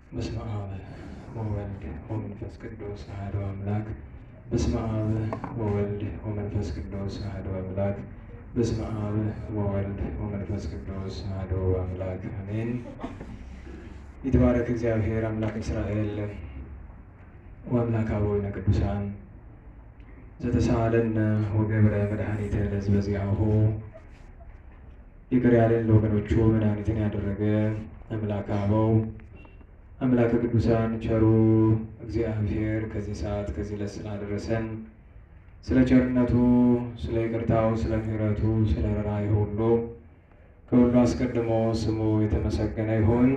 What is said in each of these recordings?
በስመ አብ ወወልድ ወመንፈስ ቅዱስ አሐዱ አምላክ። በስመ አብ ወወልድ ወመንፈስ ቅዱስ አሐዱ አምላክ። በስመ አብ ወወልድ ወመንፈስ ቅዱስ አሐዱ አምላክ አሜን። ይትባረክ እግዚአብሔር አምላክ እስራኤል ወአምላከ አበዊነ ቅዱሳን ዘተሳሃለነ ወገብረ መድኃኒተ ለሕዝበ ዚአሁ። ይቅር ያለን ለወገኖቹ መድኃኒትን ያደረገ አምላከ አበው አምላከ ቅዱሳን ቸሩ እግዚአብሔር ከዚህ ሰዓት ከዚህ ዕለት ስላደረሰን ስለ ቸርነቱ፣ ስለ ይቅርታው፣ ስለ ምሕረቱ፣ ስለ ርኅራኄው ሁሉ ከሁሉ አስቀድሞ ስሙ የተመሰገነ ይሁን፣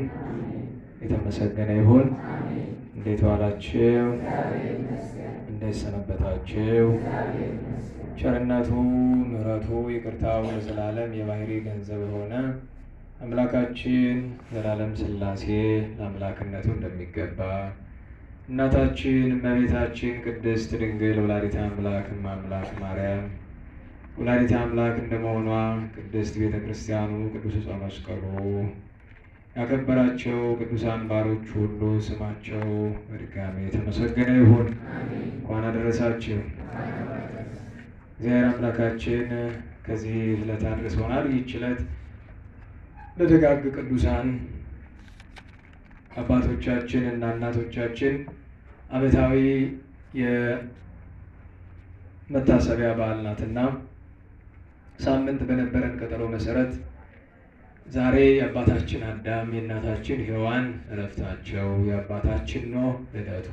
የተመሰገነ ይሁን። እንዴት ዋላችሁ? እንዴት ሰነበታችሁ? ቸርነቱ፣ ምሕረቱ፣ ይቅርታው ለዘላለም የባሕርይ ገንዘብ የሆነ አምላካችን ዘላለም ሥላሴ ለአምላክነቱ እንደሚገባ እናታችን እመቤታችን ቅድስት ድንግል ወላዲተ አምላክ እመአምላክ ማርያም ወላዲተ አምላክ እንደመሆኗ ቅድስት ቤተ ክርስቲያኑ ቅዱስ ዕፀ መስቀሉ ያከበራቸው ቅዱሳን ባሮች ሁሉ ስማቸው በድጋሚ የተመሰገነ ይሁን። እንኳን አደረሳችሁ። እግዚአብሔር አምላካችን ከዚህ ዕለት አድርሶናል። ይህች ዕለት ለደጋግ ቅዱሳን አባቶቻችን እና እናቶቻችን ዓመታዊ የመታሰቢያ በዓል ናትና ሳምንት በነበረን ቀጠሮ መሰረት ዛሬ የአባታችን አዳም የእናታችን ሔዋን ዕረፍታቸው፣ የአባታችን ኖህ ልደቱ፣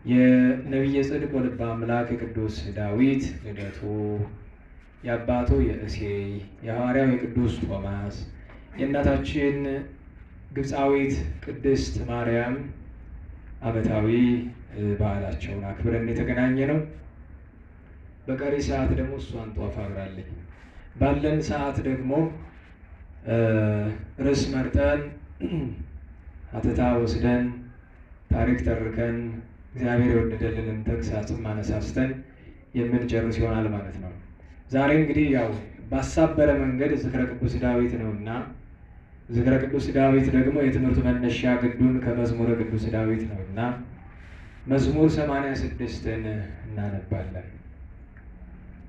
የነቢየ ጽድቅ ወልበ አምላክ የቅዱስ ዳዊት ልደቱ፣ የአባቱ የእሴይ የሐዋርያው የቅዱስ ቶማስ የእናታችን ግብፃዊት ቅድስት ማርያም ዓመታዊ በዓላቸውን አክብረን የተገናኘ ነው። በቀሪ ሰዓት ደግሞ እሷን ጧፍ አብራለኝ ባለን ሰዓት ደግሞ ርዕስ መርጠን ሀተታ ወስደን ታሪክ ተርከን እግዚአብሔር የወደደልንን ተግሳጽም አነሳስተን የምንጨርስ ይሆናል ማለት ነው። ዛሬ እንግዲህ ያው ባሳበረ መንገድ ዝክረ ቅዱስ ዳዊት ነውና ዝክረ ቅዱስ ዳዊት ደግሞ የትምህርቱ መነሻ ግዱን ከመዝሙረ ቅዱስ ዳዊት ነውና መዝሙር 86ን እናነባለን።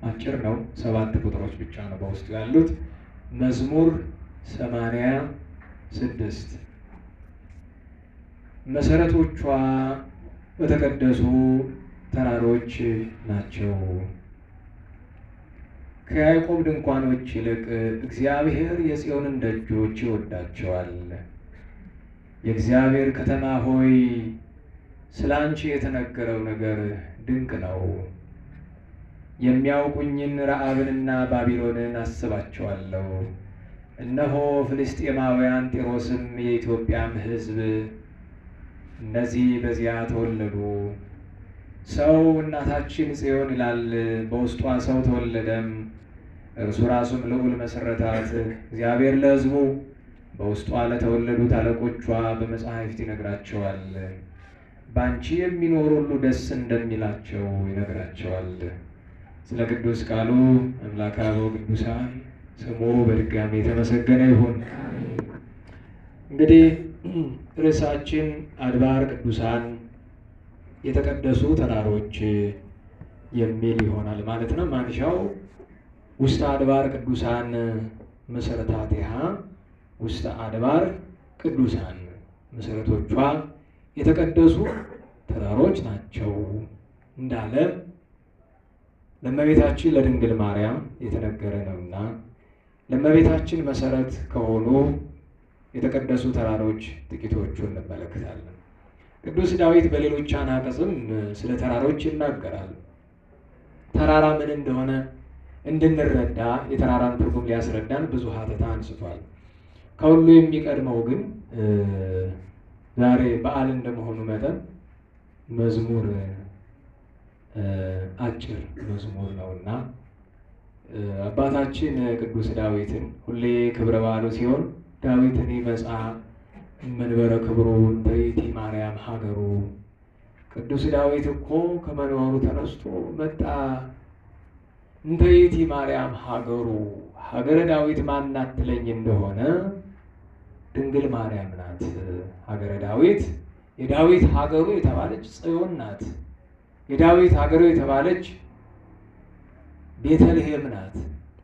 አጭር ነው፣ 7 ቁጥሮች ብቻ ነው በውስጡ ያሉት። መዝሙር 86 መሰረቶቿ በተቀደሱ ተራሮች ናቸው። ከያዕቆብ ድንኳኖች ይልቅ እግዚአብሔር የጽዮንን ደጆች ይወዳቸዋል። የእግዚአብሔር ከተማ ሆይ ስለ አንቺ የተነገረው ነገር ድንቅ ነው። የሚያውቁኝን ረዓብንና ባቢሎንን አስባቸዋለሁ። እነሆ ፍልስጤማውያን ጢሮስም የኢትዮጵያም ሕዝብ እነዚህ በዚያ ተወለዱ። ሰው እናታችን ጽዮን ይላል፣ በውስጧ ሰው ተወለደም፣ እርሱ ራሱም ልዑል መሰረታት። እግዚአብሔር ለሕዝቡ በውስጧ ለተወለዱት አለቆቿ በመጻሕፍት ይነግራቸዋል። በአንቺ የሚኖሩ ሁሉ ደስ እንደሚላቸው ይነግራቸዋል። ስለ ቅዱስ ቃሉ አምላከ አበው ቅዱሳን ስሙ በድጋሚ የተመሰገነ ይሁን። እንግዲህ ርዕሳችን አድባር ቅዱሳን የተቀደሱ ተራሮች የሚል ይሆናል ማለት ነው። ማንሻው ውስተ አድባር ቅዱሳን መሰረታቲሃ፣ ውስተ አድባር ቅዱሳን መሰረቶቿ የተቀደሱ ተራሮች ናቸው እንዳለ ለእመቤታችን ለድንግል ማርያም የተነገረ ነውና ለእመቤታችን መሰረት ከሆኑ የተቀደሱ ተራሮች ጥቂቶቹን እንመለከታለን። ቅዱስ ዳዊት በሌሎች አናቅጽም ስለ ተራሮች ይናገራል። ተራራ ምን እንደሆነ እንድንረዳ የተራራን ትርጉም ሊያስረዳን ብዙ ሀተታ አንስቷል። ከሁሉ የሚቀድመው ግን ዛሬ በዓል እንደመሆኑ መጠን መዝሙር አጭር መዝሙር ነውና አባታችን ቅዱስ ዳዊትን ሁሌ ክብረ በዓሉ ሲሆን ዳዊትን ይመጻ መንበረ ክብሩ እንተ ይእቲ ማርያም ሀገሩ። ቅዱስ ዳዊት እኮ ከመንበሩ ተነስቶ መጣ። እንተ ይእቲ ማርያም ሀገሩ፣ ሀገረ ዳዊት ማን ናት ትለኝ እንደሆነ ድንግል ማርያም ናት ሀገረ ዳዊት የዳዊት ሀገሩ የተባለች ጽዮን ናት። የዳዊት ሀገሩ የተባለች ቤተልሔም ናት።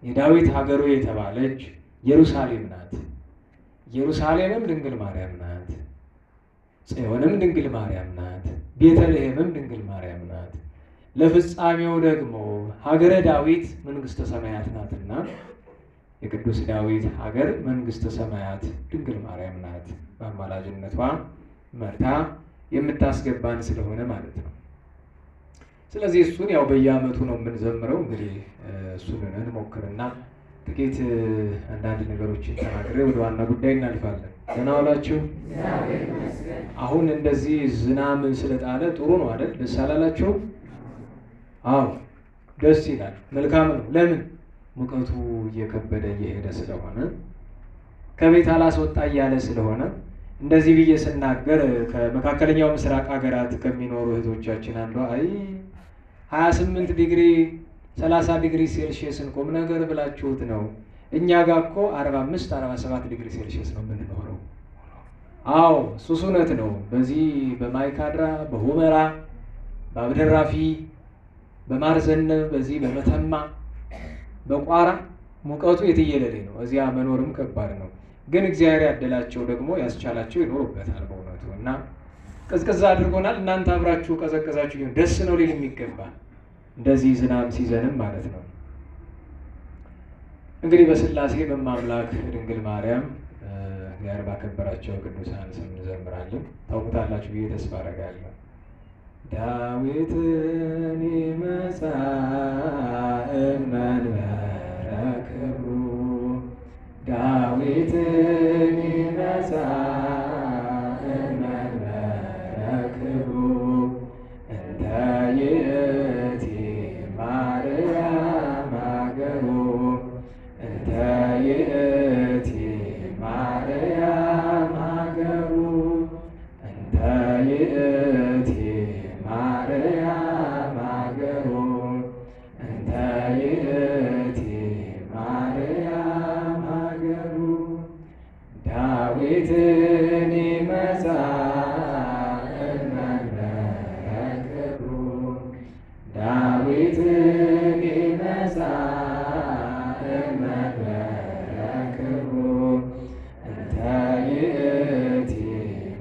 የዳዊት ሀገሩ የተባለች ኢየሩሳሌም ናት። ኢየሩሳሌምም ድንግል ማርያም ናት። ጽዮንም ድንግል ማርያም ናት። ቤተልሔምም ድንግል ማርያም ናት። ለፍጻሜው ደግሞ ሀገረ ዳዊት መንግስተ ሰማያት ናትና የቅዱስ ዳዊት ሀገር መንግስተ ሰማያት ድንግል ማርያም ናት። በአማላጅነቷ መርታ የምታስገባን ስለሆነ ማለት ነው። ስለዚህ እሱን ያው በየዓመቱ ነው የምንዘምረው። እንግዲህ እሱን እንሞክርና ጥቂት አንዳንድ ነገሮችን ተናግሬ ወደ ዋና ጉዳይ እናልፋለን። ደህና ዋላችሁ? አሁን እንደዚህ ዝናብ ስለጣለ ጥሩ ነው አይደል? ደስ አላላችሁ? አዎ ደስ ይላል። መልካም ነው። ለምን? ሙቀቱ እየከበደ እየሄደ ስለሆነ ከቤት አላስወጣ እያለ ስለሆነ እንደዚህ ብዬ ስናገር ከመካከለኛው ምስራቅ ሀገራት ከሚኖሩ እህቶቻችን አንዷ አይ 28 ዲግሪ 30 ዲግሪ ሴልሺየስን ቁም ነገር ብላችሁት ነው፣ እኛ ጋር እኮ 45 47 ዲግሪ ሴልሺየስ ነው የምንኖረው። አዎ እሱስ እውነት ነው። በዚህ በማይካድራ በሁመራ በአብደራፊ በማርዘነብ በዚህ በመተማ በቋራ ሙቀቱ የትየለሌ ነው። እዚያ መኖርም ከባድ ነው። ግን እግዚአብሔር ያደላቸው ደግሞ ያስቻላቸው ይኖሩበታል በእውነቱ እና ቀዝቀዝ አድርጎናል። እናንተ አብራችሁ ቀዘቀዛችሁ ይሁን ደስ ነው ሊል የሚገባ እንደዚህ ዝናብ ሲዘንም ማለት ነው። እንግዲህ በስላሴ በማምላክ ድንግል ማርያም ጋር ባከበራቸው ቅዱሳን ስም እንዘምራለን። ታውቁታላችሁ ብዬ ተስፋ አደርጋለሁ። ዳዊትን ይመጻ እመንበረ ክብሩ ዳዊትን ይመጻ እመንበረ ክብሩ እንተ ይእቲ ማርያም ሀገሩ እንተ ይእቲ ማርያም ሀገሩ እንተ ይእቲ ማርያም ሀገሩ እንተ ይእቲ ማርያም ሀገሩ ዳዊትን ይመጻ እመንበረ ክብሩ ዳዊትን ይመጻ እመንበረ ክብሩ እንተ ይእቲ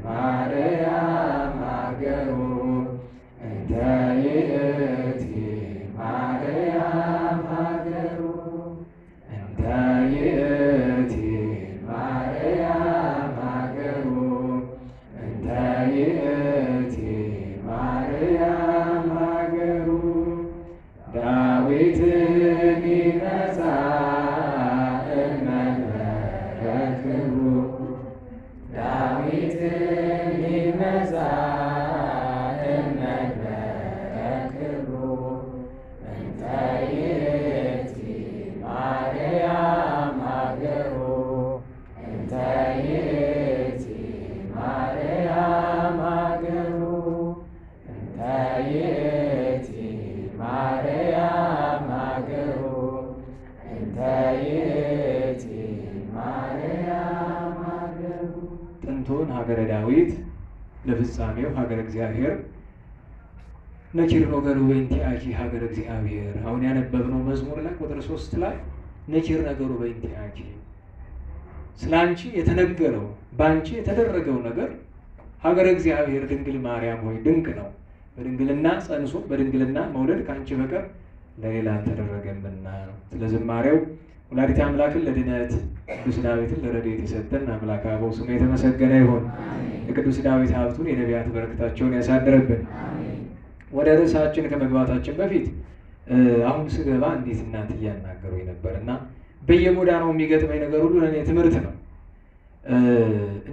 ማርያም ሀገሩ እንተ ይእቲ ማርያም ሀገሩ እንተ ይእቲ ማርያም ሀገሩ እንተ ይእቲ ማርያም ሀገሩ ዳዊትን ይመጻ እመንበረ ክብሩ ዳዊትን ይመጻ እመንበረ ክብሩ እንተ ይእቲ ማርያም ሀገሩ እንተ ይእቲ ማርያም ሀገሩ እንተ ይእቲ ማርያም ሀገሩ እንተ ይእቲ ማርያም ሀገሩ ጥንቱን ሀገረ ዳዊት ለፍጻሜው ሀገረ እግዚአብሔር ነኪር ነገሩ በእንቲአኪ ሀገረ እግዚአብሔር። አሁን ያነበብነው መዝሙር ላይ ቁጥር 3 ላይ ነኪር ነገሩ በእንቲአኪ ስለ አንቺ የተነገረው በአንቺ የተደረገው ነገር ሀገረ እግዚአብሔር ድንግል ማርያም ሆይ ድንቅ ነው። በድንግልና ጸንሶ በድንግልና መውለድ ከአንቺ በቀር ለሌላ አልተደረገምና። ስለ ዝማሬው ወላዲተ አምላክን ለድነት ቅዱስ ዳዊትን ለረድኤት የሰጠን አምላክ አበው ስሙ የተመሰገነ ይሁን። የቅዱስ ዳዊት ሀብቱን የነቢያት በረከታቸውን ያሳድርብን። ወደ ርዕሳችን ከመግባታችን በፊት አሁን ስገባ እንዴት እናት እያናገሩኝ ነበር እና በየጎዳናው የሚገጥመኝ ነገር ሁሉ ለእኔ ትምህርት ነው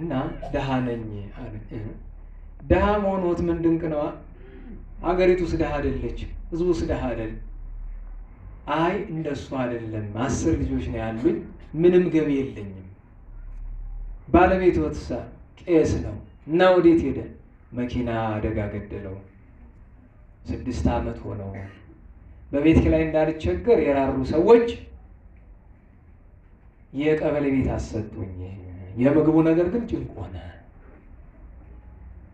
እና ድሃ ነኝ አለ። ድሃ መሆንዎት ምን ድንቅ ነዋ። ሀገሪቱስ ድሃ አይደለች? ህዝቡስ ድሃ አይደል? አይ እንደሱ አይደለም። 10 ልጆች ነው ያሉኝ፣ ምንም ገቢ የለኝም። ባለቤትዎትስ ቄስ ነው እና ወዴት ሄደ? መኪና አደጋ ገደለው። 6 ዓመት ሆነው። በቤት ኪራይ እንዳልቸገር የራሩ ሰዎች የቀበሌ ቤት አሰጡኝ። የምግቡ ነገር ግን ጭንቅ ሆነ።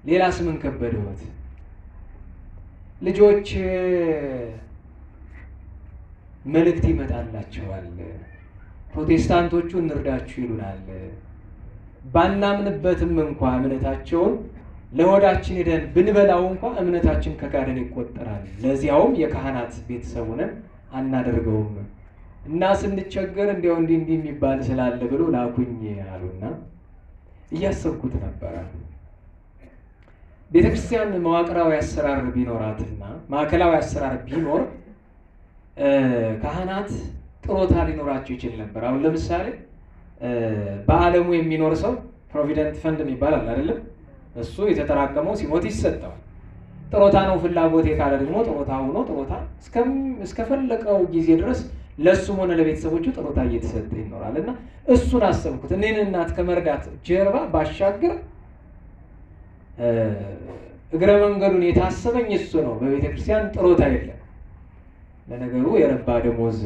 ሌላስ ምን ከበደዎት? ልጆች መልእክት ይመጣላቸዋል። ፕሮቴስታንቶቹ እንርዳችሁ ይሉናል። ባናምንበትም እንኳ እምነታቸውን ለሆዳችን ሄደን ብንበላው እንኳ እምነታችን ከካደን ይቆጠራል። ለዚያውም የካህናት ቤተሰብ ሆነን አናደርገውም እና ስንቸገር እንዲያው እንዲህ የሚባል ስላለ ብሎ ላኩኝ አሉና እያሰብኩት ነበረ። ቤተክርስቲያን መዋቅራዊ አሰራር ቢኖራትና ማዕከላዊ አሰራር ቢኖር ካህናት ጥሮታ ሊኖራቸው ይችል ነበር። አሁን ለምሳሌ በዓለሙ የሚኖር ሰው ፕሮቪደንት ፈንድ ይባላል አይደለም? እሱ የተጠራቀመው ሲሞት ይሰጠዋል። ጥሮታ ነው ፍላጎቴ ካለ ደግሞ ጥሮታ ሆኖ ጥሮታ እስከፈለቀው ጊዜ ድረስ ለሱም ሆነ ለቤተሰቦቹ ጥሮታ እየተሰጠ ይኖራል። እና እሱን አሰብኩት። እኔን እናት ከመርዳት ጀርባ ባሻገር እግረ መንገዱን የታሰበኝ እሱ ነው። በቤተ ክርስቲያን ጥሮታ የለም። ለነገሩ የረባ ደሞዝ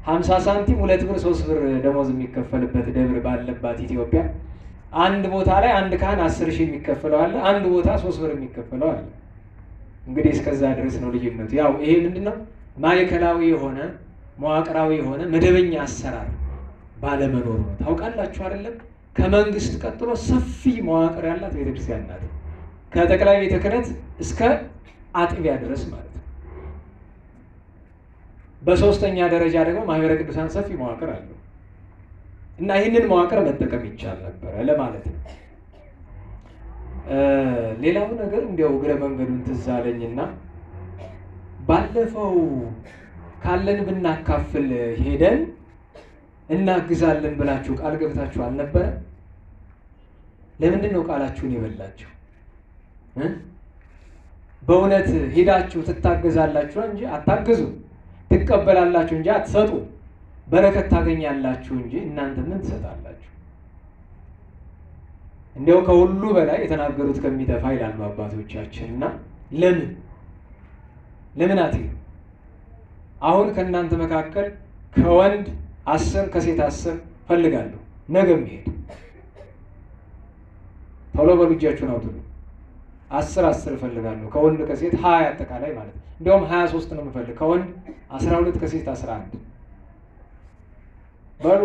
50 ሳንቲም 2 ብር 3 ብር ደሞዝ የሚከፈልበት ደብር ባለባት ኢትዮጵያ አንድ ቦታ ላይ አንድ ካህን 10,000 የሚከፈለው አለ፣ አንድ ቦታ 3 ብር የሚከፈለው አለ። እንግዲህ እስከዛ ድረስ ነው ልዩነቱ። ያው ይሄ ምንድነው? ማዕከላዊ የሆነ መዋቅራዊ የሆነ መደበኛ አሰራር ባለመኖር ነው። ታውቃላችሁ አይደለም? ከመንግስት ቀጥሎ ሰፊ መዋቅር ያላት ቤተክርስቲያን ናት። ከጠቅላይ ቤተ ክህነት እስከ አጥቢያ ድረስ ማለት ነው። በሶስተኛ ደረጃ ደግሞ ማህበረ ቅዱሳን ሰፊ መዋቅር አለው እና ይህንን መዋቅር መጠቀም ይቻል ነበረ ለማለት ነው። ሌላው ነገር እንዲያው እግረ መንገዱን ትዝ አለኝና ባለፈው ካለን ብናካፍል ሄደን እናግዛለን ብላችሁ ቃል ገብታችሁ አልነበረ? ለምንድን ነው ቃላችሁን የበላችሁ? በእውነት ሄዳችሁ ትታገዛላችሁ እንጂ አታግዙ፣ ትቀበላላችሁ እንጂ አትሰጡ፣ በረከት ታገኛላችሁ እንጂ እናንተ ምን ትሰጣላችሁ? እንዲያው ከሁሉ በላይ የተናገሩት ከሚጠፋ ይላሉ አባቶቻችን። እና ለምን አትሄዱ? አሁን ከእናንተ መካከል ከወንድ 10 ከሴት 10 ፈልጋለሁ ነገ መሄድ። ቶሎ በሉ እጃችሁን አውጡ። 10 ፈልጋለሁ ከወንድ ከሴት 20 አጠቃላይ ማለት ነው። እንዲያውም 23 ነው የምፈልግ። ከወንድ 12 ከሴት 11 በሉ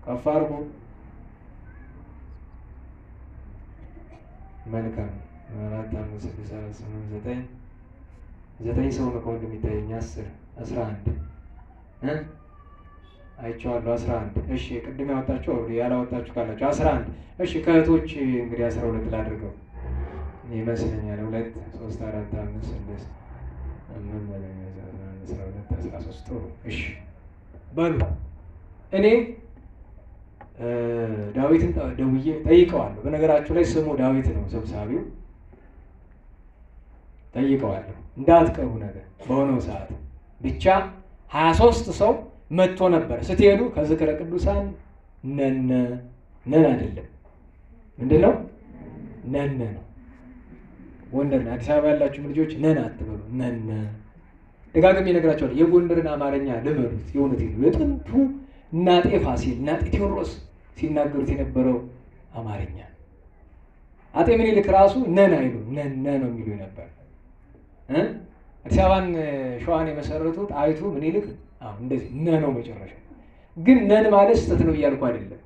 ከፍ አድርጉ። መልካም 4 5 6 7 8 9 ሰው ነው ከወንድ የሚታየኝ። 10 11 አይቼዋለሁ። 11 እሺ። ቅድም ያወጣችሁ ያላወጣችሁ ካላችሁ 11 እሺ። ከእህቶች እንግዲህ 12 ላድርገው ይመስለኛል። 2 3 4 5 6 12 13 ጥሩ። እሺ በሉ እኔ ዳዊትን ደውዬ ጠይቀዋለሁ። በነገራችሁ ላይ ስሙ ዳዊት ነው ሰብሳቢው። ጠይቀዋለሁ እንዳትቀሩ ነገር በሆነው ሰዓት ብቻ 23 ሰው መጥቶ ነበር። ስትሄዱ ከዝክረ ቅዱሳን ነን አይደለም፣ ምንድን ነው ነን ነው። ጎንደር አዲስ አበባ ያላችሁ ልጆች ነን አትበሉ፣ ነን። ደጋግሜ እነግራችኋለሁ። የጎንደርን አማርኛ ልመዱት። የእውነት የጥንቱ እናጤ ፋሲል እናጤ ቴዎድሮስ ሲናገሩት የነበረው አማርኛ። አጤ ምኒልክ ራሱ ነን አይሉ ነን ነው የሚሉ ነበር። አዲስ አበባን ሸዋን የመሰረቱት ጣይቱ ምኒልክ እንደዚህ ነው መጨረሻ። ግን ነን ማለት ስህተት ነው እያልኩ አይደለም፣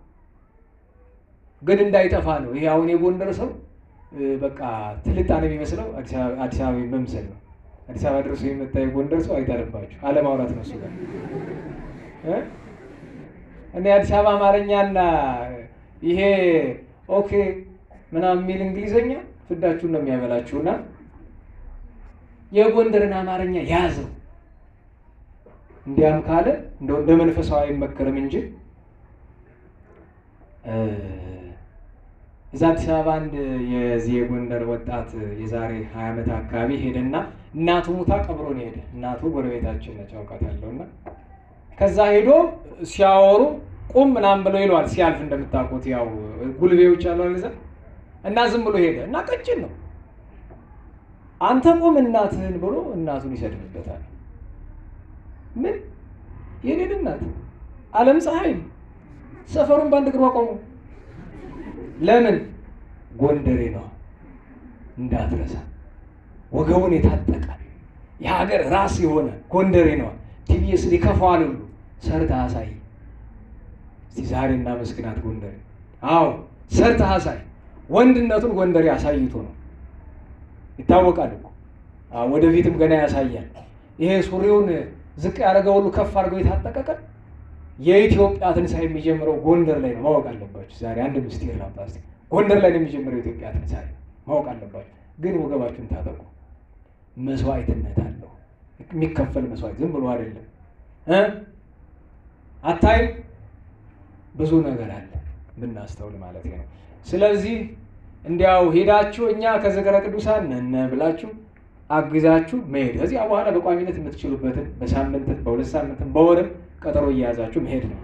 ግን እንዳይጠፋ ነው። ይሄ አሁን የጎንደር ሰው በቃ ትልጣን የሚመስለው አዲስ አበባ መምሰል ነው። አዲስ አበባ ድረስ የመጣ የጎንደር ሰው አይታለባችሁ አለማውራት ነው እሱ ጋር እኔ አዲስ አበባ አማርኛና ይሄ ኦኬ ምናምን የሚል እንግሊዘኛ ፍዳችሁን ነው የሚያበላችሁና የጎንደርን አማርኛ ያዘው። እንዲያም ካለ እንደው እንደ መንፈሳዊ አይመከርም እንጂ እዛ አዲስ አበባ አንድ የዚህ የጎንደር ወጣት የዛሬ 20 ዓመት አካባቢ ሄደና እናቱ ሙታ ቀብሮ ነው ሄደ። እናቱ ጎረቤታችን ነች አውቃታለሁና ከዛ ሄዶ ሲያወሩ ቁም ምናምን ብለው ይለዋል። ሲያልፍ እንደምታውቁት ያው ጉልቤዎች አሉ አይደል? እና ዝም ብሎ ሄደ እና ቀጭን ነው። አንተ ቁም እናትህን ብሎ እናቱን ይሰድብበታል። ምን የኔን እናት ዓለም ፀሐይ ሰፈሩን ባንድ እግሯ ቆሙ። ለምን ጎንደሬ ነው እንዳትረሳ። ወገቡን የታጠቀ የሀገር ራስ የሆነ ጎንደሬ ነው። ቲቪስ ሊከፋዋል ሁሉ ሰርተህ አሳይ። እስቲ ዛሬ እናመስግናት ጎንደሬ። አዎ ሰርተህ አሳይ። ወንድነቱን ጎንደሬ አሳይቶ ነው ይታወቃል እኮ። ወደፊትም ገና ያሳያል። ይሄ ሱሪውን ዝቅ ያደረገው ሁሉ ከፍ አድርገው የታጠቀ የኢትዮጵያ ትንሣኤ የሚጀምረው ጎንደር ላይ ነው። ማወቅ አለባችሁ። ዛሬ አንድ ምስጢር ላምጣ። ጎንደር ላይ ነው የሚጀምረው የኢትዮጵያ ትንሣኤ። ማወቅ አለባችሁ። ግን ወገባችሁን ታጠቁ። መስዋዕትነት አለው የሚከፈል መስዋዕት፣ ዝም ብሎ አይደለም። አታይም? ብዙ ነገር አለ ብናስተውል ማለት ነው። ስለዚህ እንዲያው ሄዳችሁ እኛ ከዝክረ ቅዱሳን ነን ብላችሁ አግዛችሁ መሄድ፣ ከዚያ በኋላ በቋሚነት የምትችሉበትን በሳምንት በሁለት ሳምንት በወርም ቀጠሮ እየያዛችሁ መሄድ ነው።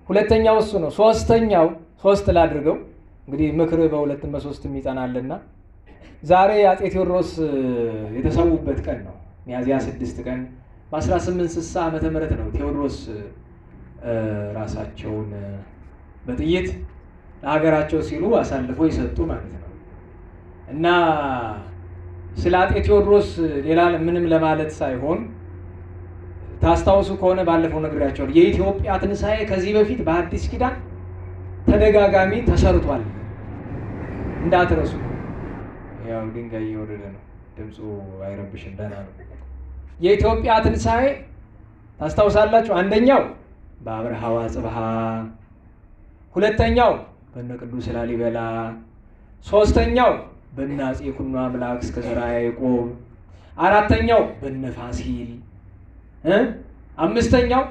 ሁለተኛው እሱ ነው። ሶስተኛው ሶስት ላድርገው እንግዲህ ምክር በሁለትም በሶስትም ይጠናልና ዛሬ አፄ ቴዎድሮስ የተሰዉበት ቀን ነው። ሚያዝያ 6 ቀን በ1860 ዓመተ ምህረት ነው ቴዎድሮስ ራሳቸውን በጥይት ለሀገራቸው ሲሉ አሳልፎ ይሰጡ ማለት ነው። እና ስለ አፄ ቴዎድሮስ ሌላ ምንም ለማለት ሳይሆን ታስታውሱ ከሆነ ባለፈው ነግሬያቸዋለሁ። የኢትዮጵያ ትንሣኤ ከዚህ በፊት በአዲስ ኪዳን ተደጋጋሚ ተሰርቷል፣ እንዳትረሱ። ያው ድንጋይ እየወረደ ነው፣ ድምፁ አይረብሽም፣ ደህና ነው። የኢትዮጵያ ትንሣኤ ታስታውሳላችሁ። አንደኛው በአብርሃ ወአጽብሃ፣ ሁለተኛው በእነ ቅዱስ ላሊበላ፣ ሶስተኛው በእነ አፄ ይኩኖ አምላክ እስከ ዘርዓ ያዕቆብ፣ አራተኛው በእነ ፋሲል፣ አምስተኛው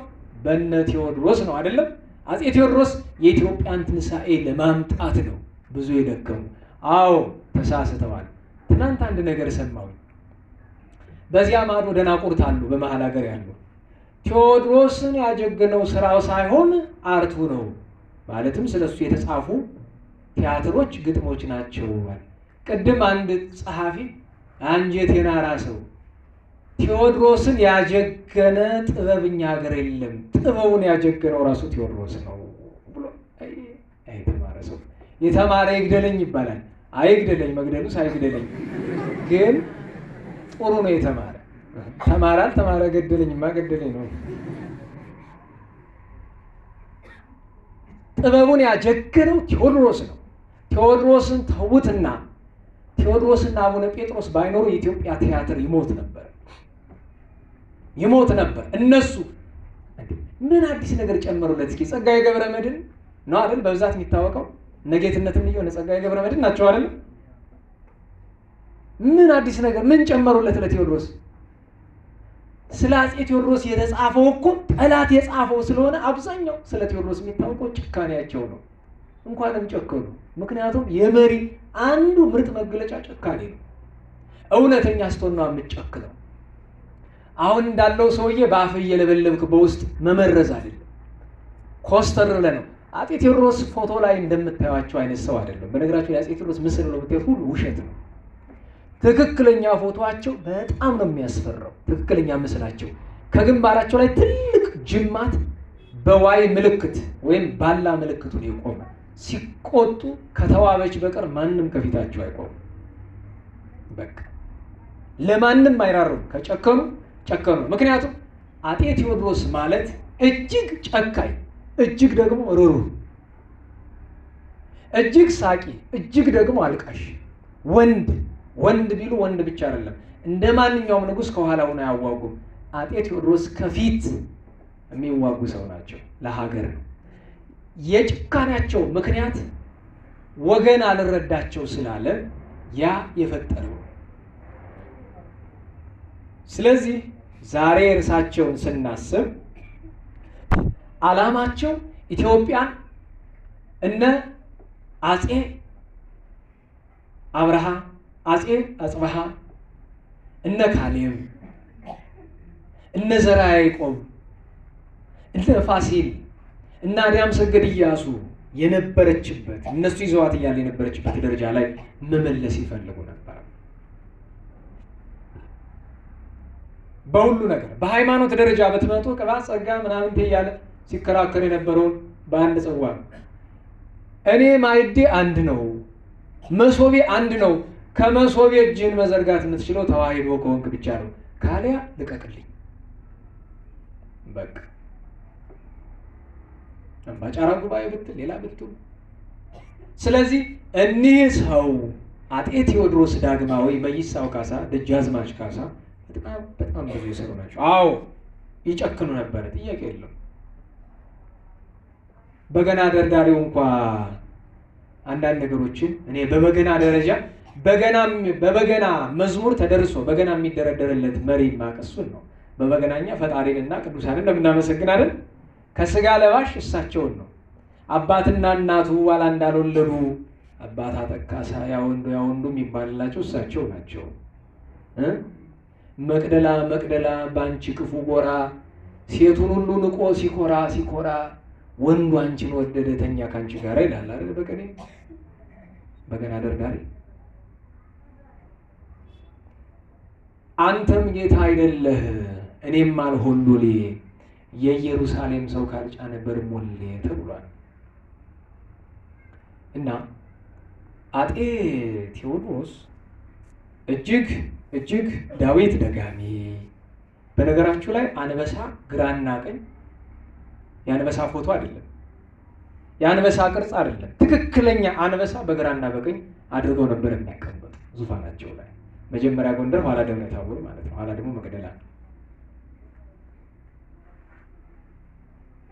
በእነ ቴዎድሮስ ነው አይደለም። አፄ ቴዎድሮስ የኢትዮጵያን ትንሣኤ ለማምጣት ነው ብዙ የደከሙ። አዎ ተሳስተዋል። ትናንት አንድ ነገር ሰማሁኝ። በዚያ ማዶ ደናቁርት አሉ፣ በመሀል ሀገር ያሉ። ቴዎድሮስን ያጀገነው ስራው ሳይሆን አርቱ ነው፣ ማለትም ስለሱ የተጻፉ ቲያትሮች፣ ግጥሞች ናቸው። ቅድም አንድ ጸሐፊ አንጀቴን አራሰው፣ ቴዎድሮስን ያጀገነ ጥበብኛ ሀገር የለም፣ ጥበቡን ያጀገነው ራሱ ቴዎድሮስ ነው ብሎ የተማረ ሰው። የተማረ ይግደለኝ ይባላል። አይግደለኝ፣ መግደሉስ አይግደለኝ፣ ግን ጥሩ ነው የተማረ። ተማረ አልተማረ ገደለኝማ ገደለኝ ነው። ጥበቡን ያጀገነው ቴዎድሮስ ነው። ቴዎድሮስን ተውትና ቴዎድሮስና አቡነ ጴጥሮስ ባይኖሩ የኢትዮጵያ ቲያትር ይሞት ነበር፣ ይሞት ነበር። እነሱ ምን አዲስ ነገር ጨመሩለት? እስኪ ጸጋዬ ገብረ መድኅን ነው አይደል በብዛት የሚታወቀው። ነጌትነትም ልጅ ጸጋዬ ገብረ መድኅን ናቸው አይደል? ምን አዲስ ነገር ምን ጨመሩለት ለቴዎድሮስ? ስለ አፄ ቴዎድሮስ የተጻፈው እኮ ጠላት የጻፈው ስለሆነ አብዛኛው ስለ ቴዎድሮስ የሚታወቀው ጭካኔያቸው ነው። እንኳንም ጨከኑ። ምክንያቱም የመሪ አንዱ ምርጥ መገለጫ ጭካኔ ነው። እውነተኛ ስትሆን ነው የምትጨክነው። አሁን እንዳለው ሰውዬ በአፍ እየለበለብክ በውስጥ መመረዝ አይደለም፣ ኮስተር ብለህ ነው። አፄ ቴዎድሮስ ፎቶ ላይ እንደምታዩቸው አይነት ሰው አይደለም። በነገራቸው የአፄ ቴዎድሮስ ምስል ነው የምታዩት ሁሉ ውሸት ነው። ትክክለኛ ፎቶአቸው በጣም ነው የሚያስፈራው። ትክክለኛ ምስላቸው ከግንባራቸው ላይ ትልቅ ጅማት በዋይ ምልክት ወይም ባላ ምልክቱ ነው የቆመ። ሲቆጡ ከተዋበች በቀር ማንም ከፊታቸው አይቆም። በቃ ለማንም አይራሩም። ከጨከኑ ጨከኑ። ምክንያቱም አፄ ቴዎድሮስ ማለት እጅግ ጨካኝ፣ እጅግ ደግሞ ሩሩ፣ እጅግ ሳቂ፣ እጅግ ደግሞ አልቃሽ ወንድ ቢሉ ወንድ ብቻ አይደለም፣ እንደ ማንኛውም ንጉሥ ከኋላ ሆነው አያዋጉም። አፄ ቴዎድሮስ ከፊት የሚዋጉ ሰው ናቸው። ለሀገር ነው። የጭካኔያቸው ምክንያት ወገን አልረዳቸው ስላለ ያ የፈጠረው። ስለዚህ ዛሬ እርሳቸውን ስናስብ ዓላማቸው ኢትዮጵያን እነ አፄ አብርሃ፣ አፄ አጽብሃ፣ እነ ካሌብ፣ እነ ዘርዓ ያዕቆብ፣ እነ ፋሲል እና አድያም ሰገድ ኢያሱ የነበረችበት እነሱ ይዘዋት እያለ የነበረችበት ደረጃ ላይ መመለስ ይፈልጉ ነበር። በሁሉ ነገር በሃይማኖት ደረጃ በትመጡ ቅባት ጸጋ ምናምን እያለ ሲከራከር የነበረውን በአንድ ጽዋ እኔ ማዕዴ አንድ ነው መሶቤ አንድ ነው። ከመሶቤ እጅን መዘርጋት የምትችለው ተዋሂዶ ከሆንክ ብቻ ነው። ካሊያ ልቀቅልኝ በቃ። አምባጫራ ጉባኤ ብትል ሌላ ብትል። ስለዚህ እኒህ ሰው አጤ ቴዎድሮስ ዳግማዊ፣ መይሳው ካሳ፣ ደጃዝማች ካሳ በጣም ብዙ የሰሩ ናቸው። አዎ ይጨክኑ ነበር፣ ጥያቄ የለም። በገና ደርዳሪው እንኳ አንዳንድ ነገሮችን እኔ በበገና ደረጃ በበገና መዝሙር ተደርሶ በገና የሚደረደርለት መሪ ማቀሱን ነው። በበገናኛ ፈጣሪንና ቅዱሳንን እንደምናመሰግናለን ከስጋ ለባሽ እሳቸውን ነው። አባትና እናቱ ዋላ እንዳልወለዱ አባት አጠቃሳ ያወንዱ የሚባልላቸው እሳቸው ናቸው። መቅደላ ባንቺ ክፉ ጎራ ሴቱን ሁሉ ንቆ ሲኮራ ወንዱ አንቺን ወደደ ተኛ ካንቺ ጋር ይላል አይደል? በገና ደርዳሪ አንተም ጌታ አይደለህ እኔም አልሆሉሌ የኢየሩሳሌም ሰው ካልጫነ በርሞሌ ተብሏል። እና አጤ ቴዎድሮስ እጅግ ዳዊት ደጋሚ። በነገራችሁ ላይ አንበሳ ግራና ቀኝ የአንበሳ ፎቶ አይደለም፣ የአንበሳ ቅርጽ አይደለም። ትክክለኛ አንበሳ በግራና በቀኝ አድርገው ነበር የሚያቀመጡ ዙፋናቸው ላይ። መጀመሪያ ጎንደር፣ ኋላ ደብረ ታቦር ማለት ነው። ኋላ ደግሞ መቅደላ።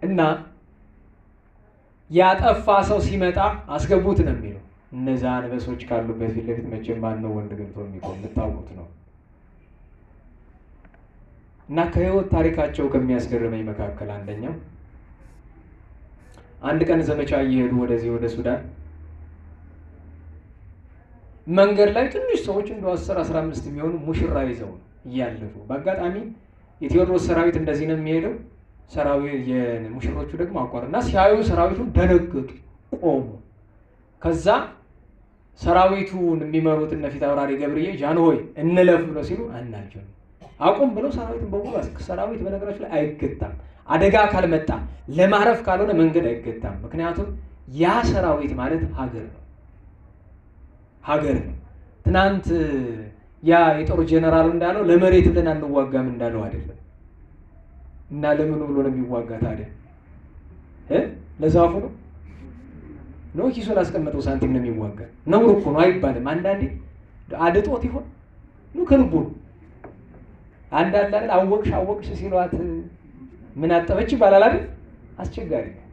እና ያጠፋ ሰው ሲመጣ አስገቡት ነው የሚለው። እነዛ አንበሶች ካሉበት ፊት ለፊት መቼም ማን ነው ወንድ ገብቶ የሚቆም የምታውቁት ነው። እና ከህይወት ታሪካቸው ከሚያስገርመኝ መካከል አንደኛው አንድ ቀን ዘመቻ እየሄዱ ወደ ሱዳን መንገድ ላይ ትንሽ ሰዎች እንደ 10-15 የሚሆኑ ሙሽራ ይዘው እያለፉ በአጋጣሚ የቴዎድሮስ ሰራዊት እንደዚህ ነው የሚሄደው። የሙሽሮቹ ደግሞ አቋርና ሲያዩ ሰራዊቱን ደነገጡ፣ ቆሙ። ከዛ ሰራዊቱን የሚመሩት እነ ፊት አውራሪ ገብርዬ ጃንሆይ እንለፍ ብለው ሲሉ አናቸው አቁም ብለው ሰራዊቱን በሙሉ ሰራዊት በነገራችሁ ላይ አይገታም። አደጋ ካልመጣ ለማረፍ ካልሆነ መንገድ አይገታም። ምክንያቱም ያ ሰራዊት ማለት ሀገር ነው። ትናንት ያ የጦር ጄኔራሉ እንዳለው ለመሬት ብለን አንዋጋም እንዳለው አይደለም። እና ለምን ብሎ ነው የሚዋጋ ታዲያ? ለዛፉ ነው ኪሱ ላስቀመጠው ሳንቲም ነው የሚዋጋ? ነውር እኮ ነው አይባልም። አንዳንዴ አድጦት ይሆን ነው ከልቡ አንዳንድ አይደል አወቅሽ ሲሏት ምን አጠበች ይባላል አይደል? አስቸጋሪ ነው።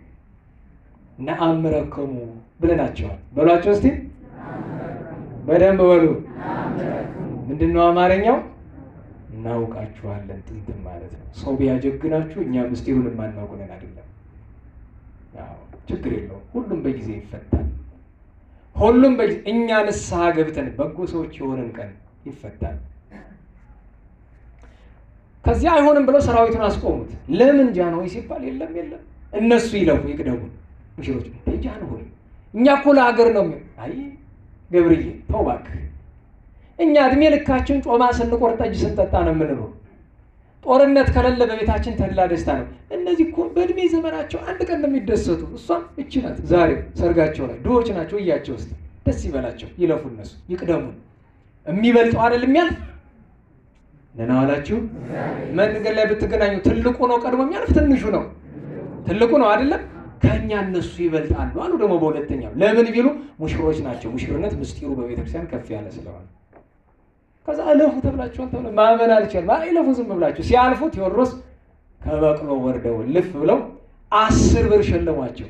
እና አምረከሙ ብለናቸዋል። በሏቸው እስቲ በደንብ በሉ። ምንድነው አማርኛው? እናውቃችኋለን ጥንትም ማለት ነው። ሰው ቢያጀግናችሁ እኛ ምስጢሩን የማናውቁንን አይደለም። ያው ችግር የለውም፣ ሁሉም በጊዜ ይፈታል። እኛ ንስሐ ገብተን በጎ ሰዎች የሆንን ቀን ይፈታል። ከዚያ አይሆንም ብለው ሰራዊቱን አስቆሙት። ለምን ጃንሆይ ሲባል የለም እነሱ ይለፉ ይቅደሙ። ሙሽሮች ጃንሆይ እኛ እኮ ለሀገር ነው። አይ ገብርዬ ተው እባክህ፣ እኛ እድሜ ልካችን ጮማ ስንቆርጥ ጠጅ ስንጠጣ ነው የምንኖር። ጦርነት ከሌለ በቤታችን ተድላ ደስታ ነው። እነዚህ እኮ በእድሜ ዘመናቸው አንድ ቀን ነው የሚደሰቱ። እሷም እቺ ናት ዛሬ ሰርጋቸው ላይ ድሆች ናቸው። እያቸው ውስጥ ደስ ይበላቸው፣ ይለፉ፣ እነሱ ይቅደሙን። የሚበልጠው አይደል የሚያልፍ ደህና ዋላችሁ። መንገድ ላይ ብትገናኙ ትልቁ ነው ቀድሞ የሚያልፍ? ትልቁ ነው አይደለም? ከኛ እነሱ ይበልጣሉ አሉ። ደግሞ በሁለተኛው ለምን ቢሉ ሙሽሮች ናቸው። ሙሽርነት ምስጢሩ በቤተክርስቲያን ከፍ ያለ ስለሆነ ከዛ እለፉ ተብላችኋል ተብሎ ማመን አልቻለም። አይለፉ ዝም ብላችሁ ሲያልፉ ቴዎድሮስ ከበቅሎ ወርደው ልፍ ብለው 10 ብር ሸለሟቸው።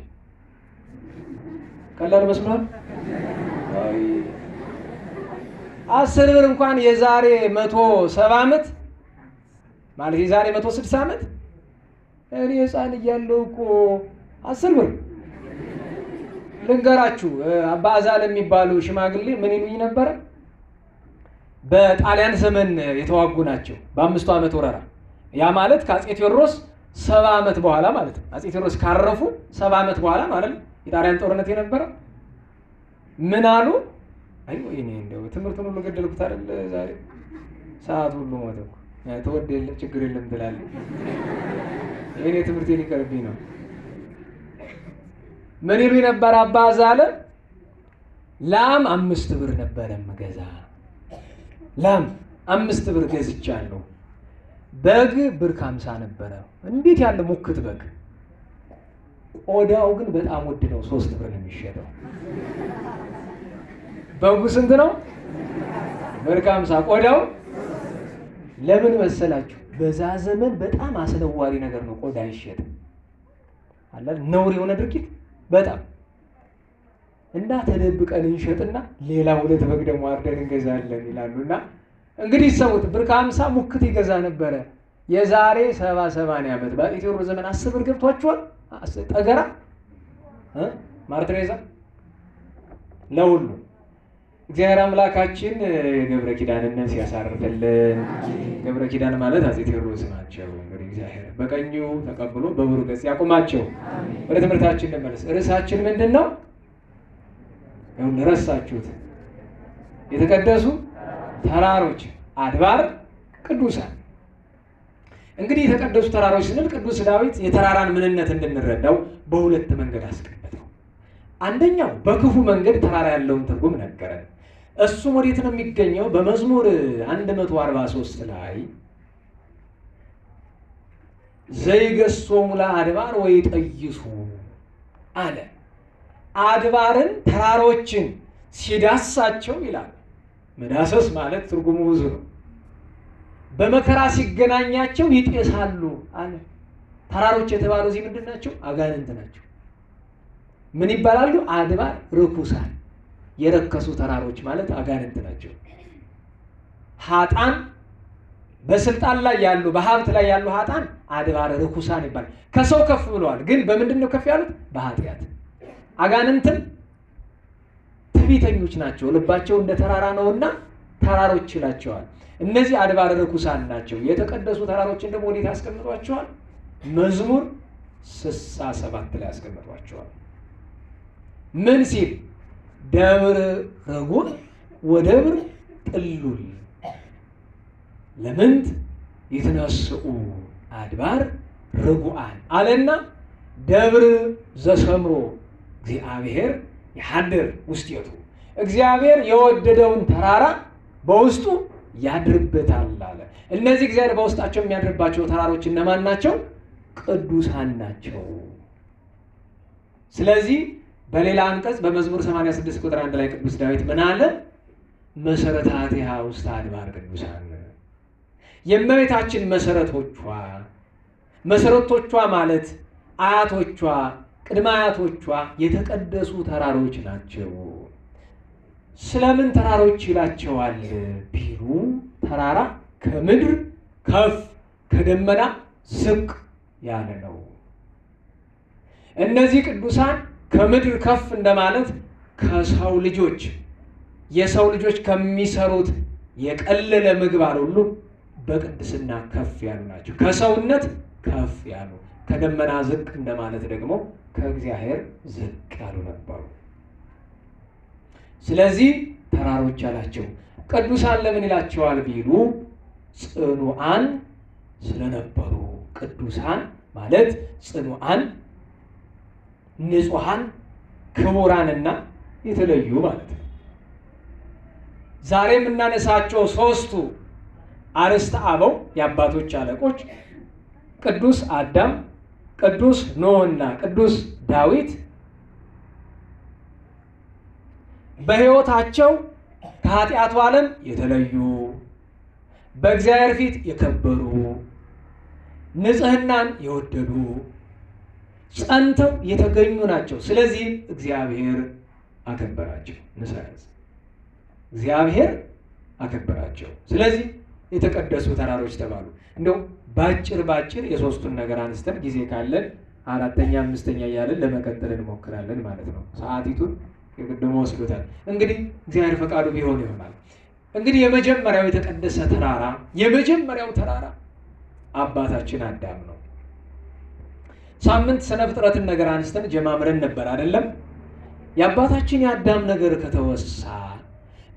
ቀላል መስሏል? 10 ብር እንኳን የዛሬ 170 ዓመት ማለት የዛሬ 160 ዓመት እኔ ሕፃን እያለሁ እኮ 10 ብር ልንገራችሁ። አባ አዛለ የሚባሉ ሽማግሌ ምን ይሉኝ ነበረ? በጣሊያን ዘመን የተዋጉ ናቸው። በ5 ዓመት ወረራ። ያ ማለት ከአፄ ቴዎድሮስ 70 ዓመት በኋላ ማለት ነው። አፄ ቴዎድሮስ ካረፉ 70 ዓመት በኋላ ማለት የጣሊያን ጦርነት የነበረ ምን አሉ? አይ ወይኔ እንደው ትምህርቱን ሁሉ ገደልኩት አይደል? ዛሬ ሰዓት ሁሉ ሞተ እኮ ተወደለ ችግር የለም ትላለህ። የኔ ትምህርት ሊቀርብኝ ነው። ምን ይሉ ነበር አባ አዛለ? ላም 5 ብር ነበረ መገዛ። ላም 5 ብር ገዝቻለሁ። በግ ብር ከ50 ነበረ። እንዴት ያለ ሙክት በግ! ቆዳው ግን በጣም ውድ ነው፣ 3 ብር ነው የሚሸጠው። በጉ ስንት ነው? ብር ከ50። ቆዳው ለምን መሰላችሁ? በዛ ዘመን በጣም አስነዋሪ ነገር ነው ቆዳ ይሸጥ አለ። ነውር የሆነ ድርጊት በጣም እና ተደብቀን እንሸጥና ሌላ 2 በግ ደግሞ አርደን እንገዛለን ይላሉና እንግዲህ ሰውት ብር ከ50 ሙክት ይገዛ ነበረ። የዛሬ 70-80 ዓመት በኢትዮጵያ ዘመን 10 ብር ገብቷቸዋል። ጠገራ ማርትሬዛ ለሁሉ እግዚአብሔር አምላካችን የገብረ ኪዳንን ነፍስ ያሳርፍልን። ገብረ ኪዳን ማለት አፄ ቴዎድሮስ ናቸው። እንግዲህ እግዚአብሔር በቀኙ ተቀብሎ በብሩ ገጽ ያቁማቸው። ወደ ትምህርታችን እንመለስ። ርዕሳችን ምንድን ነው? ይሁን ረሳችሁት። የተቀደሱ ተራሮች አድባር ቅዱሳን። እንግዲህ የተቀደሱ ተራሮች ስንል ቅዱስ ዳዊት የተራራን ምንነት እንድንረዳው በሁለት መንገድ አስቀመጠው። አንደኛው በክፉ መንገድ ተራራ ያለውን ትርጉም ነገረን። እሱም ወዴት ነው የሚገኘው? በመዝሙር 143 ላይ ዘይገሶሙ ለአድባር ወይጠይሱ አለ። አድባርን ተራሮችን ሲዳሳቸው ይላል። መዳሰስ ማለት ትርጉሙ ብዙ ነው። በመከራ ሲገናኛቸው ይጤሳሉ አለ። ተራሮች የተባሉ እዚህ ምንድን ናቸው? አጋንንት ናቸው። ምን ይባላሉ? አድባር ርኩሳን፣ የረከሱ ተራሮች ማለት አጋንንት ናቸው። ኃጥአን በስልጣን ላይ ያሉ በሀብት ላይ ያሉ ኃጥአን አድባር ርኩሳን ይባላል። ከሰው ከፍ ብለዋል፣ ግን በምንድን ነው ከፍ ያሉት? በኃጢአት። አጋንንትም ትዕቢተኞች ናቸው፣ ልባቸው እንደ ተራራ ነውና ተራሮች ይላቸዋል። እነዚህ አድባር ርኩሳን ናቸው። የተቀደሱ ተራሮችን ደግሞ ወዴት ያስቀምጧቸዋል? መዝሙር 67 ላይ ያስቀምጧቸዋል። ምን ሲል? ደብር ረጉዕ ወደብር ጥሉል ለምንት ይትነስኡ አድባር ርጉዓን አለና ደብር ዘሰምሮ እግዚአብሔር ያድር ውስጤቱ፣ እግዚአብሔር የወደደውን ተራራ በውስጡ ያድርበታል አለ። እነዚህ እግዚአብሔር በውስጣቸው የሚያድርባቸው ተራሮች እነማን ናቸው? ቅዱሳን ናቸው። ስለዚህ በሌላ አንቀጽ በመዝሙር 86 ቁጥር 1 ላይ ቅዱስ ዳዊት ምን አለ? መሰረታቲሃ ውስተ አድባር ቅዱሳን፣ የእመቤታችን መሰረቶቿ ማለት አያቶቿ፣ ቅድመ አያቶቿ የተቀደሱ ተራሮች ናቸው። ስለምን ተራሮች ይላቸዋል ቢሉ፣ ተራራ ከምድር ከፍ ከደመና ዝቅ ያለ ነው። እነዚህ ቅዱሳን ከምድር ከፍ እንደማለት ከሰው ልጆች የሰው ልጆች ከሚሰሩት የቀለለ ምግባር ሁሉ በቅድስና ከፍ ያሉ ናቸው። ከሰውነት ከፍ ያሉ፣ ከደመና ዝቅ እንደማለት ደግሞ ከእግዚአብሔር ዝቅ ያሉ ነበሩ። ስለዚህ ተራሮች አላቸው። ቅዱሳን ለምን ይላቸዋል ቢሉ፣ ጽኑዓን ስለነበሩ። ቅዱሳን ማለት ጽኑዓን፣ ንጹሐን፣ ክቡራንና የተለዩ ማለት ነው። ዛሬ የምናነሳቸው 3ቱ አርዕስተ አበው የአባቶች አለቆች ቅዱስ አዳም፣ ቅዱስ ኖህና ቅዱስ ዳዊት በሕይወታቸው ከኃጢአቱ ዓለም የተለዩ፣ በእግዚአብሔር ፊት የከበሩ፣ ንጽሕናን የወደዱ፣ ጸንተው የተገኙ ናቸው። ስለዚህ እግዚአብሔር አከበራቸው። ንሳያዝ እግዚአብሔር አከበራቸው። ስለዚህ የተቀደሱ ተራሮች ተባሉ። እንደው ባጭር የሶስቱን ነገር አንስተን ጊዜ ካለን 4ኛ 5ኛ እያለን ለመቀጠል እንሞክራለን ማለት ነው። ሰዓቲቱን የቅድሞ ወስዶታል። እንግዲህ እግዚአብሔር ፈቃዱ ቢሆን ይሆናል። እንግዲህ የመጀመሪያው የተቀደሰ ተራራ የመጀመሪያው ተራራ አባታችን አዳም ነው። ሳምንት ስነ ፍጥረትን ነገር አንስተን ጀማምረን ነበር አይደለም? የአባታችን የአዳም ነገር ከተወሳ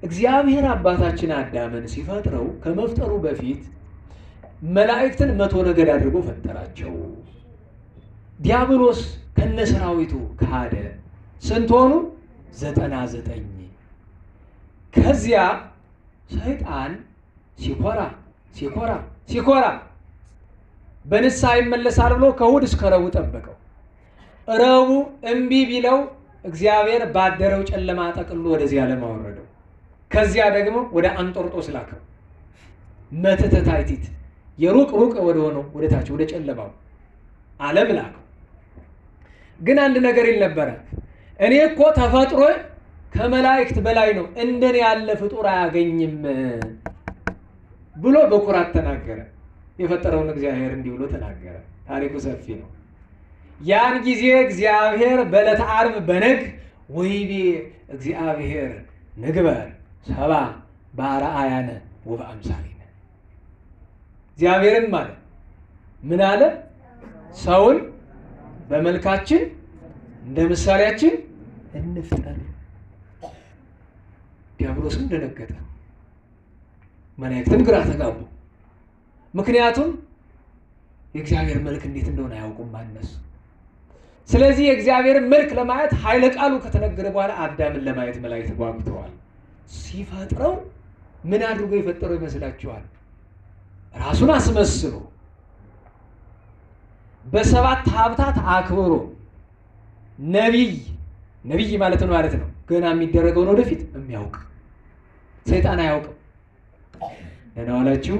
እግዚአብሔር አባታችን አዳምን ሲፈጥረው ከመፍጠሩ በፊት መላእክትን 100 ነገድ አድርጎ ፈጠራቸው። ዲያብሎስ ከነሰራዊቱ ካደ። ስንት ሆኑ? 99 ከዚያ ሰይጣን ሲኮራ በንስሐ ይመለሳል ብሎ ከእሑድ እስከ ረቡዕ ጠበቀው። ረቡዕ እምቢ ቢለው እግዚአብሔር ባደረው ጨለማ ጠቅሎ ወደዚህ ዓለም አወረደው። ከዚያ ደግሞ ወደ አንጦርጦስ ላከው። መተታይቲት የሩቅ ወደ ሆነው ወደ ታች ወደ ጨለማው ዓለም ላከው። ግን አንድ ነገር ይል ነበረ። እኔ እኮ ተፈጥሮ ከመላእክት በላይ ነው፣ እንደኔ ያለ ፍጡር አያገኝም ብሎ በኩራት ተናገረ። የፈጠረውን እግዚአብሔር እንዲህ ብሎ ተናገረ። ታሪኩ ሰፊ ነው። ያን ጊዜ እግዚአብሔር በዕለተ ዓርብ በነግ ወይቤ እግዚአብሔር ንግበር ሰብአ በአርአያነ ወበአምሳሊነ። እግዚአብሔርም አለ ምን አለ? ሰውን በመልካችን እንደ ምሳሌያችን እንፍጠር። ዲያብሎስም ደነገጠ፣ መላእክትም ግራ ተጋቡ። ምክንያቱም የእግዚአብሔር መልክ እንዴት እንደሆነ አያውቁም ማነሱ። ስለዚህ የእግዚአብሔር መልክ ለማየት ኃይለ ቃሉ ከተነገረ በኋላ አዳምን ለማየት መላእክት ጓጉተዋል። ሲፈጥረው ምን አድርጎ የፈጠረው ይመስላችኋል? ራሱን አስመስሎ በሰባት ሀብታት አክብሮ ነቢይ ማለት ነው። ገና የሚደረገውን ወደፊት የሚያውቅ ሰይጣን አያውቅም። ደህና ዋላችሁ።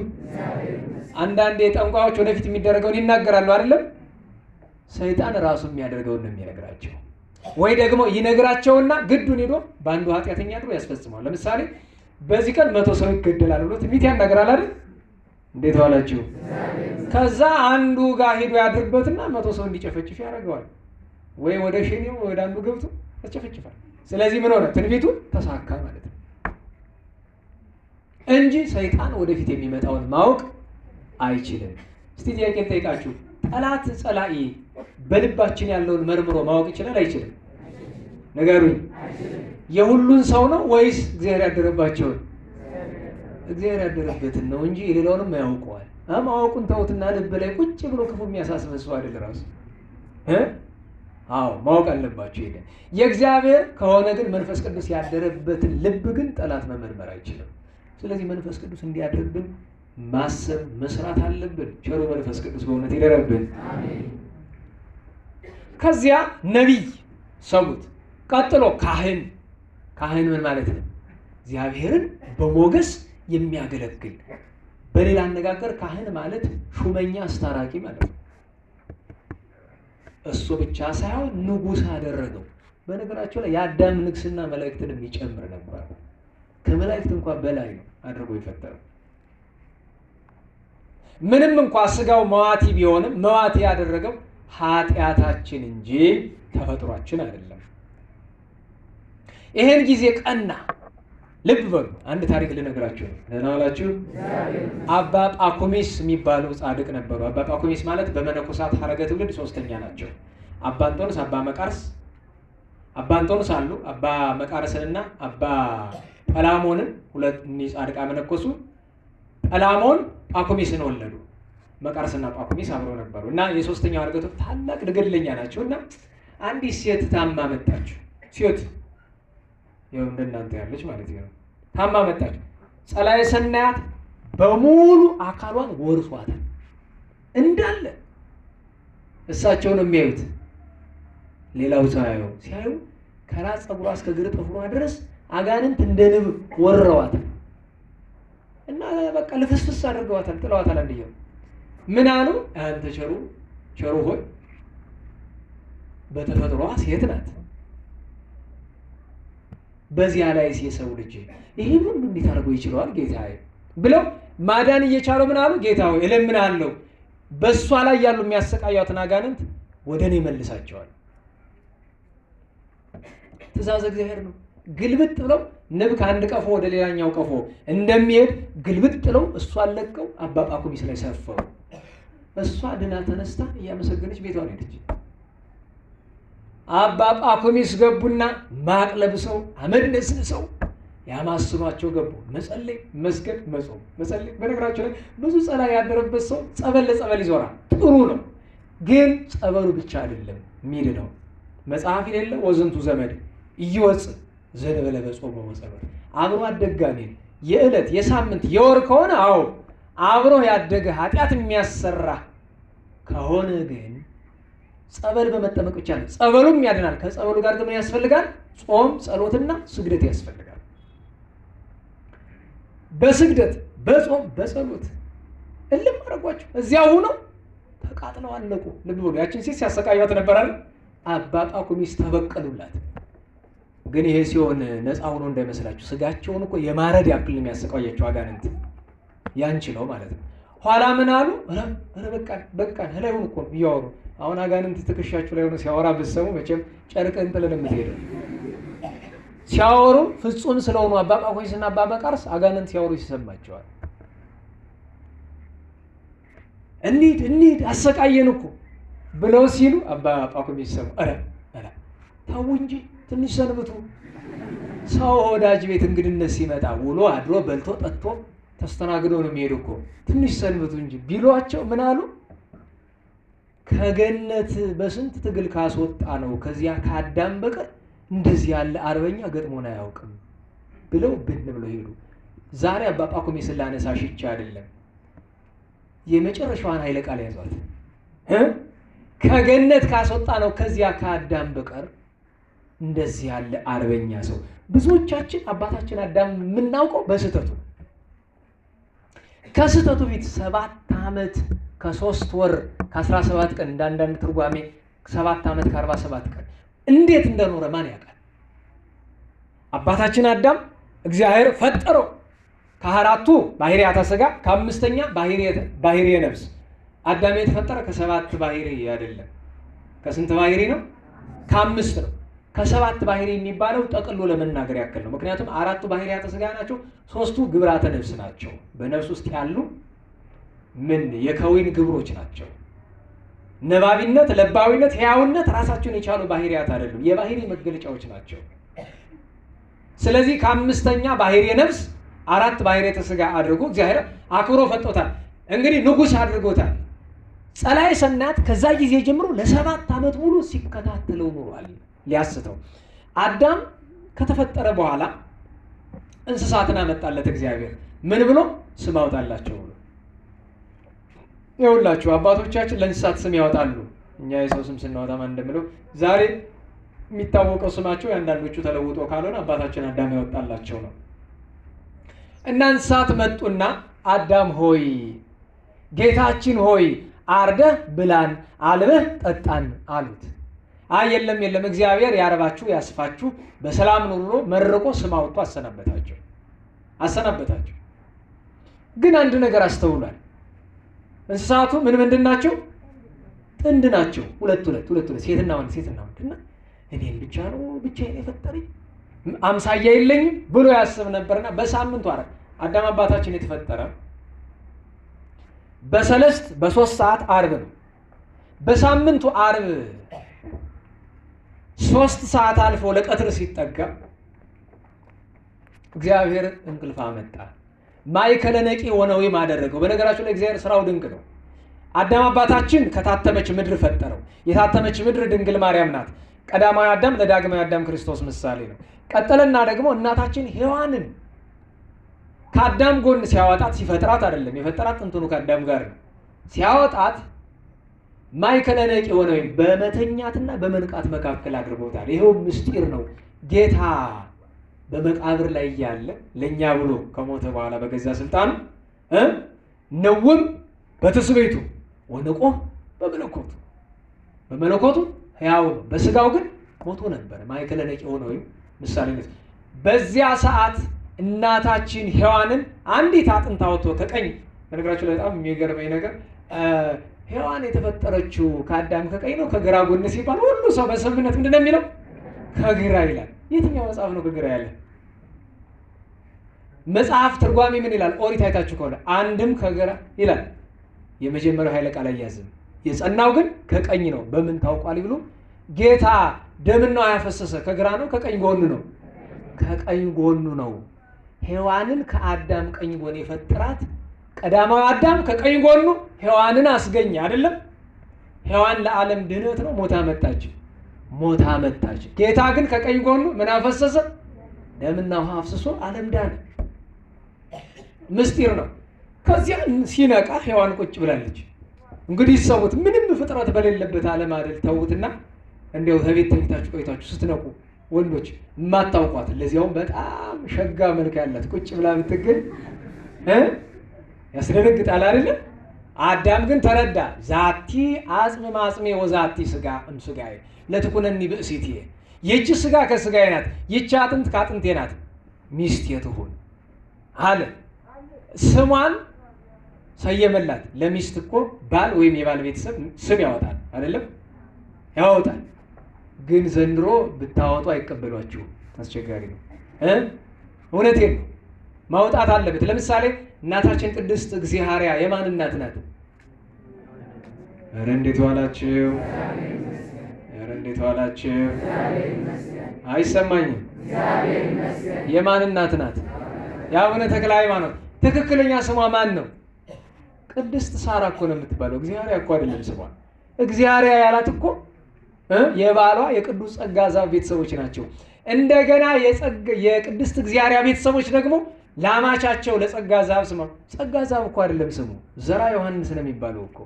አንዳንዴ ጠንቋዮች ወደፊት የሚደረገውን ይናገራሉ አይደለም? ሰይጣን ራሱ የሚያደርገውን ነው የሚነግራቸው። ወይ ደግሞ ይነግራቸውና ግዱን ሄዶ በአንዱ ኃጢአተኛ አድሮ ያስፈጽመዋል። ለምሳሌ በዚህ ቀን 100 ሰው ይገደላል ብሎ ትንቢት ያናገራል አይደል? እንዴት ዋላችሁ። ከዛ አንዱ ጋር ሄዶ ያድርበትና 100 ሰው እንዲጨፈጭፍ ያደርገዋል። ወይ ወደ ሸኔው ወደ አንዱ ገብቶ ያስጨፈጭፋል። ስለዚህ ምን ሆነ? ትንቢቱ ተሳካ ማለት ነው እንጂ ሰይጣን ወደፊት የሚመጣውን ማወቅ አይችልም። እስቲ ጥያቄ ልጠይቃችሁ። ጠላት ጸላኢ በልባችን ያለውን መርምሮ ማወቅ ይችላል አይችልም? ንገሩኝ። የሁሉን ሰው ነው ወይስ እግዚአብሔር ያደረባቸውን? እግዚአብሔር ያደረበትን ነው እንጂ የሌላውንም ያውቀዋል። ማወቁን ተውትና ልብ ላይ ቁጭ ብሎ ክፉ የሚያሳስበው ሰው አይደል ራሱ። አዎ ማወቅ አለባቸው። ይሄ የእግዚአብሔር ከሆነ ግን መንፈስ ቅዱስ ያደረበትን ልብ ግን ጠላት መመርመር አይችልም። ስለዚህ መንፈስ ቅዱስ እንዲያድርብን ማሰብ መስራት አለብን። ቸሩ መንፈስ ቅዱስ በእውነት ይደረብን። ከዚያ ነቢይ ሰሙት። ቀጥሎ ካህን ምን ማለት ነው? እግዚአብሔርን በሞገስ የሚያገለግል። በሌላ አነጋገር ካህን ማለት ሹመኛ አስታራቂ ማለት ነው። እሱ ብቻ ሳይሆን ንጉሥ አደረገው። በነገራቸው ላይ የአዳም ንግስና መላእክትን የሚጨምር ነበር። ከመላእክት እንኳን በላይ ነው አድርጎ የፈጠረው። ምንም እንኳን ስጋው መዋቲ ቢሆንም መዋቲ ያደረገው ኃጢአታችን እንጂ ተፈጥሯችን አይደለም። ይሄን ጊዜ ቀና። ልብ በሉ፣ አንድ ታሪክ ልነግራችሁ ነው። ደህና ዋላችሁ። አባ ጳኩሚስ የሚባሉ ጻድቅ ነበሩ። አባ ጳኩሚስ ማለት በመነኮሳት ሐረገ ትውልድ ሶስተኛ ናቸው። አባ አንጦንስ፣ አባ መቃርስ። አባ አንጦንስ አሉ። አባ መቃርስንና አባ ጰላሞንን ሁለት ጻድቃ መነኮሱ። ጰላሞን ጳኩሚስን ወለዱ። መቃርስና ጳኩሚስ አብረው ነበሩ እና የሶስተኛው ሐረገ ትውልድ ታላቅ ድግልኛ ናቸው እና አንዲት ሴት ታማ መጣች። ሴት ያው እንደናንተ ያለች ማለት ነው። ታማ መጣች። ጸላዔ ሰናያት በሙሉ አካሏን ወርሷታል እንዳለ። እሳቸው ነው የሚያዩት፣ ሌላው ሳያዩ ሲያዩ ከራስ ፀጉሯ እስከ እግር ጥፍሯ ድረስ አጋንንት እንደ ንብ ወረዋታል እና በቃ ልፍስፍስ አድርገዋታል፣ ጥለዋታል። አንድየው ምን አሉ? አንተ ቸሩ ሆይ በተፈጥሮዋ ሴት ናት፣ በዚያ ላይ የሰው ልጅ ይሄን ሁሉ እንዴት አድርጎ ይችላል ጌታዬ ብለው ማዳን እየቻለው ምን አሉ? ጌታ ሆይ እለምናለሁ በእሷ ላይ ያሉ የሚያሰቃያትን አጋንንት ወደ እኔ መልሳቸዋል። ትእዛዝ እግዚአብሔር ነው። ግልብጥ ብለው ንብ ከአንድ ቀፎ ወደ ሌላኛው ቀፎ እንደሚሄድ ግልብጥ ብለው እሷን ለቀው አባ ጳኩሚስ ላይ ሰፈሩ። እሷ ድና ተነስታ እያመሰገነች ቤቷን ሄደች። አባ ጳኩሚስ ገቡና ማቅ ለብሰው አመድ ነስንሰው ያማስኗቸው ገቡ። መጸለይ፣ መስገድ፣ መጾም፣ መጸለይ። በነገራቸው ላይ ብዙ ጸላይ ያደረበት ሰው ጸበል ለጸበል ይዞራል። ጥሩ ነው፣ ግን ጸበሉ ብቻ አይደለም የሚል ነው። መጽሐፍ የሌለ ወዝንቱ ዘመድ እይወፅ ዘነበለ በጾም ወጸሎት አብሮ አደጋሚ የዕለት የሳምንት የወር ከሆነ አዎ አብሮ ያደገ ኃጢአት የሚያሰራ ከሆነ ግን ጸበል በመጠመቅ ብቻ ነው። ጸበሉም ያድናል። ከጸበሉ ጋር ግን ያስፈልጋል ጾም፣ ጸሎትና ስግደት ያስፈልጋል። በስግደት በጾም በጸሎት እልም አረጓቸው እዚያው ሆነው ተቃጥለው አለቁ። ልብ በሉ ያችን ሴት ሲያሰቃያት ነበር አይደል? አባ ጳኩሚስ ተበቀሉላት። ግን ይሄ ሲሆን ነፃ ሆኖ እንዳይመስላችሁ ስጋቸውን እኮ የማረድ ያክል የሚያሰቃያቸው አጋንንት ያንችለው ማለት ነው። ኋላ ምን አሉ? ኧረ በቃ ህላዩን እኮ ነው እያወሩ። አሁን አጋንንት ትከሻችሁ ላይ ሆኖ ሲያወራ ብትሰሙ መቼም ጨርቅን ጥለን የምትሄደው ሲያወሩ ፍጹም ስለሆኑ አባ ጳኩሚስና አባ መቃርስ አጋንንት ሲያወሩ ይሰማቸዋል። እንሂድ አሰቃየን እኮ ብለው ሲሉ አባ ጳኩሚስ ሰሙ። ኧረ ተው እንጂ ትንሽ ሰንብቱ። ሰው ወዳጅ ቤት እንግድነት ሲመጣ ውሎ አድሮ በልቶ ጠጥቶ ተስተናግዶ ነው የሚሄዱ እኮ። ትንሽ ሰንብቱ እንጂ ቢሏቸው ምን አሉ? ከገነት በስንት ትግል ካስወጣ ነው ከዚያ ከአዳም በቀር እንደዚህ ያለ አርበኛ ገጥሞን አያውቅም ብለው ብን ብለው ሄዱ። ዛሬ አባ ጳኩሚስን ላነሳሽ ብቻ አይደለም የመጨረሻዋን ኃይለ ቃል ያዟት። ከገነት ካስወጣ ነው ከዚያ ከአዳም በቀር እንደዚህ ያለ አርበኛ ሰው። ብዙዎቻችን አባታችን አዳም የምናውቀው በስህተቱ ከስህተቱ ፊት 7 ዓመት ከ3 ወር ከ17 ቀን እንዳንዳንድ ትርጓሜ 7 ዓመት ከ47 ቀን እንዴት እንደኖረ ማን ያውቃል? አባታችን አዳም እግዚአብሔር ፈጠረው ከአራቱ ባህሪያተ ሥጋ ከአምስተኛ ባህሪየ ነፍስ። አዳም የተፈጠረ ከ7 ባህሪ አይደለም። ከስንት ባህሪ ነው? ከ5 ነው። ከ7 ባህሪ የሚባለው ጠቅሎ ለመናገር ያክል ነው። ምክንያቱም 4ቱ ባህሪያተ ሥጋ ናቸው፣ 3ቱ ግብራተ ነፍስ ናቸው። በነፍስ ውስጥ ያሉ የከዊን ግብሮች ናቸው። ነባቢነት፣ ለባዊነት፣ ሕያውነት ራሳቸውን የቻሉ ባህሪያት አይደሉም፣ የባህሪ መገለጫዎች ናቸው። ስለዚህ ከ5ኛ ባህሪየ ነፍስ 4 ባህሪያተ ሥጋ አድርጎ እግዚአብሔር አክብሮ ፈጥቶታል። እንግዲህ ንጉሥ አድርጎታል። ጸላዔ ሰናያት ከዛ ጊዜ ጀምሮ ለ7 ዓመት ሙሉ ሲከታተለው ኖሯል ሊያስተው። አዳም ከተፈጠረ በኋላ እንስሳትን አመጣለት እግዚአብሔር። ምን ብሎ? ስም አውጣላቸው ብሎ። ይኸውላችሁ አባቶቻችን ለእንስሳት ስም ያወጣሉ። እኛ የሰው ስም ስናወጣ ማን እንደምለው ዛሬ የሚታወቀው ስማቸው የአንዳንዶቹ ተለውጦ ካልሆነ አባታችን አዳም ያወጣላቸው ነው። እና እንስሳት መጡና አዳም ሆይ ጌታችን ሆይ አርደህ ብላን አልበህ ጠጣን አሉት። አይ የለም እግዚአብሔር ያርባችሁ ያስፋችሁ በሰላም ኑሮ መርቆ ስም አውጥቶ አሰናበታቸው። ግን አንድ ነገር አስተውሏል። እንስሳቱ ምንድን ናቸው? ጥንድ ናቸው። ሁለት ሴትና ወንድ እና እኔን ብቻ ነው ብቻዬን የፈጠረኝ አምሳያ የለኝም ብሎ ያስብ ነበርና በሳምንቱ አዳም አባታችን የተፈጠረ በ3 ሰዓት ዓርብ ነው። በሳምንቱ ዓርብ 3 ሰዓት አልፎ ለቀትር ሲጠጋ እግዚአብሔር እንቅልፍ አመጣ። ማእከለ ነቂ ወነዊም አደረገው። በነገራችሁ ላይ እግዚአብሔር ስራው ድንቅ ነው። አዳም አባታችን ከታተመች ምድር ፈጠረው። የታተመች ምድር ድንግል ማርያም ናት። ቀዳማዊ አዳም ለዳግማዊ አዳም ክርስቶስ ምሳሌ ነው። ቀጠለና ደግሞ እናታችን ሔዋንን ከአዳም ጎን ሲያወጣት ሲፈጥራት አይደለም የፈጠራት ጥንቱኑ ከአዳም ጋር ነው። ሲያወጣት ማእከለ ነቂ ወነዊም በመተኛትና በመንቃት መካከል አድርጎታል። ይሄው ምስጢር ነው። ጌታ በመቃብር ላይ ያለ ለኛ ብሎ ከሞተ በኋላ በገዛ ስልጣኑ ነውም በትስብእቱ ወነቆ በመለኮቱ ሕያው ነው። በስጋው ግን ሞቶ ነበር። ማእከለ ነቂ ወነዊም ምሳሌነት። በዚያ ሰዓት እናታችን ሔዋንን አንዲት አጥንት አውጥቶ ከቀኝ በነገራችሁ ላይ በጣም የሚገርመኝ ነገር ሔዋን የተፈጠረችው ከአዳም ከቀኝ ነው ከግራ ጎን ሲባል ሁሉ ሰው በስምምነት ምንድነው የሚለው? ከግራ ይላል። የትኛው መጽሐፍ ነው ከግራ ያለ? መጽሐፍ ትርጓሜ ምን ይላል? ኦሪት አይታችሁ ከሆነ አንድም ከግራ ይላል። የመጀመሪያው ኃይለ ቃል አያዝም። የጸናው ግን ከቀኝ ነው። በምን ታውቋል ብሎ ጌታ ደምና ያፈሰሰ ከግራ ነው ከቀኝ ጎኑ ነው? ከቀኝ ጎኑ ነው። ሔዋንን ከአዳም ቀኝ ጎን የፈጠራት ቀዳማዊ አዳም ከቀኝ ጎኑ ሔዋንን አስገኘ አይደለም? ሔዋን ለዓለም ድህነት ነው ሞታ መጣች። ጌታ ግን ከቀኝ ጎኑ ምን አፈሰሰ? ደምና ውሃ አፍስሶ ዓለም ዳነ። ምስጢር ነው። ከዚያ ሲነቃ ሔዋን ቁጭ ብላለች። እንግዲህ ሰውት ምንም ፍጥረት በሌለበት ዓለም አይደል ተውትና እንደው ከቤት ተኝታችሁ ቆይታችሁ ስትነቁ ወንዶች የማታውቋት ለዚያውም በጣም ሸጋ መልክ ያላት ቁጭ ብላ ብትገኝ ያስደነግጣል አይደለ? አዳም ግን ተረዳ። ዛቲ አጽም ማጽሜ ወዛቲ ስጋ እምስጋዬ ለትኩነኒ ብእሲቴ፣ ይህች ስጋ ከስጋዬ ናት፣ ይህች አጥንት ከአጥንቴ ናት፣ ሚስቴ ትሁን አለ። ስሟን ሰየመላት። ለሚስት እኮ ባል ወይም የባል ቤተሰብ ስም ያወጣል አይደለም? ያወጣል። ግን ዘንድሮ ብታወጡ አይቀበሏችሁም። አስቸጋሪ ነው። እውነቴን ነው። ማውጣት አለበት። ለምሳሌ እናታችን ቅድስት እግዚአብሔር የማን እናት ናት? ኧረ እንዴት ዋላችሁ? ኧረ እንዴት ዋላችሁ? አይሰማኝም። የማን እናት ናት? የአቡነ ተክለ ሃይማኖት። ትክክለኛ ስሟ ማን ነው? ቅድስት ሳራ እኮ ነው የምትባለው። እግዚአብሔር እኮ አይደለም ስሟ። እግዚአብሔር ያላት እኮ የባሏ የቅዱስ ጸጋ ዛብ ቤተሰቦች ናቸው። እንደገና የቅድስት እግዚአብሔር ቤተሰቦች ደግሞ ላማቻቸው ለጸጋ ዛብ ስማ። ጸጋ ዛብ እኮ አይደለም ስሙ፣ ዘራ ዮሐንስ ነው የሚባለው እኮ።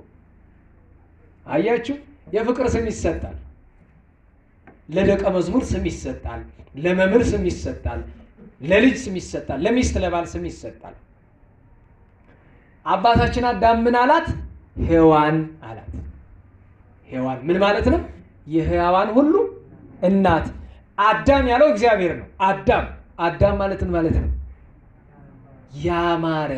አያችሁ፣ የፍቅር ስም ይሰጣል፣ ለደቀ መዝሙር ስም ይሰጣል፣ ለመምህር ስም ይሰጣል፣ ለልጅ ስም ይሰጣል፣ ለሚስት ለባል ስም ይሰጣል። አባታችን አዳም ምን አላት? ሔዋን አላት። ሔዋን ምን ማለት ነው? የሕያዋን ሁሉ እናት። አዳም ያለው እግዚአብሔር ነው። አዳም ማለት ምን ማለት ነው? ያማረ፣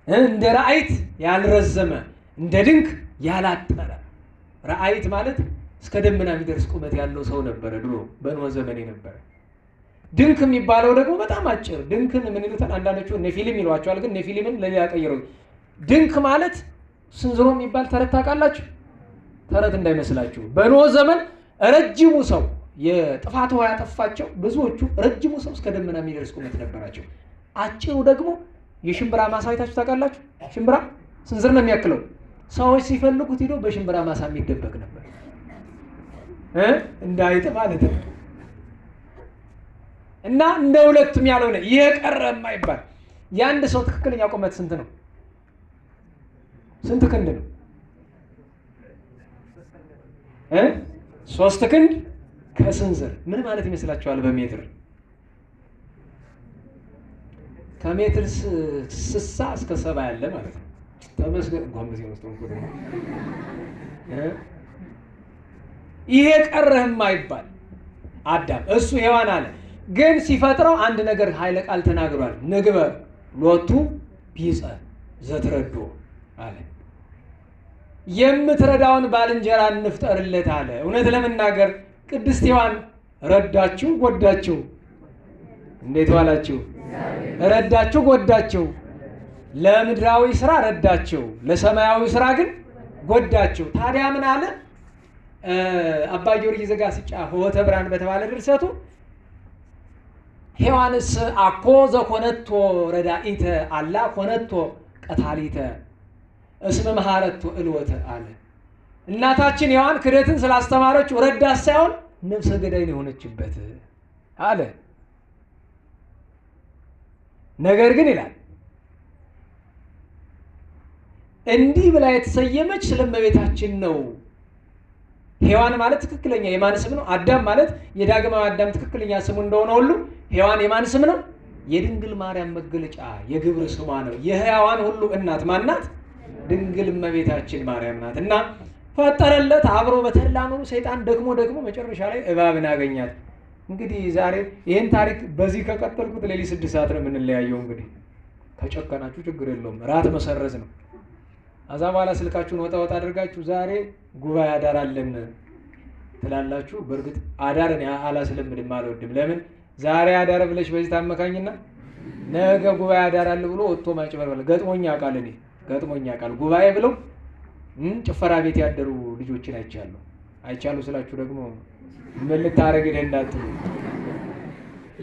እንደ ራእይት ያልረዘመ፣ እንደ ድንክ ያላጠረ። ራእይት ማለት እስከ ደመና የሚደርስ ቁመት ያለው ሰው ነበረ ድሮ በኖህ ዘመን የነበረ። ድንክ የሚባለው ደግሞ በጣም አጭር። ድንክን ምን ይሉታል አንዳንዶቹ? ኔፊሊም ይሏቸዋል። ግን ኔፊሊምን ለሌላ ቀይረው ድንክ ማለት ስንዝሮ የሚባል ተረት ታውቃላችሁ? ተረት እንዳይመስላችሁ። በኖህ ዘመን ረጅሙ ሰው የጥፋት ውሃ ያጠፋቸው ብዙዎቹ ረጅሙ ሰው እስከ ደመና የሚደርስ ቁመት ነበራቸው። አጭሩ ደግሞ የሽምብራ ማሳ አይታችሁ ታውቃላችሁ? ሽምብራ ስንዝር ነው የሚያክለው። ሰዎች ሲፈልጉት ሄዶ በሽምብራ ማሳ የሚደበቅ ነበር፣ እንዳይጥ ማለት ነው። እና እንደ ሁለቱም ያልሆነ ይሄ ቀረ የማይባል የአንድ ሰው ትክክለኛ ቁመት ስንት ነው? ስንት ክንድ ነው? 3 ክንድ ከስንዝር። ምን ማለት ይመስላችኋል በሜትር? ከሜትር 60 እስከ 70 ያለ ማለት ነው። ተመስገን እንኳን በዚህ ውስጥ ነው። ይሄ ቀረህ የማይባል አዳም እሱ ሔዋን አለ። ግን ሲፈጥረው አንድ ነገር ኃይለ ቃል ተናግሯል። ንግበር ሎቱ ቢጸ ዘትረዶ አለ። የምትረዳውን ባልንጀራ እንፍጠርለት አለ። እውነት ለመናገር ቅድስት ሔዋን ረዳችሁ ጎዳችሁ? እንዴት ዋላችሁ? ረዳችሁ ጎዳችሁ? ለምድራዊ ስራ ረዳችሁ፣ ለሰማያዊ ስራ ግን ጎዳችሁ። ታዲያ ምን አለ አባ ጊዮርጊስ ዘጋስጫ ሆተ ብርሃን በተባለ ድርሰቱ ሔዋንስ አኮ ዘኮነቶ ረዳኢተ አላ ኮነቶ ቀታሊተ እስመ መሐረቶ እልወተ አለ። እናታችን ሔዋን ክደትን ስላስተማረችው ረዳት ሳይሆን ነፍሰ ገዳይ ነው የሆነችበት አለ። ነገር ግን ይላል እንዲህ ብላ የተሰየመች ስለ እመቤታችን ነው። ሔዋን ማለት ትክክለኛ የማን ስም ነው? አዳም ማለት የዳግማዊ አዳም ትክክለኛ ስሙ እንደሆነ ሁሉ ሔዋን የማን ስም ነው? የድንግል ማርያም መገለጫ የግብር ስሟ ነው። የሕያዋን ሁሉ እናት ማናት? ድንግል እመቤታችን ማርያም ናት። እና ፈጠረለት፣ አብሮ በተድላ ኖሩ። ሰይጣን ደግሞ መጨረሻ ላይ እባብን አገኛት። እንግዲህ ዛሬ ይህን ታሪክ በዚህ ከቀጠልኩት ሌሊት 6 ሰዓት ነው የምንለያየው። እንግዲህ ከጨከናችሁ ችግር የለውም፣ ራት መሰረዝ ነው። አዛ በኋላ ስልካችሁን ወጣ አድርጋችሁ ዛሬ ጉባኤ አዳር አለን ትላላችሁ። በእርግጥ አዳር እኔ አላስለምድም፣ አልወድም። ለምን ዛሬ አዳር ብለሽ በዚህ ታመካኝና ነገ ጉባኤ አዳር አለ ብሎ ወጥቶ ማጭበርበል ገጥሞኛ ቃል እኔ ገጥሞኛ ቃል ጉባኤ ብለው ጭፈራ ቤት ያደሩ ልጆችን አይቻለሁ ስላችሁ ደግሞ ምን ልታረግ እንዳትሉ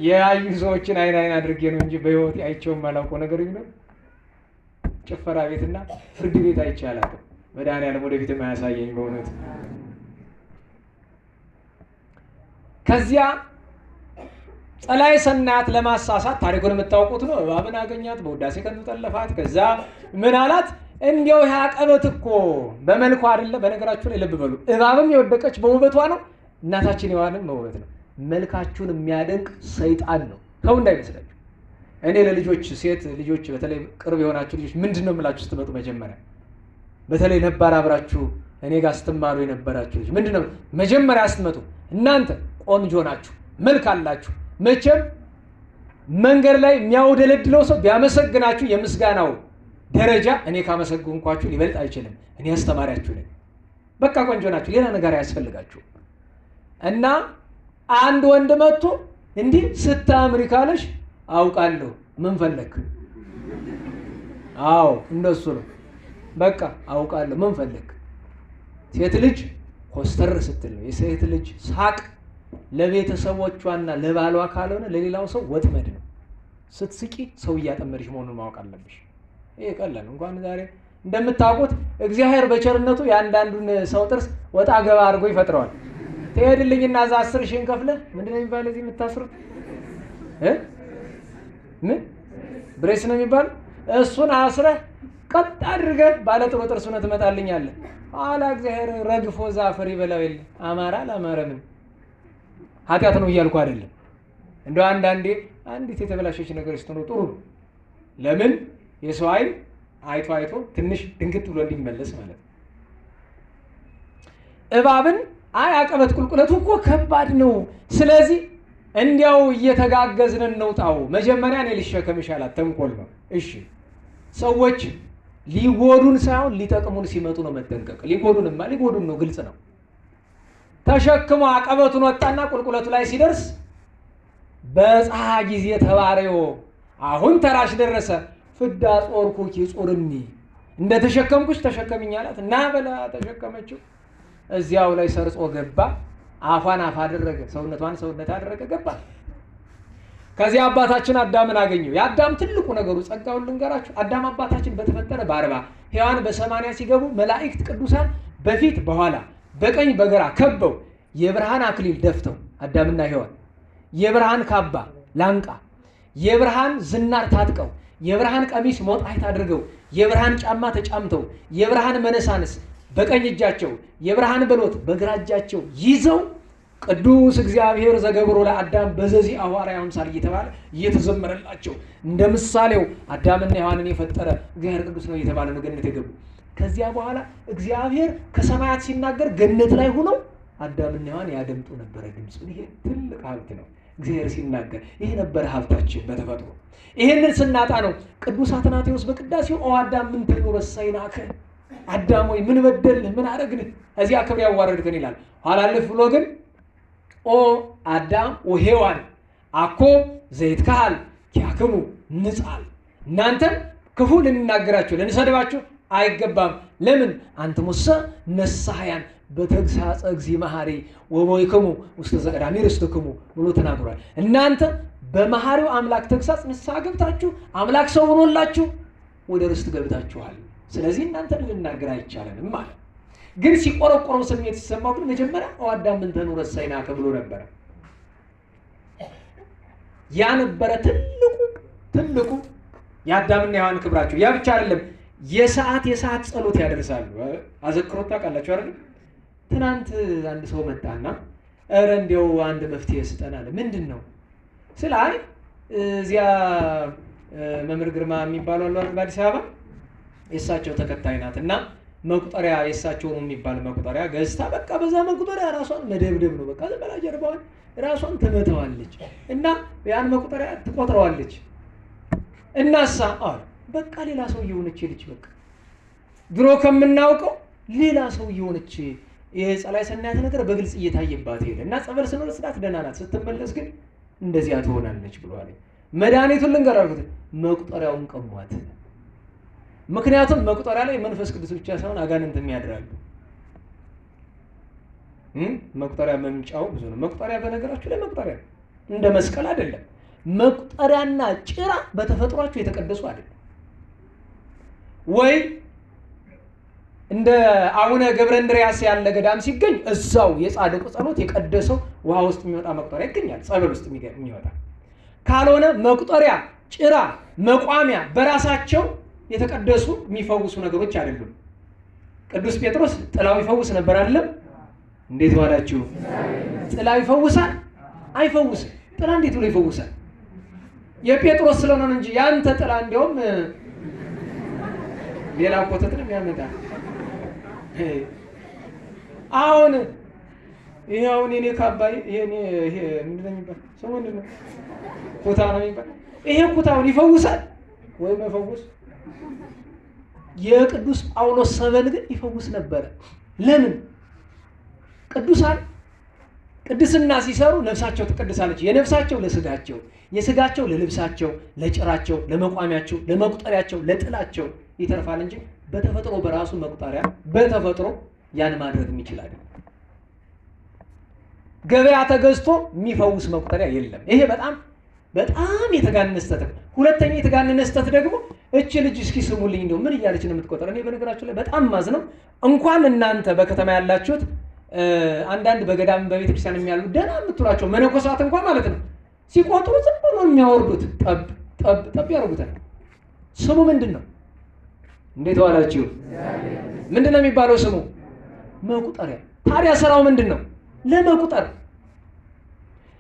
የአዩ ሰዎችን አይን አድርጌ ነው እንጂ በህይወት አይቼውም አላውቀው ነገር ይኖር ጭፈራ ቤትና ፍርድ ቤት አይቻላል። መድኃኒዓለም ወደፊትም አያሳየኝ በእውነት። ከዚያ ጸላዔ ሰናያት ለማሳሳት ታሪኩን የምታውቁት ነው። እባብን አገኛት፣ በውዳሴ ከንቱ ጠለፋት። ከዛ ምን አላት? እንዲያው ያቀበት እኮ በመልኳ አይደለ። በነገራችሁ ላይ ልብ በሉ፣ እባብም የወደቀች በውበቷ ነው፣ እናታችን ሔዋንም በውበት ነው። መልካችሁን የሚያደንቅ ሰይጣን ነው፣ ሰው እንዳይመስላችሁ። እኔ ለልጆች ሴት ልጆች በተለይ ቅርብ የሆናችሁ ልጆች ምንድን ነው የምላችሁ ስትመጡ መጀመሪያ በተለይ ነባር አብራችሁ እኔ ጋር ስትማሩ የነበራችሁ ልጅ ምንድን ነው መጀመሪያ ስትመጡ እናንተ ቆንጆ ናችሁ፣ መልክ አላችሁ። መቼም መንገድ ላይ የሚያውደለድለው ሰው ቢያመሰግናችሁ የምስጋናው ደረጃ እኔ ካመሰግንኳችሁ ሊበልጥ አይችልም። እኔ አስተማሪያችሁ ነኝ። በቃ ቆንጆ ናችሁ፣ ሌላ ነገር አያስፈልጋችሁ። እና አንድ ወንድ መጥቶ እንዲህ ስታምሪ ካለሽ አውቃለሁ፣ ምን ፈለክ? አዎ እንደሱ ነው። በቃ አውቃለሁ፣ ምን ፈለክ? ሴት ልጅ ኮስተር ስትል ነው። የሴት ልጅ ሳቅ ለቤተሰቦቿና ለባሏ ካልሆነ ለሌላው ሰው ወጥመድ ነው። ስትስቂ ሰው እያጠመድሽ መሆኑን ማወቅ አለብሽ። ይሄ ቀላል እንኳን ዛሬ እንደምታውቁት እግዚአብሔር በቸርነቱ የአንዳንዱን ሰው ጥርስ ወጣ ገባ አድርጎ ይፈጥረዋል። ትሄድልኝና እዛ 10,000 ከፍለህ ምንድነው የሚባለው እዚህ የምታስሩት ምን ብሬስ ነው የሚባለው? እሱን አስረህ ቀጥ አድርገህ ባለ ጥሩ ጥርስ ሆነህ ትመጣልኛለህ። ኋላ እግዚአብሔር ረግፎ ዛፈር ይበላው የለ። አማራ አላማረ ምን ኃጢአት ነው እያልኩ አይደለም። እንደው አንዳንዴ አንዲት የተበላሸች ነገር ስትኖር ጥሩ ነው። ለምን የሰው አይን አይቶ አይቶ ትንሽ ድንግጥ ብሎ እንዲመለስ ማለት ነው። እባብን አቀበት ቁልቁለቱ እኮ ከባድ ነው። ስለዚህ እንዲያው እየተጋገዝን እንውጣው። መጀመሪያ እኔ ልሸከምሽ አላት። ተንኮል ነው። እሺ ሰዎች ሊጎዱን ሳይሆን ሊጠቅሙን ሲመጡ ነው መጠንቀቅ። ሊጎዱን ነው፣ ግልጽ ነው። ተሸክሞ አቀበቱን ወጣና ቁልቁለቱ ላይ ሲደርስ በፀሐ ጊዜ ተባረዮ አሁን ተራሽ ደረሰ። ፍዳ ጾርኩኪ ጾርኒ፣ እንደ ተሸከምኩሽ ተሸከሚኝ አላት እና በላ ተሸከመችው። እዚያው ላይ ሰርጾ ገባ። አፏን አፍ አደረገ፣ ሰውነቷን ሰውነት አደረገ፣ ገባ። ከዚያ አባታችን አዳምን አገኘው። የአዳም ትልቁ ነገሩ ጸጋውን ልንገራችሁ። አዳም አባታችን በተፈጠረ በ40 ሔዋን በ80 ሲገቡ መላእክት ቅዱሳን በፊት በኋላ በቀኝ በግራ ከበው የብርሃን አክሊል ደፍተው አዳምና ሔዋን የብርሃን ካባ ላንቃ፣ የብርሃን ዝናር ታጥቀው፣ የብርሃን ቀሚስ ሞጣይት አድርገው፣ የብርሃን ጫማ ተጫምተው፣ የብርሃን መነሳንስ በቀኝ እጃቸው፣ የብርሃን በሎት በግራ እጃቸው ይዘው ቅዱስ እግዚአብሔር ዘገብሮ ለአዳም በዘዚ አዋራይ አምሳል እየተባለ እየተዘመረላቸው እንደ ምሳሌው አዳምና ሔዋንን የፈጠረ እግዚአብሔር ቅዱስ ነው እየተባለ ነው ገነት የገቡ። ከዚያ በኋላ እግዚአብሔር ከሰማያት ሲናገር ገነት ላይ ሆነው አዳምና ሔዋን ያደምጡ ነበረ ድምፁን። ይሄ ትልቅ ሀብት ነው። እግዚአብሔር ሲናገር ይሄ ነበረ ሀብታችን በተፈጥሮ። ይሄንን ስናጣ ነው ቅዱስ አትናቴዎስ በቅዳሴው ኦ አዳም ምን ትኖር ረሳይናከ፣ አዳም ወይ ምን በደልህ ምን አረግንህ እዚያ ክብር ያዋረድከን ይላል። ኋላ አለፍ ብሎ ግን ኦ አዳም ወሔዋን አኮ ዘይትካሃል ኪያክሙ ንጻል፣ እናንተን ክፉ ልንናገራችሁ ልንሰድባችሁ አይገባም። ለምን አንትሙሰ ነሳህያን በተግሳጸ እግዚእ መሐሪ ወቦይክሙ ውስተ ዘቀዳሚ ርስትክሙ ብሎ ተናግሯል። እናንተ በመሐሪው አምላክ ተግሳጽ ንስሐ ገብታችሁ አምላክ ሰው ሆኖላችሁ ወደ ርስት ገብታችኋል። ስለዚህ እናንተን ልናገር አይቻለንም ማለት። ግን ሲቆረቆረው ስሜት ሲሰማው ግን መጀመሪያ አዳም ምን ተኖር ረሳይናከ ብሎ ነበረ። ያ ነበረ ትልቁ የአዳምና ሔዋን ክብራቸው። ያ ብቻ አይደለም፣ የሰዓት ጸሎት ያደርሳሉ። አዘክሮት ታውቃላችሁ አይደል? ትናንት አንድ ሰው መጣና ኧረ እንዲያው አንድ መፍትሄ ስጠን አለ። ምንድን ነው ስለ እዚያ መምህር ግርማ የሚባሉ አሉ በአዲስ አበባ፣ የእሳቸው ተከታይ ናት እና መቁጠሪያ የእሳቸው ነው የሚባል መቁጠሪያ ገዝታ በቃ በዛ መቁጠሪያ ራሷን መደብደብ ነው። በቃ ዘበላ ጀርባዋን ራሷን ትመተዋለች እና ያን መቁጠሪያ ትቆጥረዋለች። እናሳ በቃ ሌላ ሰው እየሆነች ልጅ በቃ ድሮ ከምናውቀው ሌላ ሰው እየሆነች የጸላዔ ሰናያት ነገር በግልጽ እየታየባት ሄደ እና ጸበል ስንወስዳት ደህና ናት፣ ስትመለስ ግን እንደዚያ ትሆናለች ብሏል። መድኃኒቱን ልንገራችሁት፣ መቁጠሪያውን ቀሟት። ምክንያቱም መቁጠሪያ ላይ መንፈስ ቅዱስ ብቻ ሳይሆን አጋንንትም ያድራሉ። መቁጠሪያ መምጫው ብዙ ነው። መቁጠሪያ በነገራችሁ ላይ መቁጠሪያ እንደ መስቀል አይደለም። መቁጠሪያና ጭራ በተፈጥሯቸው የተቀደሱ አይደለም። ወይ እንደ አቡነ ገብረ እንድርያስ ያለ ገዳም ሲገኝ እዛው የጻድቁ ጸሎት የቀደሰው ውሃ ውስጥ የሚወጣ መቁጠሪያ ይገኛል፣ ጸበል ውስጥ የሚወጣ ካልሆነ መቁጠሪያ፣ ጭራ፣ መቋሚያ በራሳቸው የተቀደሱ የሚፈውሱ ነገሮች አይደሉም። ቅዱስ ጴጥሮስ ጥላው ይፈውስ ነበር አይደለም? እንዴት ዋላችሁ? ጥላው ይፈውሳል? አይፈውስም። ጥላ እንዴት ብሎ ይፈውሳል? የጴጥሮስ ስለሆነ ነው እንጂ ያንተ ጥላ እንዲያውም ሌላ ኮተት ነው የሚያመጣ። አሁን ይሄውን የኔ ካባይ ይሄ ምንድን ነው የሚባል? ስሙ ምንድን ነው? ኩታ ነው የሚባል። ይሄ ኩታውን ይፈውሳል ወይ መፈውስ? የቅዱስ ጳውሎስ ሰበል ግን ይፈውስ ነበረ። ለምን? ቅዱሳን ቅድስና ሲሰሩ ነፍሳቸው ትቀድሳለች። የነፍሳቸው ለስጋቸው፣ የስጋቸው ለልብሳቸው፣ ለጭራቸው፣ ለመቋሚያቸው፣ ለመቁጠሪያቸው፣ ለጥላቸው ይተርፋል እንጂ በተፈጥሮ በራሱ መቁጠሪያ በተፈጥሮ ያን ማድረግ የሚችል አይደለም። ገበያ ተገዝቶ የሚፈውስ መቁጠሪያ የለም። ይሄ በጣም የተጋነነ ስህተት ነው። ሁለተኛ የተጋነነ ስህተት ደግሞ እቺ ልጅ እስኪ ስሙልኝ እንደው ምን እያለች ነው የምትቆጠረው? እኔ በነገራችሁ ላይ በጣም ማዝነው እንኳን እናንተ በከተማ ያላችሁት አንዳንድ በገዳም በቤተክርስቲያን የሚያሉ ደህና የምትሏቸው መነኮሳት እንኳን ማለት ነው ሲቆጥሩ ዝም ብሎ የሚያወርዱት ጠብ ያደርጉታል። ስሙ ምንድን ነው? እንዴት ዋላችሁ? ምንድን ነው የሚባለው ስሙ? መቁጠሪያ። ታዲያ ስራው ምንድን ነው? ለመቁጠር።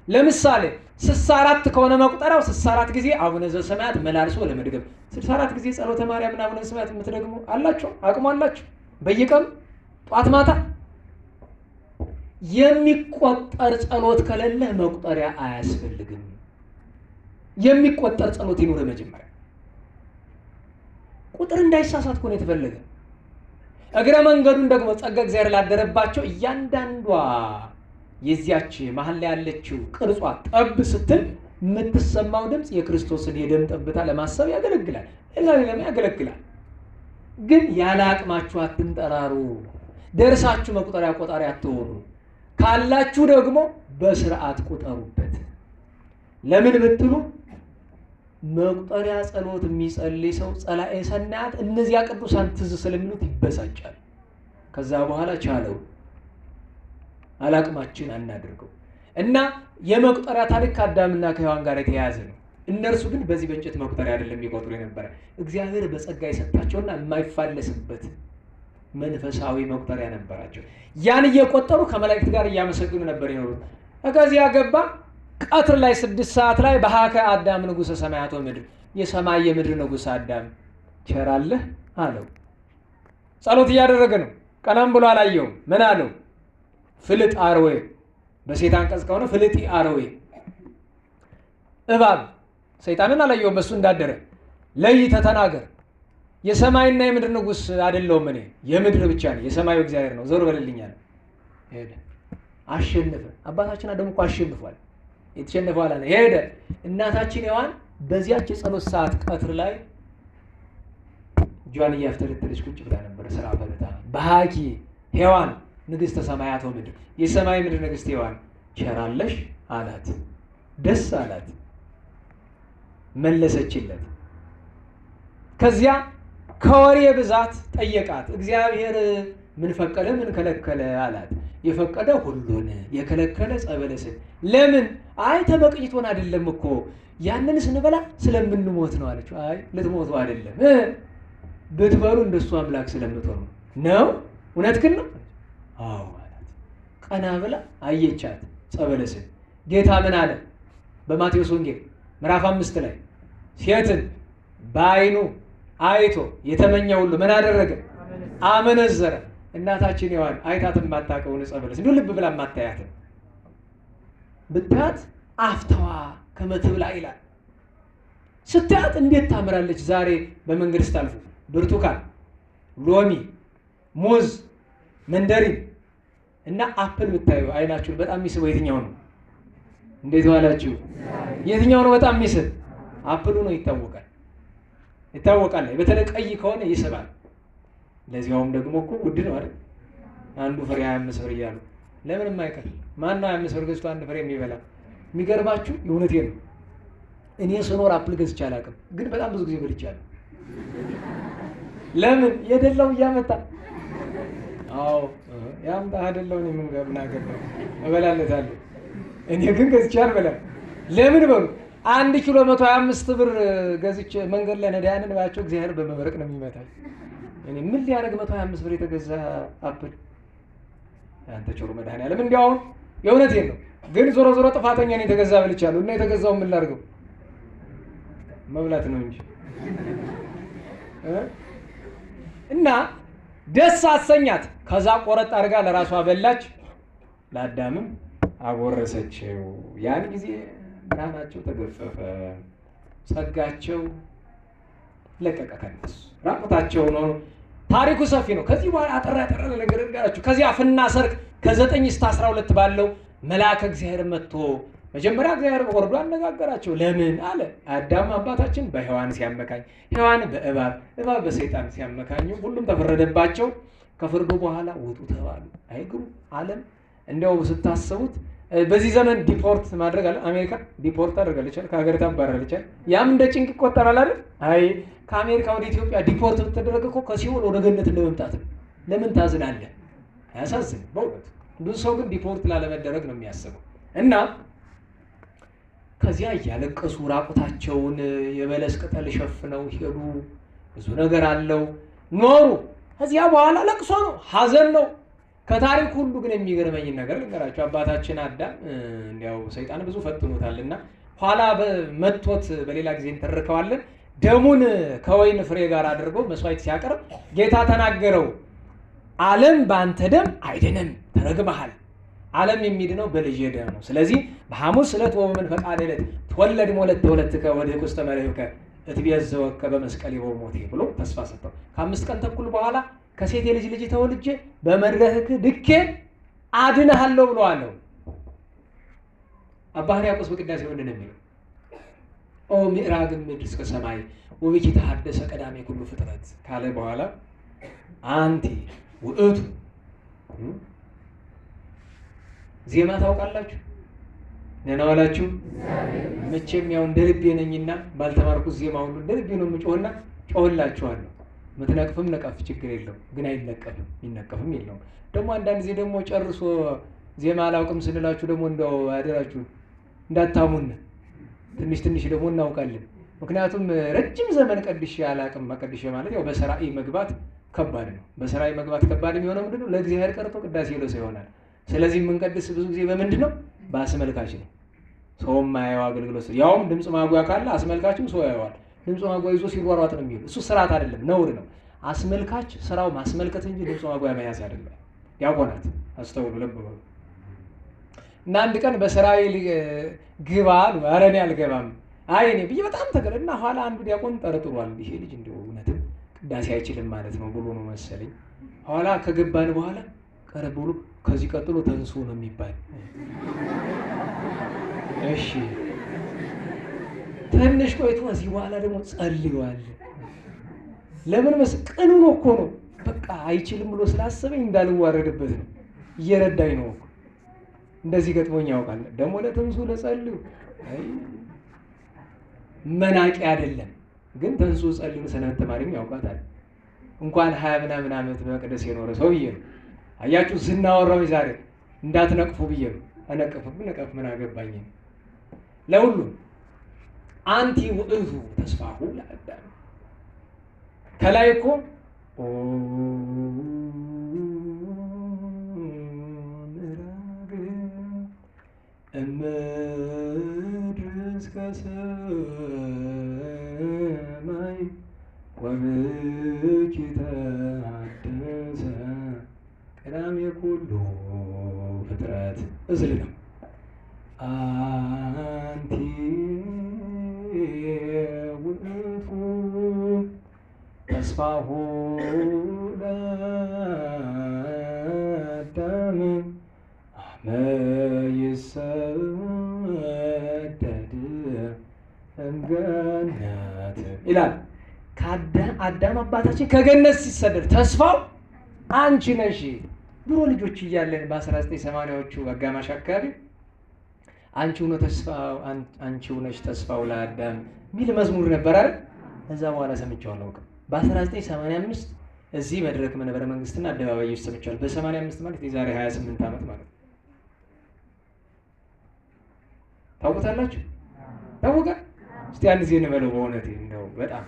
ለምሳሌ 64 ከሆነ መቁጠሪያው 64 ጊዜ አቡነ ዘበሰማያት መላልሶ ለመድገም 64 ጊዜ ጸሎተ ማርያም እና አቡነ ዘበሰማያት የምትደግሙ አላችሁ? አቅሙ አላችሁ? በየቀኑ ጧት ማታ የሚቆጠር ጸሎት ከሌለ መቁጠሪያ አያስፈልግም። የሚቆጠር ጸሎት ይኑር። መጀመሪያ ቁጥር እንዳይሳሳት እኮ ነው የተፈለገ። እግረ መንገዱን ደግሞ ጸጋ እግዚአብሔር ላደረባቸው እያንዳንዷ የዚያች መሀል ላይ ያለችው ቅርጿ ጠብ ስትል የምትሰማው ድምፅ የክርስቶስን የደም ጠብታ ለማሰብ ያገለግላል። ሌላም ያገለግላል። ግን ያለ አቅማችሁ አትንጠራሩ። ደርሳችሁ መቁጠሪያ ቆጣሪ አትሆኑ። ካላችሁ ደግሞ በስርዓት ቁጠሩበት። ለምን ብትሉ መቁጠሪያ ጸሎት የሚጸልይ ሰው ጸላኤ ሰናያት እነዚያ ቅዱሳን ትዝ ስለሚሉት ይበሳጫል። ከዛ በኋላ ቻለው አላቅማችን አናድርገው እና የመቁጠሪያ ታሪክ ከአዳምና ከሔዋን ጋር የተያያዘ ነው። እነርሱ ግን በዚህ በእንጨት መቁጠሪያ አይደለም የሚቆጥሩ የነበረ። እግዚአብሔር በጸጋ የሰጣቸውና የማይፋለስበት መንፈሳዊ መቁጠሪያ ነበራቸው። ያን እየቆጠሩ ከመላእክት ጋር እያመሰግኑ ነበር የኖሩት። ከዚያ ገባ ቀትር ላይ 6 ሰዓት ላይ በሀከ አዳም ንጉሠ ሰማያት ወምድር፣ የሰማይ የምድር ንጉሥ አዳም ቸራለህ አለው። ጸሎት እያደረገ ነው። ቀናም ብሎ አላየውም። ምን አለው? ፍልጥ አርዌ፣ በሴት አንቀጽ ከሆነ ፍልጢ አርዌ፣ እባብ ሰይጣንን አላየውም። በሱ እንዳደረ ለይተህ ተናገር። የሰማይና የምድር ንጉሥ አይደለሁም እኔ፣ የምድር ብቻ ነኝ። የሰማዩ እግዚአብሔር ነው። ዞር በልልኛል። ሄደ፣ አሸነፈ። አባታችን አዳም እኮ አሸንፏል። የተሸነፈው አለ ሄደ። እናታችን ሔዋን በዚያች የጸሎት ሰዓት ቀትር ላይ እጇን እያፍተለተለች ቁጭ ብላ ነበር። ስራ ፈታ በሃኪ ሔዋን ንግሥተ ሰማያት ወምድር፣ የሰማይ ምድር ንግሥት ሔዋን ቸራለሽ አላት። ደስ አላት፣ መለሰችለት። ከዚያ ከወሬ ብዛት ጠየቃት። እግዚአብሔር ምን ፈቀደ ምን ከለከለ አላት። የፈቀደ ሁሉን የከለከለ ጸበለስን። ለምን? አይ ተመቅኝቶን አይደለም እኮ ያንን ስንበላ ስለምንሞት ነው አለችው። አይ ልትሞቱ አይደለም፣ ብትበሉ እንደሱ አምላክ ስለምትሆኑ ነው። እውነት ግን ነው? አዎ አላት። ቀና ብላ አየቻት ጸበለስን። ጌታ ምን አለ? በማቴዎስ ወንጌል ምዕራፍ 5 ላይ ሴትን በዓይኑ አይቶ የተመኘ ሁሉ ምን አደረገ? አመነዘረ። እናታችን ሔዋን አይታት የማታውቀውን ጸበለስ እንዲሁ ልብ ብላ የማታያትን ብታያት አፍተዋ ከመትብላ ይላል። ስታያት እንዴት ታምራለች! ዛሬ በመንገድ ስታልፉ ብርቱካን፣ ሎሚ፣ ሙዝ፣ መንደሪን እና አፕል ብታዩ አይናችሁን በጣም የሚስበው የትኛው ነው? እንዴት ዋላችሁ? የትኛው ነው በጣም የሚስብ? አፕሉ ነው። ይታወቃል። በተለይ ቀይ ከሆነ ይስባል። ለዚያውም ደግሞ እኮ ውድ ነው አይደል? አንዱ ፍሬ 25 ብር እያሉ ለምን የማይቀር ማን ነው 25 ብር ገዝቶ አንድ ፍሬ የሚበላ? የሚገርባችሁ የእውነቴን ነው። እኔ ስኖር አፕል ገዝቼ አላውቅም፣ ግን በጣም ብዙ ጊዜ በልቻለሁ። ለምን? የደላው እያመጣ አዎ ያምጣ አይደለው እኔ ምን ገባና እበላለታለሁ። እኔ ግን ገዝቼ አልበላም። ለምን በሉ? 1 ኪሎ 125 ብር ገዝቼ መንገድ ላይ ነዳያንን ባያቸው እግዚአብሔር በመብረቅ ነው የሚመታኝ። እኔ ምን ሊያደርግ 125 ብር የተገዛ አፕል አንተ ጮሮ መድኃኒዓለም እንዲያው የእውነቴን ነው። ግን ዞሮ ዞሮ ጥፋተኛ ነኝ የተገዛ ብልቻለሁ እና የተገዛው ምን ላድርገው? መብላት ነው እንጂ እና ደስ አሰኛት። ከዛ ቆረጥ አድርጋ ለራሷ በላች፣ ለአዳምም አጎረሰችው። ያን ጊዜ ብርሃናቸው ተገፈፈ፣ ጸጋቸው ለቀቀ ከነሱ፣ ራቁታቸው ነው። ታሪኩ ሰፊ ነው። ከዚህ በኋላ አጠራ ነገር እንጋራችሁ። ከዚያ ፍና ሰርክ ከ9 እስከ 12 ባለው መልአከ እግዚአብሔር መጥቶ መጀመሪያ እግዚአብሔር ወርዶ አነጋገራቸው። ለምን አለ? አዳም አባታችን በሔዋን ሲያመካኝ፣ ሔዋን በእባብ፣ እባብ በሰይጣን ሲያመካኙ ሁሉም ተፈረደባቸው። ከፍርዱ በኋላ ውጡ ተባሉ። አይግሩ ዓለም እንደው ስታስቡት በዚህ ዘመን ዲፖርት ማድረግ አለ። አሜሪካ ዲፖርት አድርጋለች፣ ከሀገር ታባረራለች። ያም እንደ ጭንቅ ይቆጠራል አይደል? አይ ከአሜሪካ ወደ ኢትዮጵያ ዲፖርት ብትደረግ እኮ ከሲኦል ወደ ገነት እንደመምጣት ነው። ለምን ታዝናለህ? አያሳዝንም በእውነት። ብዙ ሰው ግን ዲፖርት ላለመደረግ ነው የሚያስበው። እና ከዚያ እያለቀሱ ራቁታቸውን የበለስ ቅጠል ሸፍነው ሄዱ። ብዙ ነገር አለው ኖሩ። ከዚያ በኋላ ለቅሶ ነው፣ ሀዘን ነው። ከታሪክ ሁሉ ግን የሚገርመኝ ነገር ልንገራቸው። አባታችን አዳም እንዲያው ሰይጣን ብዙ ፈትኖታልና ኋላ መጥቶት በሌላ ጊዜ እንተርከዋለን። ደሙን ከወይን ፍሬ ጋር አድርጎ መስዋዕት ሲያቀርብ ጌታ ተናገረው፣ ዓለም በአንተ ደም አይድንም፣ ተረግመሃል። ዓለም የሚድነው በልጄ ደም ነው። ስለዚህ በሐሙስ ዕለት ወበመንፈቀ ዕለት ትወለድ ሞለት ተወለድከ ወድኅ ውስተ መርኅብከ እትቤዘወከ በመስቀል በሞቴ ብሎ ተስፋ ሰጠው። ከ5 ቀን ተኩል በኋላ ከሴት የልጅ ልጅ ተወልጄ በመድረክ ድኬ አድንሃለሁ ብለዋለሁ። አባ ሕርያቆስ በቅዳሴ ምንድን ነው የሚለው? ኦ ምዕራግ ምድር እስከ ሰማይ ወብኪ ተሐደሰ ቀዳሜ ኩሉ ፍጥረት ካለ በኋላ አንቲ ውእቱ ዜማ ታውቃላችሁ? ደህና ዋላችሁ? መቼም ያው እንደ ልቤ ነኝና ባልተማርኩት ዜማ ሁሉ እንደ ልቤ ነው የምጮህና ጮህላችኋለሁ። ምትነቅፍም ነቀፍ ችግር የለውም፣ ግን አይነቀፍም፣ ይነቀፍም የለውም። ደግሞ አንዳንድ ጊዜ ደግሞ ጨርሶ ዜማ አላውቅም ስንላችሁ ደግሞ እንደው አደራችሁ እንዳታሙን፣ ትንሽ ትንሽ ደግሞ እናውቃለን። ምክንያቱም ረጅም ዘመን ቀድሼ አላውቅም። ቀድሼ ማለት ያው በሰራኢ መግባት ከባድ ነው። በሰራኢ መግባት ከባድ የሚሆነው ምንድን ነው? ለእግዚአብሔር ቀርቶ ቅዳሴ ለሰው ይሆናል። ስለዚህ የምንቀድስ ብዙ ጊዜ በምንድን ነው? በአስመልካች ነው። ሰውም ማያየው አገልግሎት፣ ያውም ድምፅ ማጉያ ካለ አስመልካችም ሰው ያየዋል። ድምፅ ማጉያ ይዞ ሲሯሯጥ ነው የሚውል። እሱ ስርዓት አይደለም፣ ነውር ነው። አስመልካች ስራው ማስመልከት እንጂ ድምፅ ማጉያ መያዝ አይደለም። ዲያቆናት አስተውሉ፣ ልብ በሉ። እና አንድ ቀን በስራዬ ግባ አሉ። ኧረ እኔ አልገባም፣ አይ እኔ ብዬ በጣም ተገለና ኋላ አንዱ ዲያቆን ጠርጥሯል። ይሄ ልጅ እንደው እውነትም ቅዳሴ አይችልም ማለት ነው ብሎ ነው መሰለኝ። ኋላ ከገባን በኋላ ቀረብ ብሎ ከዚህ ቀጥሎ ተንሱ ነው የሚባል። እሺ ትንሽ ቆይቶ እዚህ በኋላ ደግሞ ጸልዩዋል። ለምን ቅኑ ነው እኮ ነው። በቃ አይችልም ብሎ ስላሰበኝ እንዳልዋረድበት ነው፣ እየረዳኝ ነው እኮ። እንደዚህ ገጥሞኝ ያውቃል። ደግሞ ለተንሱ ለጸልዩ መናቂ አይደለም፣ ግን ተንሱ ጸልዩ ሰንበት ተማሪም ያውቃታል። እንኳን 20 ምናምን ዓመት በመቅደስ የኖረ ሰውዬ ነው። አያችሁ ስናወራው ዛሬ እንዳትነቅፉ ብዬ ነው። አነቀፉብኝ፣ ነቀፍ ምን አገባኝ። ለሁሉም አንቲ ውእቱ ተስፋሁ ለአዳም ከላይ እኮ ምዕራግ እምድር እስከ ሰማይ ወብኪ ተሐደሰ ቀዳሜ ኩሉ ፍጥረት እዝል ነው። አንቲ ውእቱ ተስፋሁ ለአዳም አመ ይሰደድ እምገነት ይላል። አዳም አባታችን ከገነት ሲሰደድ ተስፋው አንቺ ነሽ። ድሮ ልጆች እያለን በ1980ዎቹ አጋማሽ አካባቢ አንቺው ነሽ ተስፋው ለአዳም የሚል መዝሙር ነበር አይደል? ከዛ በኋላ ሰምቼው አላውቅም። በ1985 እዚህ መድረክ መንበረ መንግስትና አደባባይ ውስጥ ሰምቻለሁ። በ85 ማለት የዛሬ 28 ዓመት ማለት ነው። ታውቁታላችሁ? ታወቀ። እስቲ አንድ ጊዜ እንበለው በእውነት እንደው በጣም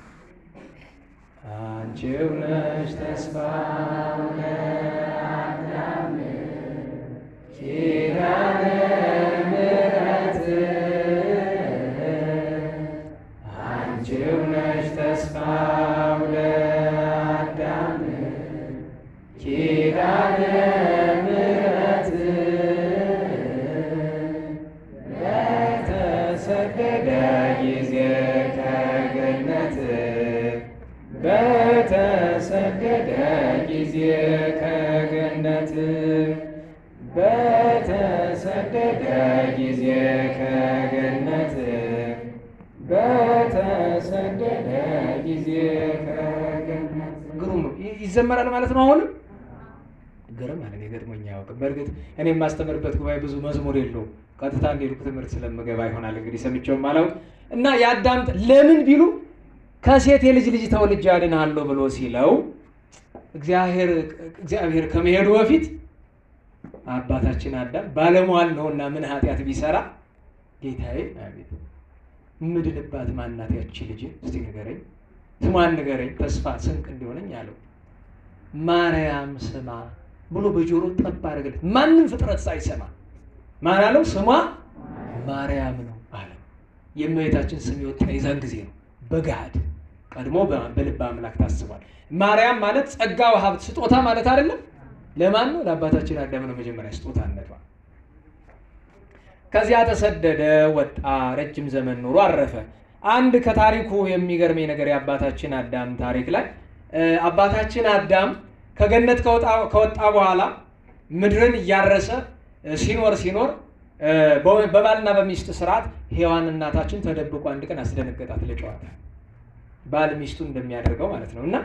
አንቺው ነሽ ተስፋው ለአዳም ኪዳነ ምሕረት አንቺው ነሽ ተስፋው ለአዳም ኪዳነ ምሕረት በተሰደደ ጊዜ ከገነት በተሰደደ ጊዜ ከገነት በተሰደደ ጊዜ ከገነት በተሰደደ ጊዜ ከገነት። ግሩም ይዘመራል ማለት ነው። አሁንም ግሩም ማለት ገጥሞኝ አያውቅም። በእርግጥ እኔ የማስተምርበት ጉባኤ ብዙ መዝሙር የለውም። ቀጥታ እንደሄድኩ ትምህርት ስለምገባ ይሆናል እንግዲህ ሰምቼውም አላውቅ እና ያዳምጥ ለምን ቢሉ ከሴት የልጅ ልጅ ተወልጄ አድንሃለሁ ብሎ ሲለው እግዚአብሔር ከመሄዱ በፊት አባታችን አዳም ባለሟል ነውና ምን ኃጢአት ቢሰራ ጌታዬ አቤት ምድንባት ማናት ያቺ ልጅ እስቲ ንገረኝ፣ ስሟን ንገረኝ ተስፋ ስንቅ እንዲሆነኝ አለው። ማርያም ስማ ብሎ በጆሮ ጠብ አደረገለት። ማንም ፍጥረት ሳይሰማ ማን አለው? ስሟ ማርያም ነው አለው። የእመቤታችን ስም የወጣ የዛን ጊዜ ነው በገሃድ። ቀድሞ በልበ አምላክ ታስቧል። ማርያም ማለት ጸጋ ወሀብት ስጦታ ማለት አይደለም። ለማን ነው? ለአባታችን አዳም ነው መጀመሪያ ስጦታነቷ። ከዚያ ተሰደደ፣ ወጣ፣ ረጅም ዘመን ኖሮ አረፈ። አንድ ከታሪኩ የሚገርመኝ ነገር የአባታችን አዳም ታሪክ ላይ አባታችን አዳም ከገነት ከወጣ በኋላ ምድርን እያረሰ ሲኖር በባልና በሚስት ስርዓት ሔዋን እናታችን ተደብቆ አንድ ቀን አስደነገጣት ለጨዋታ፣ ባል ሚስቱ እንደሚያደርገው ማለት ነው። እና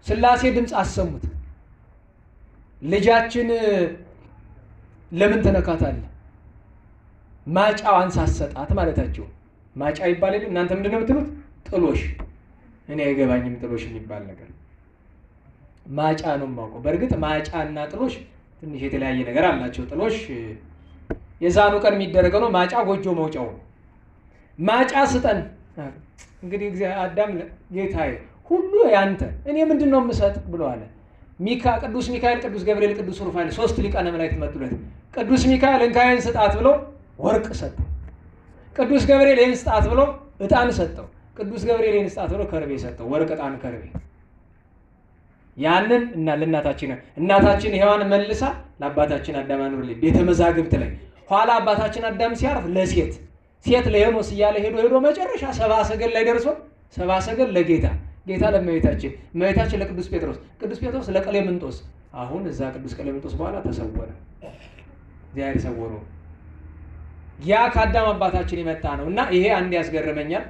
ሥላሴ ድምፅ አሰሙት። ልጃችን ለምን ተነካታለህ? ማጫዋን ሳሰጣት ማለታቸው። ማጫ ይባል የለ እናንተ ምንድን ነው የምትሉት? ጥሎሽ። እኔ አይገባኝም ጥሎሽ የሚባል ነገር። ማጫ ነው የማውቀው። በእርግጥ ማጫ እና ጥሎሽ ትንሽ የተለያየ ነገር አላቸው። ጥሎሽ የዛኑ ቀን የሚደረገው ነው። ማጫ ጎጆ መውጫው ነው። ማጫ ስጠን። እንግዲህ አዳም ጌታዬ ሁሉ ያንተ እኔ ምንድን ነው የምሰጥ ብሎ አለ። ቅዱስ ሚካኤል፣ ቅዱስ ገብርኤል፣ ቅዱስ ሩፋኤል ሶስት ሊቃነ መላእክት መጡለት። ቅዱስ ሚካኤል እንካይን ስጣት ብሎ ወርቅ ሰጠው። ቅዱስ ገብርኤል ይህን ስጣት ብሎ ዕጣን ሰጠው። ቅዱስ ገብርኤል ይህን ስጣት ብሎ ከርቤ ሰጠው። ወርቅ፣ ዕጣን፣ ከርቤ። ያንን እና እናታችን ሔዋን መልሳ ለአባታችን አዳም አኑርልኝ ቤተ መዛግብት ላይ። ኋላ አባታችን አዳም ሲያርፍ ሴት ለሄኖስ እያለ ሄዶ መጨረሻ ሰብአ ሰገል ላይ ደርሶ ሰብአ ሰገል ለጌታ፣ ጌታ ለእመቤታችን፣ እመቤታችን ለቅዱስ ጴጥሮስ፣ ቅዱስ ጴጥሮስ ለቀሌምንጦስ። አሁን እዛ ቅዱስ ቀሌምንጦስ በኋላ ተሰወረ። እግዚአብሔር ሰወረው። ያ ከአዳም አባታችን የመጣ ነው እና ይሄ አንድ ያስገርመኛል።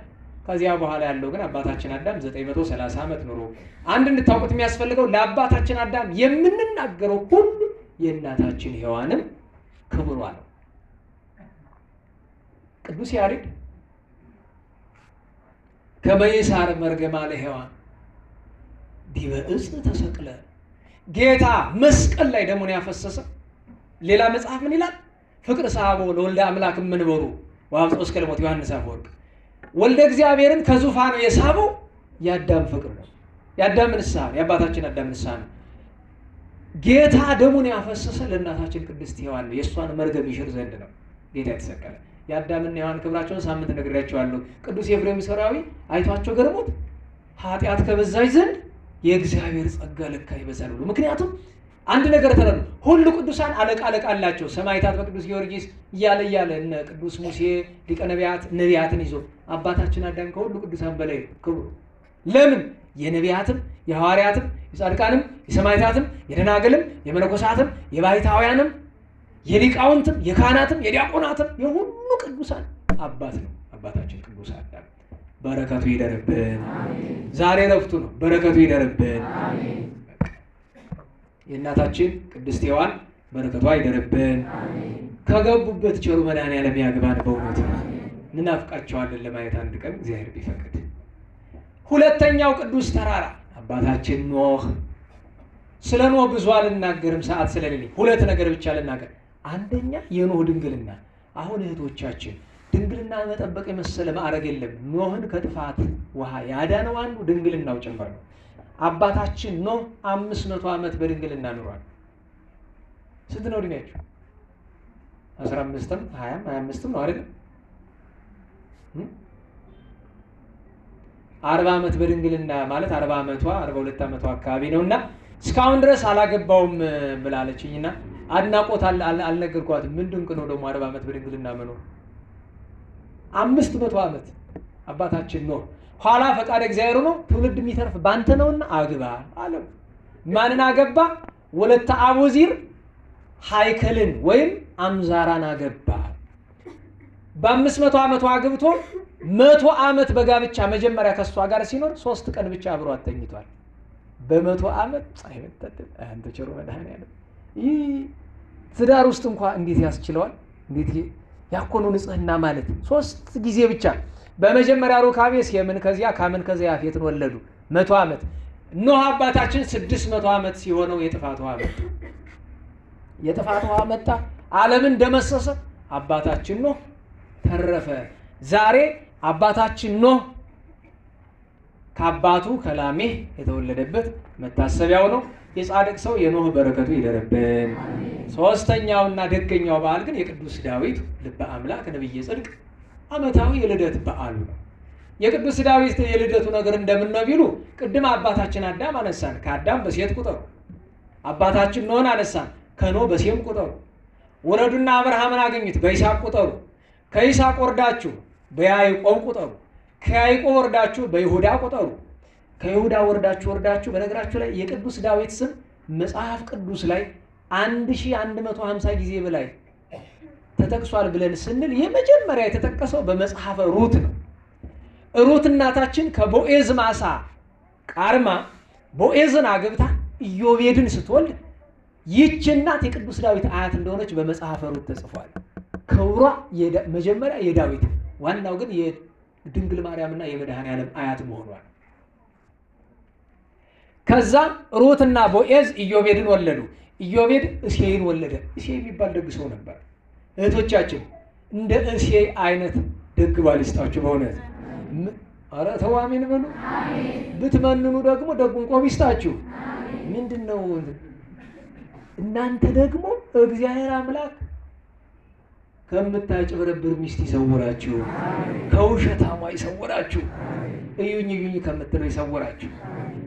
ከዚያ በኋላ ያለው ግን አባታችን አዳም 930 ዓመት ኖሮ። አንድ እንድታውቁት የሚያስፈልገው ለአባታችን አዳም የምንናገረው ሁሉ የእናታችን ሔዋንም ክብሯ ነው። ቅዱስ ያሬድ ከመይሳር መርገማ ለሔዋን ዲበ ዕፅ ተሰቅለ፣ ጌታ መስቀል ላይ ደሙን ያፈሰሰ። ሌላ መጽሐፍ ምን ይላል? ፍቅር ሳቦ ለወልደ አምላክ መንበሩ ወአብጽሖ እስከ ለሞት ዮሐንስ አፈወርቅ። ወልደ እግዚአብሔርን ከዙፋኑ የሳበው የአዳም ፍቅር ነው። የአዳም ንስሐ ነው። የአባታችን አዳም ንስሐ ነው። ጌታ ደሙን ያፈሰሰ ለእናታችን ቅድስት ሔዋን ነው። የእሷን መርገም ይሽር ዘንድ ነው ጌታ የተሰቀለ። የአዳምና ሔዋን ክብራቸውን ሳምንት ነግሬያቸዋለሁ። ቅዱስ ኤፍሬም ሶርያዊ አይቷቸው ገርሞት ኃጢአት ከበዛች ዘንድ የእግዚአብሔር ጸጋ ለካ ይበዛል ብሎ። ምክንያቱም አንድ ነገር ተረዱ። ሁሉ ቅዱሳን አለቃ አላቸው። ሰማዕታት በቅዱስ ጊዮርጊስ እያለ እነ ቅዱስ ሙሴ ሊቀ ነቢያትን ይዞ አባታችን አዳም ከሁሉ ቅዱሳን በላይ ክብሩ። ለምን? የነቢያትም የሐዋርያትም የጻድቃንም የሰማዕታትም የደናግልም የመነኮሳትም የባሕታውያንም የሊቃውንትም የካህናትም የዲያቆናትም የሁሉ ቅዱሳን አባት ነው አባታችን ቅዱስ አዳም። በረከቱ ይደርብን። ዛሬ ረፍቱ ነው። በረከቱ ይደርብን። የእናታችን ቅድስት ሔዋን በረከቷ ይደርብን። ከገቡበት ቸሩ መድኃኔዓለም ያግባን። በእውነት እንናፍቃቸዋለን ለማየት አንድ ቀን እግዚአብሔር ቢፈቅድ። ሁለተኛው ቅዱስ ተራራ አባታችን ኖህ። ስለ ኖህ ብዙ አልናገርም ሰዓት ስለሌለኝ፣ ሁለት ነገር ብቻ ልናገር። አንደኛ የኖህ ድንግልና። አሁን እህቶቻችን ድንግልና መጠበቅ የመሰለ ማዕረግ የለም። ኖህን ከጥፋት ውሃ ያዳነው አንዱ ድንግልናው ጭምር ነው። አባታችን ኖህ 500 ዓመት በድንግልና ኑሯል። ስንት ነው እድሜያቸው? 15ም 20ም 25ም ነው አይደል? 40 ዓመት በድንግልና ማለት 40 ዓመቷ 42 ዓመቷ አካባቢ ነውና እስካሁን ድረስ አላገባውም ብላለችኝና አድናቆት አልነገርኳትም። ምን ድንቅ ነው ደግሞ 40 ዓመት በድንግልና መኖር። 500 ዓመት አባታችን ኖህ ኋላ ፈቃደ እግዚአብሔር ነው ትውልድ የሚተርፍ ባንተ ነውና አግባ አለው። ማንን አገባ? ወለተ አቡዚር ሃይከልን ወይም አምዛራን አገባ። በ500 ዓመቱ አግብቶ 100 ዓመት በጋብቻ መጀመሪያ ከሷ ጋር ሲኖር 3 ቀን ብቻ አብሮ አተኝቷል። በ100 ዓመት አይመጣጥም። አንተ ቸሩ መድኃኒዓለም ይህ ትዳር ውስጥ እንኳን እንዴት ያስችለዋል? እንዴት ያኮኑ ንጽህና ማለት 3 ጊዜ ብቻ። በመጀመሪያ ሩካቤ ሴምን ከዚያ ካምን ከዚያ ያፌትን ወለዱ። 100 ዓመት ኖህ አባታችን 600 ዓመት ሲሆነው የጥፋት ውሃ መጣ። የጥፋት ውሃ መጣ፣ ዓለምን ደመሰሰ። አባታችን ኖህ ተረፈ። ዛሬ አባታችን ኖህ ከአባቱ ከላሜህ የተወለደበት መታሰቢያው ነው። የጻድቅ ሰው የኖህ በረከቱ ይደረብን። ሶስተኛውና ደገኛው በዓል ግን የቅዱስ ዳዊት ልበ አምላክ ነብየ ጽድቅ ዓመታዊ የልደት በዓሉ ነው። የቅዱስ ዳዊት የልደቱ ነገር እንደምን ነው ቢሉ ቅድም አባታችን አዳም አነሳን፣ ከአዳም በሴት ቁጠሩ። አባታችን ኖህን አነሳን፣ ከኖህ በሴም ቁጠሩ። ወረዱና አብርሃምን አገኙት፣ በይስሐቅ ቁጠሩ። ከይስሐቅ ወርዳችሁ በያዕቆብ ቁጠሩ። ከያዕቆብ ወርዳችሁ በይሁዳ ቁጠሩ። ከይሁዳ ወርዳችሁ በነገራችሁ ላይ የቅዱስ ዳዊት ስም መጽሐፍ ቅዱስ ላይ 1150 ጊዜ በላይ ተጠቅሷል ብለን ስንል የመጀመሪያ የተጠቀሰው በመጽሐፈ ሩት ነው። ሩት እናታችን ከቦኤዝ ማሳ ቃርማ ቦኤዝን አግብታ ኢዮቤድን ስትወልድ ይህች እናት የቅዱስ ዳዊት አያት እንደሆነች በመጽሐፈ ሩት ተጽፏል። ክብሯ መጀመሪያ የዳዊት ዋናው ግን የድንግል ማርያምና የመድኃኔዓለም አያት መሆኗል። ከዛ ሩትና ቦኤዝ ኢዮቤድን ወለዱ። ኢዮቤድ እሴይን ወለደ። እሴይ የሚባል ደግ ሰው ነበር። እህቶቻችን እንደ እሴይ አይነት ደግ ባል ይስጣችሁ በእውነት። ኧረ ተው አሜን በሉ። ብትመንኑ ደግሞ ደጉን ቆብ ይስጣችሁ። ምንድነው እናንተ ደግሞ እግዚአብሔር አምላክ ከምታጭበረብር ሚስት ይሰውራችሁ፣ ከውሸታሟ ይሰውራችሁ፣ እዩኝ እዩኝ ከምትለው ይሰውራችሁ።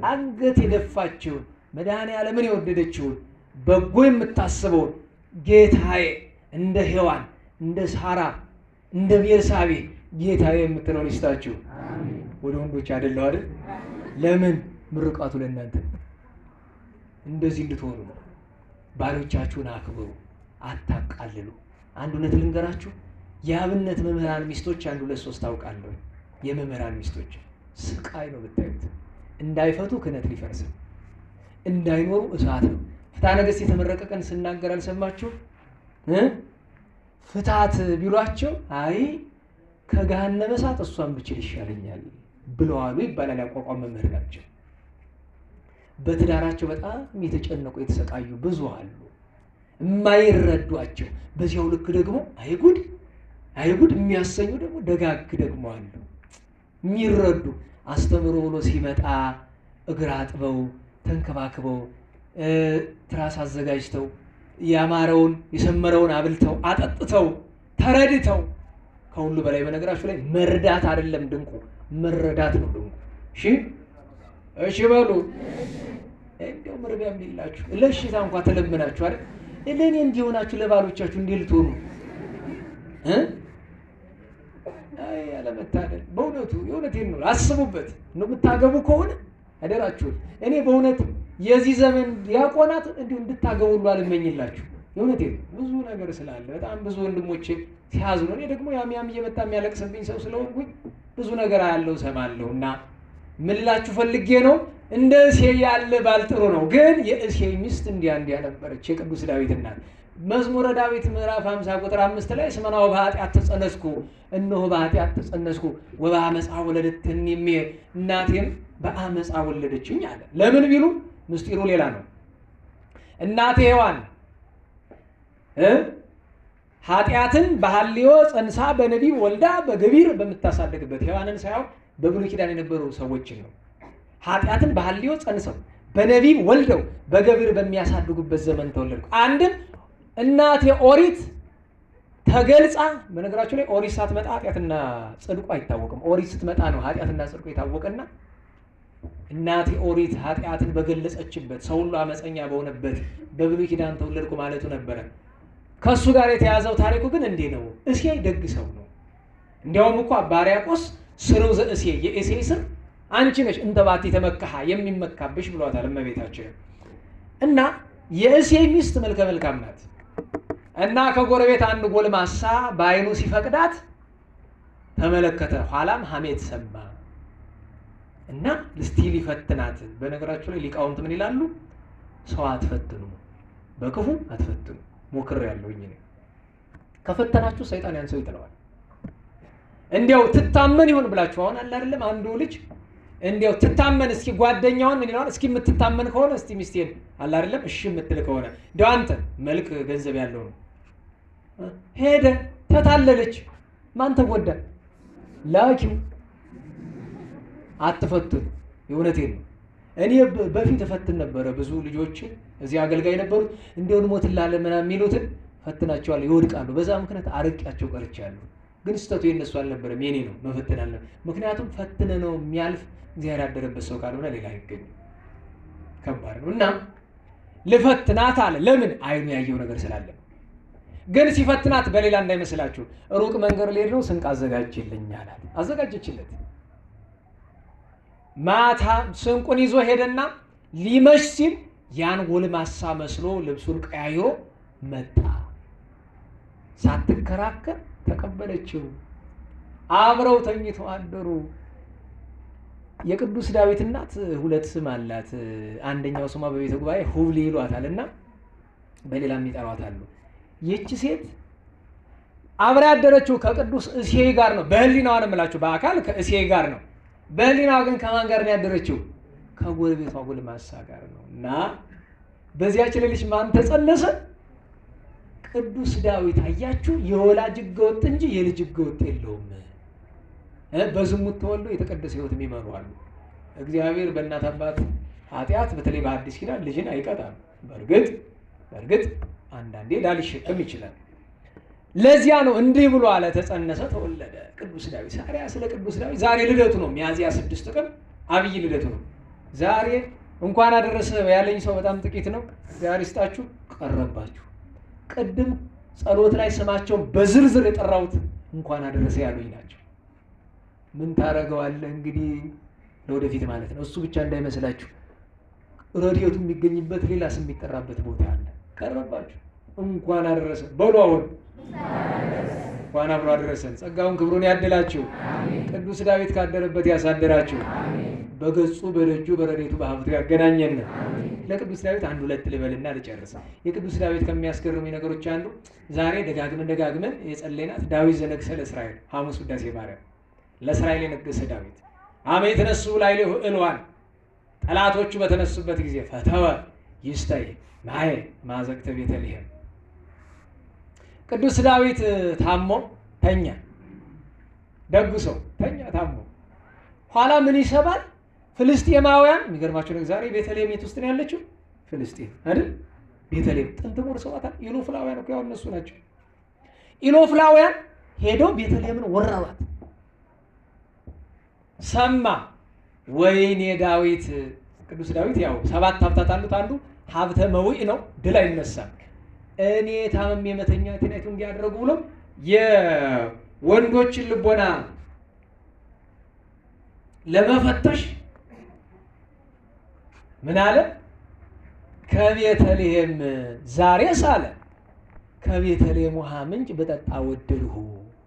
አንገት የደፋችውን መድኃኔዓለምን የወደደችውን በጎ የምታስበውን ጌታዬ እንደ ሔዋን እንደ ሳራ እንደ ቤርሳቤ ጌታዬ የምትለውን ይስጣችሁ። ወደ ወንዶች አይደለው አይደል? ለምን ምርቃቱ ለእናንተ እንደዚህ እንድትሆኑ ነው። ባሎቻችሁን አክብሩ፣ አታቃልሉ። አንድ እውነት ልንገራችሁ፣ የአብነት መምህራን ሚስቶች 1 2 3 ታውቃለሁ። የመምህራን ሚስቶች ስቃይ ነው ብታዩት። እንዳይፈቱ ክህነት ሊፈርስ፣ እንዳይኖሩ እሳት ነው። ፍትሐ ነገሥት የተመረቀ ቀን ስናገር አልሰማችሁ? ፍታት ቢሏቸው አይ ከገሃነመ እሳት እሷን ብችል ይሻለኛል ብለዋሉ ይባላል። ያቋቋም መምህር ናቸው። በትዳራቸው በጣም የተጨነቁ የተሰቃዩ ብዙ አሉ፣ የማይረዷቸው። በዚያው ልክ ደግሞ አይጉድ አይጉድ የሚያሰኙ ደግሞ ደጋግ ደግሞ አሉ፣ የሚረዱ። አስተምሮ ብሎ ሲመጣ እግር አጥበው ተንከባክበው ትራስ አዘጋጅተው ያማረውን የሰመረውን አብልተው አጠጥተው ተረድተው፣ ከሁሉ በላይ በነገራችሁ ላይ መርዳት አይደለም ድንቁ፣ መረዳት ነው ድንቁ። እሺ በሉ። እንደው መርቢያ የሚላችሁ ለሽታ እንኳን ተለምናችሁ አይደል? ለኔ እንዲሆናችሁ ለባሎቻችሁ እንዴ ልትሆኑ አይ ያለመታደል። በእውነቱ የእውነቴን ነው፣ አስቡበት። ነው የምታገቡ ከሆነ አደራችሁ። እኔ በእውነት የዚህ ዘመን ዲያቆናት እንዲሁ እንድታገቡ ሁሉ አልመኝላችሁ። የእውነቴን ብዙ ነገር ስላለ በጣም ብዙ ወንድሞቼ ሲያዝኑ፣ እኔ ደግሞ ያም እየመጣ የሚያለቅስብኝ ሰው ስለሆንኩኝ ብዙ ነገር አያለው ሰማለሁ። እና ምን ልላችሁ ፈልጌ ነው፣ እንደ እሴይ ያለ ባል ጥሩ ነው። ግን የእሴይ ሚስት እንዲያ ነበረች፣ የቅዱስ ዳዊት እናት። መዝሙረ ዳዊት ምዕራፍ 50 ቁጥር 5 ላይ እስመናሁ በኃጢአት ተጸነስኩ፣ እነሆ በኃጢአት ተጸነስኩ፣ ወበአመፃ ወለደትኒ እሜ፣ እናቴም በአመፃ ወለደችኝ አለ። ለምን ቢሉ ምስጢሩ ሌላ ነው። እናቴ ሔዋን ኃጢአትን በሐልዮ ጸንሳ በነቢብ ወልዳ በገቢር በምታሳደግበት ሔዋንን ሳይሆን በብሉይ ኪዳን የነበሩ ሰዎችን ነው። ኃጢአትን በሐልዮ ጸንሰው በነቢብ ወልደው በገቢር በሚያሳድጉበት ዘመን ተወለድኩ። አንድም እናቴ ኦሪት ተገልጻ፣ በነገራችሁ ላይ ኦሪት ሳትመጣ ኃጢአትና ጽድቁ አይታወቅም። ኦሪት ስትመጣ ነው ኃጢአትና ጽድቁ የታወቀና እናቴ ኦሪት ኃጢአትን በገለጸችበት ሰው ሁሉ አመፀኛ በሆነበት በብሉይ ኪዳን ተወለድኩ ማለቱ ነበረ። ከሱ ጋር የተያዘው ታሪኩ ግን እንዲህ ነው። እሴይ ደግ ሰው ነው። እንዲያውም እኮ አባ ሕርያቆስ ስርው ዘእሴይ የእሴይ ስር አንቺ ነሽ እንተባቲ ተመካሃ የሚመካብሽ ብሏታል እመቤታችን። እና የእሴይ ሚስት መልከ መልካም ናት። እና ከጎረቤት አንድ ጎልማሳ በዓይኑ ሲፈቅዳት ተመለከተ። ኋላም ሐሜት ሰማ እና እስቲ ሊፈትናት። በነገራችሁ ላይ ሊቃውንት ምን ይላሉ? ሰው አትፈትኑ፣ በክፉ አትፈትኑ። ሞክሬያለሁኝ እኔ። ከፈተናችሁ ሰይጣን ያን ሰው ይጥለዋል። እንዲያው ትታመን ይሆን ብላችሁ አሁን አለ አይደለም አንዱ ልጅ እንዲያው ትታመን እስኪ ጓደኛውን ምን ይላል? እስኪ የምትታመን ከሆነ እስቲ ሚስቴን አለ አይደለም እሺ የምትል ከሆነ እንዲያው አንተ መልክ ገንዘብ ያለው ነው ሄደ ተታለለች፣ ማን ተጎዳ? ላኪው። አትፈትኑ። የእውነቴን ነው። እኔ በፊት እፈትን ነበረ ብዙ ልጆች እዚህ አገልጋይ ነበሩት። እንዲያው እንሞትላለን ምናምን የሚሉትን ፈትናቸዋለሁ፣ ይወድቃሉ። በዛ ምክንያት አርቄያቸው ቀርቻለሁ። ግን ስተቱ የነሱ አልነበረም፣ የኔ ነው። መፈተን አለ። ምክንያቱም ፈትነ ነው የሚያልፍ እግዚአብሔር ያደረበት ሰው ካልሆነ ሌላ አይገኝም። ከባድ ነው። እና ልፈትናት አለ። ለምን? አይኑ ያየው ነገር ስላለ። ግን ሲፈትናት በሌላ እንዳይመስላችሁ ሩቅ መንገድ ልሄድ ነው ስንቅ አዘጋጅልኝ አላት። አዘጋጀችለት። ማታ ስንቁን ይዞ ሄደና ሊመሽ ሲል ያን ጎልማሳ መስሎ ልብሱን ቀያይሮ መጣ። ሳትከራከር ተቀበለችው። አብረው ተኝተው አደሩ። የቅዱስ ዳዊት እናት ሁለት ስም አላት። አንደኛው ስሟ በቤተ ጉባኤ ሁብሊ ይሏታልና በሌላም ይጠሯታል። ይህች ሴት አብራ ያደረችው ከቅዱስ እሴይ ጋር ነው። በህሊናዋ ነው የምላችሁ፣ በአካል ከእሴይ ጋር ነው። በህሊናዋ ግን ከማን ጋር ነው ያደረችው? ከጎረቤቷ ጎልማሳ ጋር ነው። እና በዚያች ሌሊት ማን ተጸነሰ? ቅዱስ ዳዊት። አያችሁ፣ የወላጅ ሕገወጥ እንጂ የልጅ ሕገወጥ የለውም። በዝሙት ተወልዶ የተቀደሰ ሕይወት የሚመሩ አሉ። እግዚአብሔር በእናት አባት ኃጢአት በተለይ በአዲስ ኪዳን ልጅን አይቀጣም። በእርግጥ አንዳንዴ ላልሸከም ይችላል። ለዚያ ነው እንዲህ ብሎ አለ፣ ተጸነሰ ተወለደ ቅዱስ ዳዊት። ዛሬ ስለ ቅዱስ ዳዊት ዛሬ ልደቱ ነው። ሚያዝያ 6 ቀን አብይ ልደቱ ነው። ዛሬ እንኳን አደረሰ ያለኝ ሰው በጣም ጥቂት ነው። ዛሬ ስጣችሁ ቀረባችሁ። ቅድም ጸሎት ላይ ስማቸውን በዝርዝር የጠራሁት እንኳን አደረሰ ያሉኝ ናቸው። ምን ታረገዋለህ እንግዲህ ለወደፊት ማለት ነው። እሱ ብቻ እንዳይመስላችሁ ረድኤቱ የሚገኝበት ሌላ ስም የሚጠራበት ቦታ አለ። ቀረባችሁ እንኳን አደረሰ በሉ። አሁን እንኳን አብሮ አደረሰን። ጸጋውን ክብሩን ያድላችሁ። ቅዱስ ዳዊት ካደረበት ያሳደራችሁ። በገጹ በደጁ በረድኤቱ በሀብቱ ያገናኘን። ለቅዱስ ዳዊት አንድ ሁለት ልበልና ልጨርስ። የቅዱስ ዳዊት ከሚያስገርሙ ነገሮች አንዱ ዛሬ ደጋግመን የጸለይናት ዳዊት ዘነግሠ ለእስራኤል ሐሙስ ውዳሴ ማርያም። ለእስራኤል የነገሰ ዳዊት አመ የተነሱ ላዕሌሁ ዕልዋን፣ ጠላቶቹ በተነሱበት ጊዜ ፈተወ ይስታይ ማየ ማዘቅተ ቤተልሔም። ቅዱስ ዳዊት ታሞ ተኛ። ደጉ ሰው ተኛ ታሞ። ኋላ ምን ይሰማል? ፍልስጤማውያን። የሚገርማቸው ነገር ዛሬ ቤተልሔም የት ውስጥ ነው ያለችው? ፍልስጤም አይደል? ቤተልሔም ጥንት ወርሰዋታል። ኢሎፍላውያን እኮ ያው እነሱ ናቸው። ኢሎፍላውያን ሄደው ቤተልሔምን ወረሯት። ሰማ። ወይኔ ዳዊት፣ ቅዱስ ዳዊት ያው 7 ሀብታት አሉት። አንዱ ሀብተ መውዕ ነው፣ ድል አይነሳም። እኔ ታመም የመተኛቴን አይቶ እንዲያደርጉ ብሎ የወንዶችን ልቦና ለመፈተሽ ምን አለ? ከቤተልሔም ዛሬ ሳለ ከቤተልሔም ውሃ ምንጭ በጠጣ ወደድሁ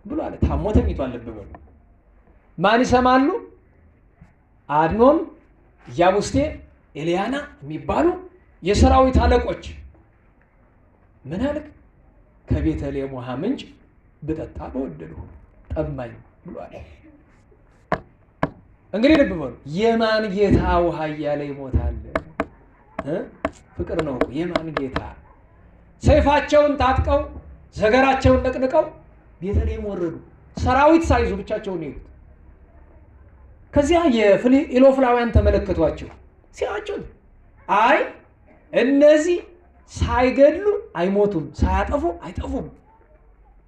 ብሎ አለ። ታሞ ተኝቷል። ልብ በሉ። ማን ይሰማሉ? አድኖን፣ ኢያቡስቴ፣ ኤልያና የሚባሉ የሰራዊት አለቆች ምን አለ? ከቤተልሔም ውሃ ምንጭ በጠጣ በወደድሁ ጠማኝ ብሎ አለ። እንግዲህ ልብ በሉ። የማን ጌታ ውሃ እያለ ይሞታል? ፍቅር ነው። የማን ጌታ? ሰይፋቸውን ታጥቀው ዘገራቸውን ነቅንቀው ቤተልሔም ወረዱ። ሰራዊት ሳይዙ ብቻቸውን ሄዱ። ከዚያ የኢሎፍላውያን ተመለከቷቸው። ሲያቸው አይ እነዚህ ሳይገድሉ አይሞቱም፣ ሳያጠፉ አይጠፉም፣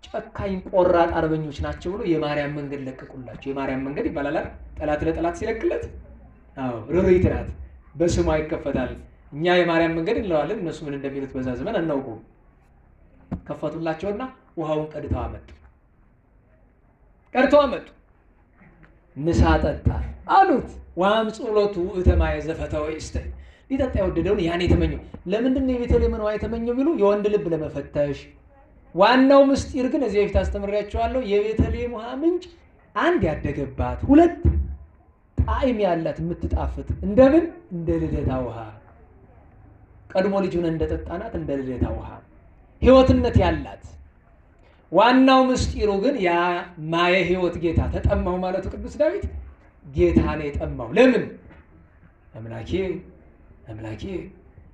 ጨካኝ ቆራጥ አርበኞች ናቸው ብሎ የማርያም መንገድ ለቀቁላቸው። የማርያም መንገድ ይባላል ጠላት ለጠላት ሲለቅለት። አዎ ርሪት ናት፣ በስሟ ይከፈታል። እኛ የማርያም መንገድ እንለዋለን፣ እነሱ ምን እንደሚሉት በዛ ዘመን አናውቀውም። ከፈቱላቸውና ውሃውን ቀድተው አመጡ። ንሳ ጠጣ አሉት። ወአምጽኡ ሎቱ እተማየ ዘፈተወ ይስተይ፣ ሊጠጣ የወደደውን ያን የተመኘው። ለምንድን ነው የቤተልሔምን ውሃ የተመኘው ቢሉ የወንድ ልብ ለመፈተሽ። ዋናው ምስጢር ግን እዚህ በፊት አስተምሬያቸዋለሁ። የቤተልሔም ውሃ ምንጭ አንድ ያደገባት፣ ሁለት ጣዕም ያላት የምትጣፍጥ፣ እንደምን እንደ ልደታ ውሃ ቀድሞ ልጁን እንደጠጣናት እንደ ልደታ ውሃ ሕይወትነት ያላት። ዋናው ምስጢሩ ግን ያ ማየ ሕይወት ጌታ ተጠማሁ ማለቱ ቅዱስ ዳዊት ጌታ ነው የጠማው። ለምን አምላኬ አምላኬ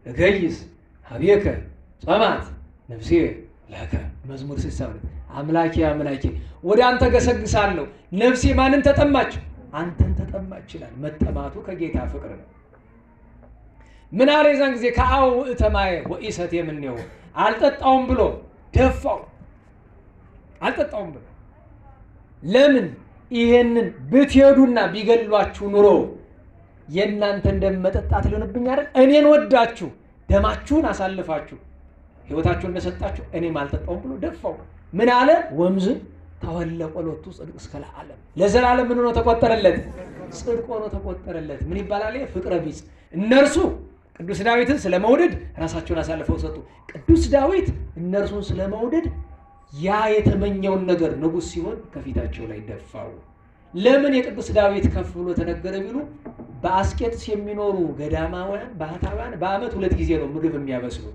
እገይስ ሀቤከ ጸማት ነፍሴ ለከ መዝሙር 62 አምላኬ አምላኬ ወደ አንተ ገሰግሳለሁ ነፍሴ ማንን ተጠማች? አንተን ተጠማች ይላል። መጠማቱ ከጌታ ፍቅር ነው። ምን አለ የዛን ጊዜ ከአው እተማየ ወኢሰት የምንየው አልጠጣውም ብሎ ደፋው። አልጠጣውም ብሎ ለምን? ይሄንን ብትሄዱና ቢገሏችሁ ኑሮ የእናንተ እንደመጠጣት ሊሆንብኝ አይደል? እኔን ወዳችሁ ደማችሁን አሳልፋችሁ ሕይወታችሁን እንደሰጣችሁ እኔም አልጠጣውም ብሎ ደፋው። ምን አለ? ወምዝ ተወለቆ ሎቱ ጽድቅ እስከ ለዓለም፣ ለዘላለም ምን ሆኖ ተቆጠረለት? ጽድቅ ሆኖ ተቆጠረለት። ምን ይባላል? ፍቅረ ቢጽ። እነርሱ ቅዱስ ዳዊትን ስለመውደድ ራሳቸውን አሳልፈው ሰጡ። ቅዱስ ዳዊት እነርሱን ስለመውደድ ያ የተመኘውን ነገር ንጉሥ ሲሆን ከፊታቸው ላይ ደፋው። ለምን የቅዱስ ዳዊት ከፍ ብሎ ተነገረ ቢሉ በአስቄጥስ የሚኖሩ ገዳማውያን ባህታውያን በዓመት 2 ጊዜ ነው ምግብ የሚያበስሉ።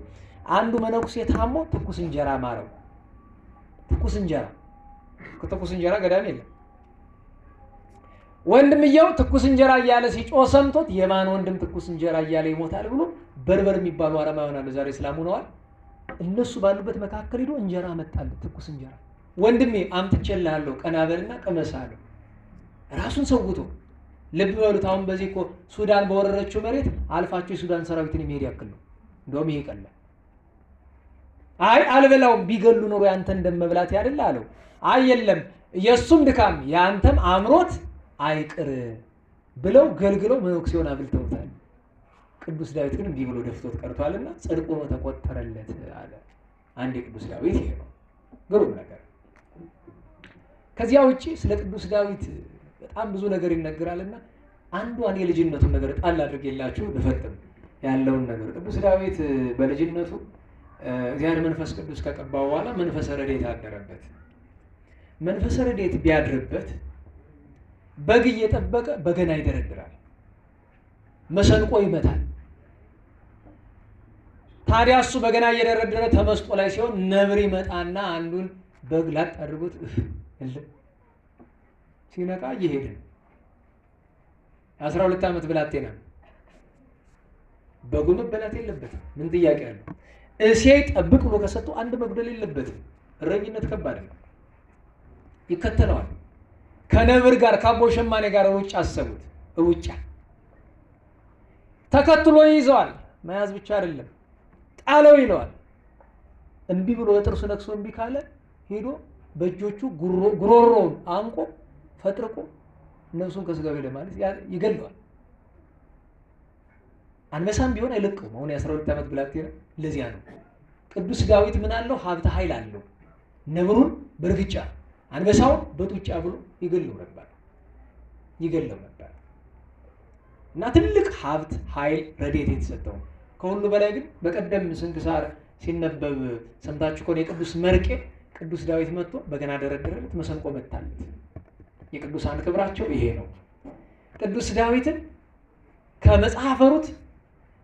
አንዱ መነኩሴ ታሞ ትኩስ እንጀራ ማረው። ትኩስ እንጀራ ገዳም የለም። ወንድምየው ትኩስ እንጀራ እያለ ሲጮህ ሰምቶት የማን ወንድም ትኩስ እንጀራ እያለ ይሞታል ብሎ በርበር የሚባሉ አረማውያን አሉ፣ ዛሬ እስላም ሆነዋል። እነሱ ባሉበት መካከል ሄዶ እንጀራ መጣለት፣ ትኩስ እንጀራ። ወንድሜ አምጥቼልሃለሁ ቀና በልና ቅመስ አለው። ራሱን ሰውቶ ልብ በሉት። አሁን በዚህ እኮ ሱዳን በወረረችው መሬት አልፋችሁ የሱዳን ሰራዊትን የሚሄድ ያክል ነው። እንደውም ይሄ ቀላል። አይ አልበላውም፣ ቢገሉ ኖሮ ያንተን እንደመብላት ያደላ አለው። አይ የለም የሱም ድካም ያንተም አምሮት አይቅር ብለው ገልግለው መነኩሴውን አብልተውታል። ቅዱስ ዳዊት ግን እንዲህ ብሎ ደፍቶት ቀርቷልና ጽድቅ ሆኖ ተቆጠረለት አለ። አንድ የቅዱስ ዳዊት ይሄ ነው ግሩም ነገር። ከዚያ ውጪ ስለ ቅዱስ ዳዊት በጣም ብዙ ነገር ይነገራልና አንዷን የልጅነቱን ነገር ጣል አድርጌላችሁ ልፈጥም ያለውን ነገር። ቅዱስ ዳዊት በልጅነቱ እግዚአብሔር መንፈስ ቅዱስ ከቀባው በኋላ መንፈሰ ረድኤት አደረበት። መንፈሰ ረድኤት ቢያድርበት በግ እየጠበቀ በገና ይደረድራል፣ መሰንቆ ይመታል። ታዲያ እሱ በገና እየደረደረ ተመስጦ ላይ ሲሆን ነብር ይመጣና አንዱን በግ ላጥ አድርጎት ሲነቃ እየሄደ 12 ዓመት ብላቴና በጉ መበላት የለበትም። ምን ጥያቄ አለው? እሴይ ጠብቅ ብሎ ከሰጠው አንድ መጉደል የለበትም። እረኝነት ከባድ ነው። ይከተለዋል። ከነብር ጋር ከአቦ ሸማኔ ጋር ሩጫ አሰቡት። ሩጫ ተከትሎ ይዘዋል። መያዝ ብቻ አይደለም ጣለው ይለዋል። እንቢ ብሎ በጥርሱ ነክሶ እንቢ ካለ ሄዶ በእጆቹ ጉሮሮውን አንቆ ፈጥርቆ ነፍሱን ከስጋው ለማለት ይገለዋል። አንበሳም ቢሆን አይለቀውም። አሁን የ12 ዓመት ብላቴና ለዚያ ነው። ቅዱስ ዳዊት ምን አለው? ሀብተ ኃይል አለው። ነብሩን በርግጫ አንበሳውን በጡጫ ብሎ ይገለው ነበር። እና ትልቅ ሀብት ኃይል ረድኤት የተሰጠው። ከሁሉ በላይ ግን በቀደም ስንክሳር ሲነበብ ሰምታችሁ ከሆነ የቅዱስ መርቄ ቅዱስ ዳዊት መጥቶ በገና ደረደረለት፣ መሰንቆ መታለት። የቅዱሳን ክብራቸው ይሄ ነው። ቅዱስ ዳዊትን ከመጽሐፈ ሩት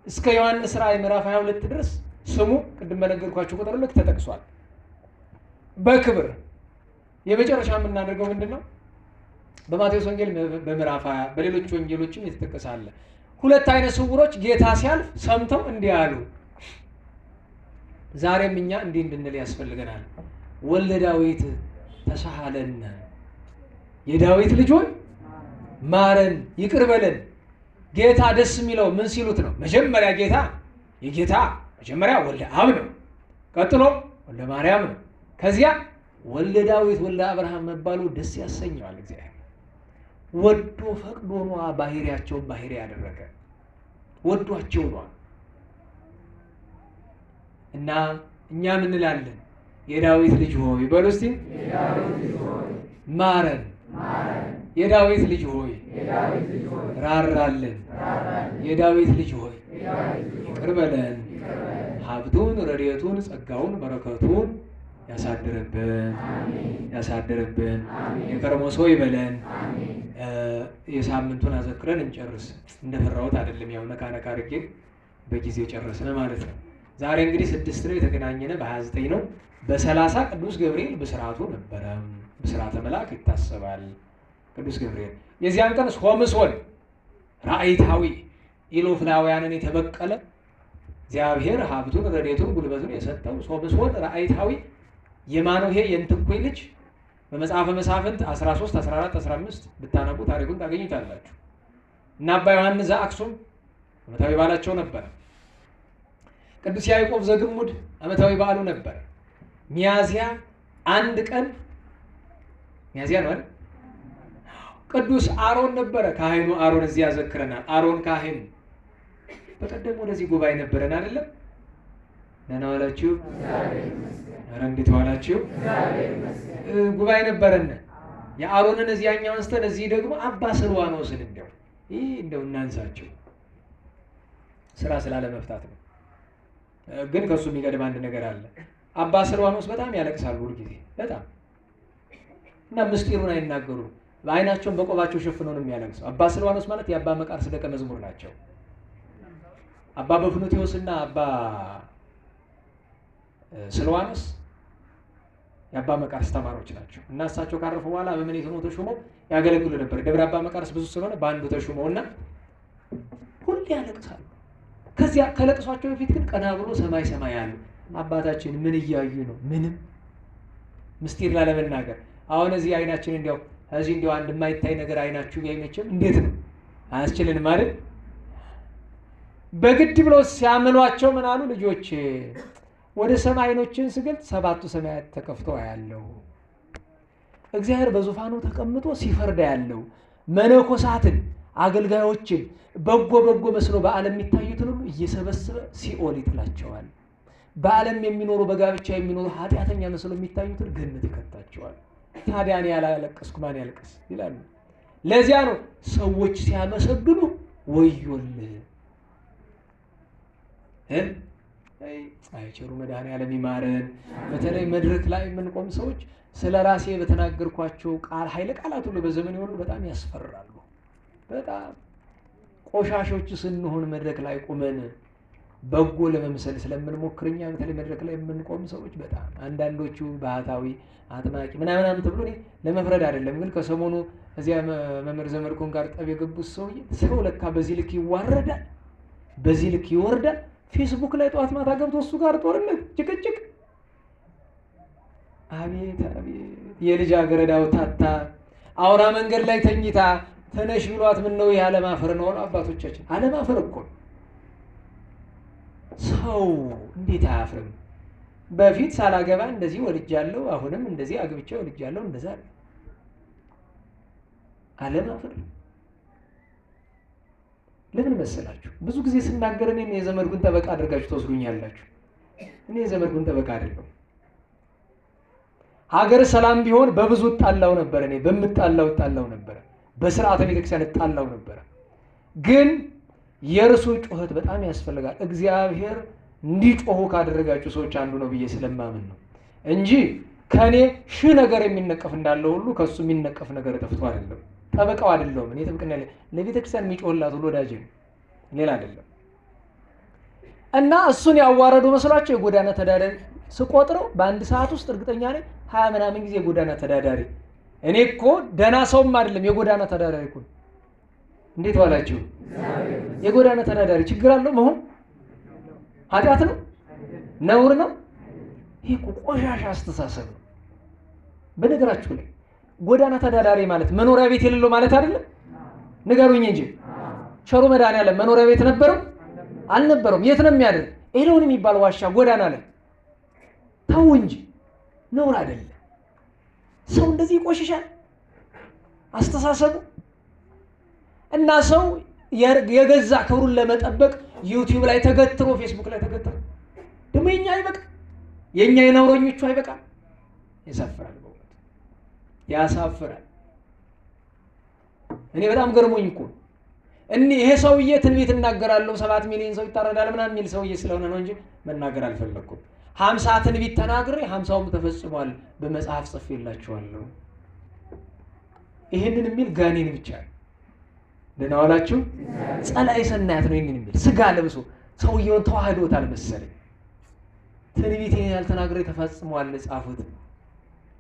እስከ ዮሐንስ ራእይ ምዕራፍ 22 ድረስ ስሙ ቅድም በነገርኳችሁ ቁጥር ልክ ተጠቅሷል በክብር። የመጨረሻ የምናደርገው ምንድነው? በማቴዎስ ወንጌል በምዕራፍ 20 በሌሎች ወንጌሎችም የተጠቀሰ አለ። 2 አይነ ስውሮች ጌታ ሲያልፍ ሰምተው እንዲህ አሉ። ዛሬም እኛ እንዲህ እንድንል ያስፈልገናል። ወልደ ዳዊት ተሳሃለነ፣ የዳዊት ልጅ ሆይ ማረን፣ ይቅር በለን። ጌታ ደስ የሚለው ምን ሲሉት ነው? መጀመሪያ የጌታ መጀመሪያ ወልደ አብ ነው፣ ቀጥሎ ወልደ ማርያም ነው፣ ከዚያ ወልደ ዳዊት ወልደ አብርሃም መባሉ ደስ ያሰኘዋል። እግዚአብሔር ወዶ ፈቅዶ ነዋ ባህሪያቸውን ባህሪ ያደረገ ወዷቸው ነዋ። እና እኛ ምን እንላለን? የዳዊት ልጅ ሆይ በሉ እስቲ ማረን፣ የዳዊት ልጅ ሆይ ራራልን፣ የዳዊት ልጅ ሆይ ይቅር በለን፣ ሀብቱን ረድኤቱን ጸጋውን በረከቱን ያሳድርብን፣ የከርሞ ሰው ይበለን። የሳምንቱን አዘክረን እንጨርስ። እንደፈራሁት አይደለም፣ ያው ነካ ነካ አድርጌ በጊዜ ጨረስን ማለት ነው። ዛሬ እንግዲህ 6 ነው የተገናኘነ፣ በ29 ነው። በ30 ቅዱስ ገብርኤል ብስራቱ ነበረ። ብስራተ መልአክ ይታሰባል። ቅዱስ ገብርኤል የዚያን ቀን ሶምሶን ራእይታዊ ኢሎፍላውያንን የተበቀለ እግዚአብሔር ሀብቱን ረድኤቱን ጉልበቱን የሰጠው ሶምሶን ራእይታዊ የማኖሄ የእንትኮይ ልጅ በመጽሐፈ መሳፍንት 13፣ 14፣ 15 ብታነቡ ታሪኩን ታገኙታላችሁ። እና አባ ዮሐንስ ዘአክሱም ዓመታዊ በዓላቸው ነበረ። ቅዱስ ያዕቆብ ዘግሙድ ዓመታዊ በዓሉ ነበረ። ሚያዝያ 1 ቀን ሚያዝያ ነው አይደል? ቅዱስ አሮን ነበረ። ካህኑ አሮን እዚህ ያዘክረናል። አሮን ካህን በቀደም ወደዚህ ጉባኤ ነበረን አይደለም? ደህና ዋላችሁ? ኧረ እንዴት ዋላችሁ? ጉባኤ ነበረን። የአሮንን እዚያኛው አንስተን እዚህ ደግሞ አባ ስልዋኖስን እንደው እናንሳቸው። ስራ ስላለመፍታት ነው። ግን ከሱ የሚቀድም አንድ ነገር አለ። አባ ስልዋኖስ በጣም ያለቅሳሉ ሁልጊዜ በጣም እና ምስጢሩን አይናገሩም። በአይናቸውን በቆባቸው ሸፍነው ነው የሚያለቅሰው። አባ ስልዋኖስ ማለት የአባ መቃርስ ደቀ መዝሙር ናቸው። አባ በፍኑትዮስና አባ ስልዋኖስ የአባ መቃርስ ተማሪዎች ናቸው። እና እሳቸው ካረፉ በኋላ በመኔት ሆነው ተሾመው ያገለግሉ ነበር። ደብረ አባ መቃርስ ብዙ ስለሆነ በአንዱ ተሾመውና ሁሌ ያለቅሳሉ። ከዚያ ከለቅሷቸው በፊት ግን ቀና ብሎ ሰማይ ሰማይ ያሉ አባታችን ምን እያዩ ነው? ምንም ምስጢር ላለመናገር። አሁን እዚህ አይናችን እንዲያው አንድ የማይታይ ነገር አይናችሁ ቢያይመችም እንዴት ነው? አያስችልንም አይደል? በግድ ብለው ሲያምሏቸው ምን አሉ? ልጆች ወደ ሰማይ አይኖችን ስገልጥ 7ቱ ሰማያት ተከፍተው ያለው እግዚአብሔር በዙፋኑ ተቀምጦ ሲፈርድ ያለው መነኮሳትን አገልጋዮችን በጎ መስሎ በዓለም የሚታዩትን ሁሉ እየሰበሰበ ሲኦል ይጥላቸዋል። በዓለም የሚኖሩ በጋብቻ የሚኖሩ ኃጢአተኛ መስሎ የሚታዩትን ገነት ይከታቸዋል። ታዲያ እኔ ያላለቀስኩ ማን ያልቀስ ይላሉ። ለዚያ ነው ሰዎች ሲያመሰግኑ ወዮልህ አይቸሩ መድኃኔዓለም ይማረን። በተለይ መድረክ ላይ የምንቆም ሰዎች ስለ ራሴ በተናገርኳቸው ኃይለ ቃላት ሁሉ በዘመን ሁሉ በጣም ያስፈራሉ። በጣም ቆሻሾች ስንሆን መድረክ ላይ ቁመን በጎ ለመምሰል ስለምንሞክርኛ በተለይ መድረክ ላይ የምንቆም ሰዎች በጣም አንዳንዶቹ ባህታዊ አጥማቂ ምናምን ተብሎ ለመፍረድ አይደለም። ግን ከሰሞኑ እዚያ መምህር ዘመድኩን ጋር ጠብ የገቡት ሰው ለካ በዚህ ልክ ይዋረዳል፣ በዚህ ልክ ይወርዳል። ፌስቡክ ላይ ጠዋት ማታ ገብቶ እሱ ጋር ጦርነት ጭቅጭቅ። አቤት የልጅ አገረዳው ታታ አውራ መንገድ ላይ ተኝታ ተነሽ ብሏት ምን ነው ያለማፈር ነው አባቶቻችን። አለማፈር እኮ ሰው እንዴት አያፍርም? በፊት ሳላገባ እንደዚህ ወልጃለሁ፣ አሁንም እንደዚህ አግብቼ ወልጃለሁ፣ እንደዛ አለማፈር። ለምን መሰላችሁ? ብዙ ጊዜ ስናገር እኔ የዘመድኩን ጠበቃ አድርጋችሁ ተወስዱኛላችሁ። እኔ የዘመድኩን ጠበቃ አይደለሁም። ሀገር ሰላም ቢሆን በብዙ ጣላው ነበር። እኔ በምጣላው ነበር፣ በስርዓተ ቤተክርስቲያን ጣላው ነበር። ግን የእርሱ ጩኸት በጣም ያስፈልጋል። እግዚአብሔር እንዲጮሁ ካደረጋችሁ ሰዎች አንዱ ነው ብዬ ስለማምን ነው እንጂ ከኔ ሺህ ነገር የሚነቀፍ እንዳለው ሁሉ ከሱ የሚነቀፍ ነገር ተፍቶ አይደለም። ጠበቃው አይደለም። እኔ ጥብቅና ለቤተክርስቲያን የሚጮህላት ሁሉ ወዳጅ ነው፣ ሌላ አይደለም። እና እሱን ያዋረዱ መስሏቸው የጎዳና ተዳዳሪ ስቆጥረው በአንድ ሰዓት ውስጥ እርግጠኛ ነኝ 20 ምናምን ጊዜ የጎዳና ተዳዳሪ። እኔ እኮ ደህና ሰውም አይደለም የጎዳና ተዳዳሪ እኮ። እንዴት ዋላችሁ? የጎዳና ተዳዳሪ ችግር አለው መሆን? ኃጢአት ነው? ነውር ነው? ይሄ እኮ ቆሻሻ አስተሳሰብ ነው። በነገራችሁ ላይ ጎዳና ተዳዳሪ ማለት መኖሪያ ቤት የሌለው ማለት አይደለም? ንገሩኝ እንጂ ቸሩ መድኃኔዓለም መኖሪያ ቤት ነበረው አልነበረውም? የት ነው የሚያድር? ኤሎን የሚባል ዋሻ ጎዳና ላይ። ተው እንጂ ነውር አይደለም። ሰው እንደዚህ ይቆሽሻል አስተሳሰቡ። እና ሰው የገዛ ክብሩን ለመጠበቅ ዩቲዩብ ላይ ተገትሮ ፌስቡክ ላይ ተገትሮ ደግሞ የኛ አይበቃ የኛ የነውረኞቹ አይበቃ። ያሳፍራል፣ በእውነት ያሳፍራል። እኔ በጣም ገርሞኝ እኮ ይሄ ሰውዬ ትንቢት እናገራለሁ 7 ሚሊዮን ሰው ይታረዳል ምናምን የሚል ሰውዬ ስለሆነ ነው እንጂ መናገር አልፈለኩም። 50 ትንቢት ተናግሬ 50ውም ተፈጽሟል በመጽሐፍ ጽፌላችኋለሁ። ይሄንን የሚል ጋኔን ብቻ ነው። ደህና ዋላችሁ። ጸላኢ ሰናያት ነው ይሄንን የሚል ስጋ ለብሶ ሰውየውን ተዋህዶታል መሰለኝ። ትንቢቴን ያልተናገረ ተፈጽሟል ጻፉት፣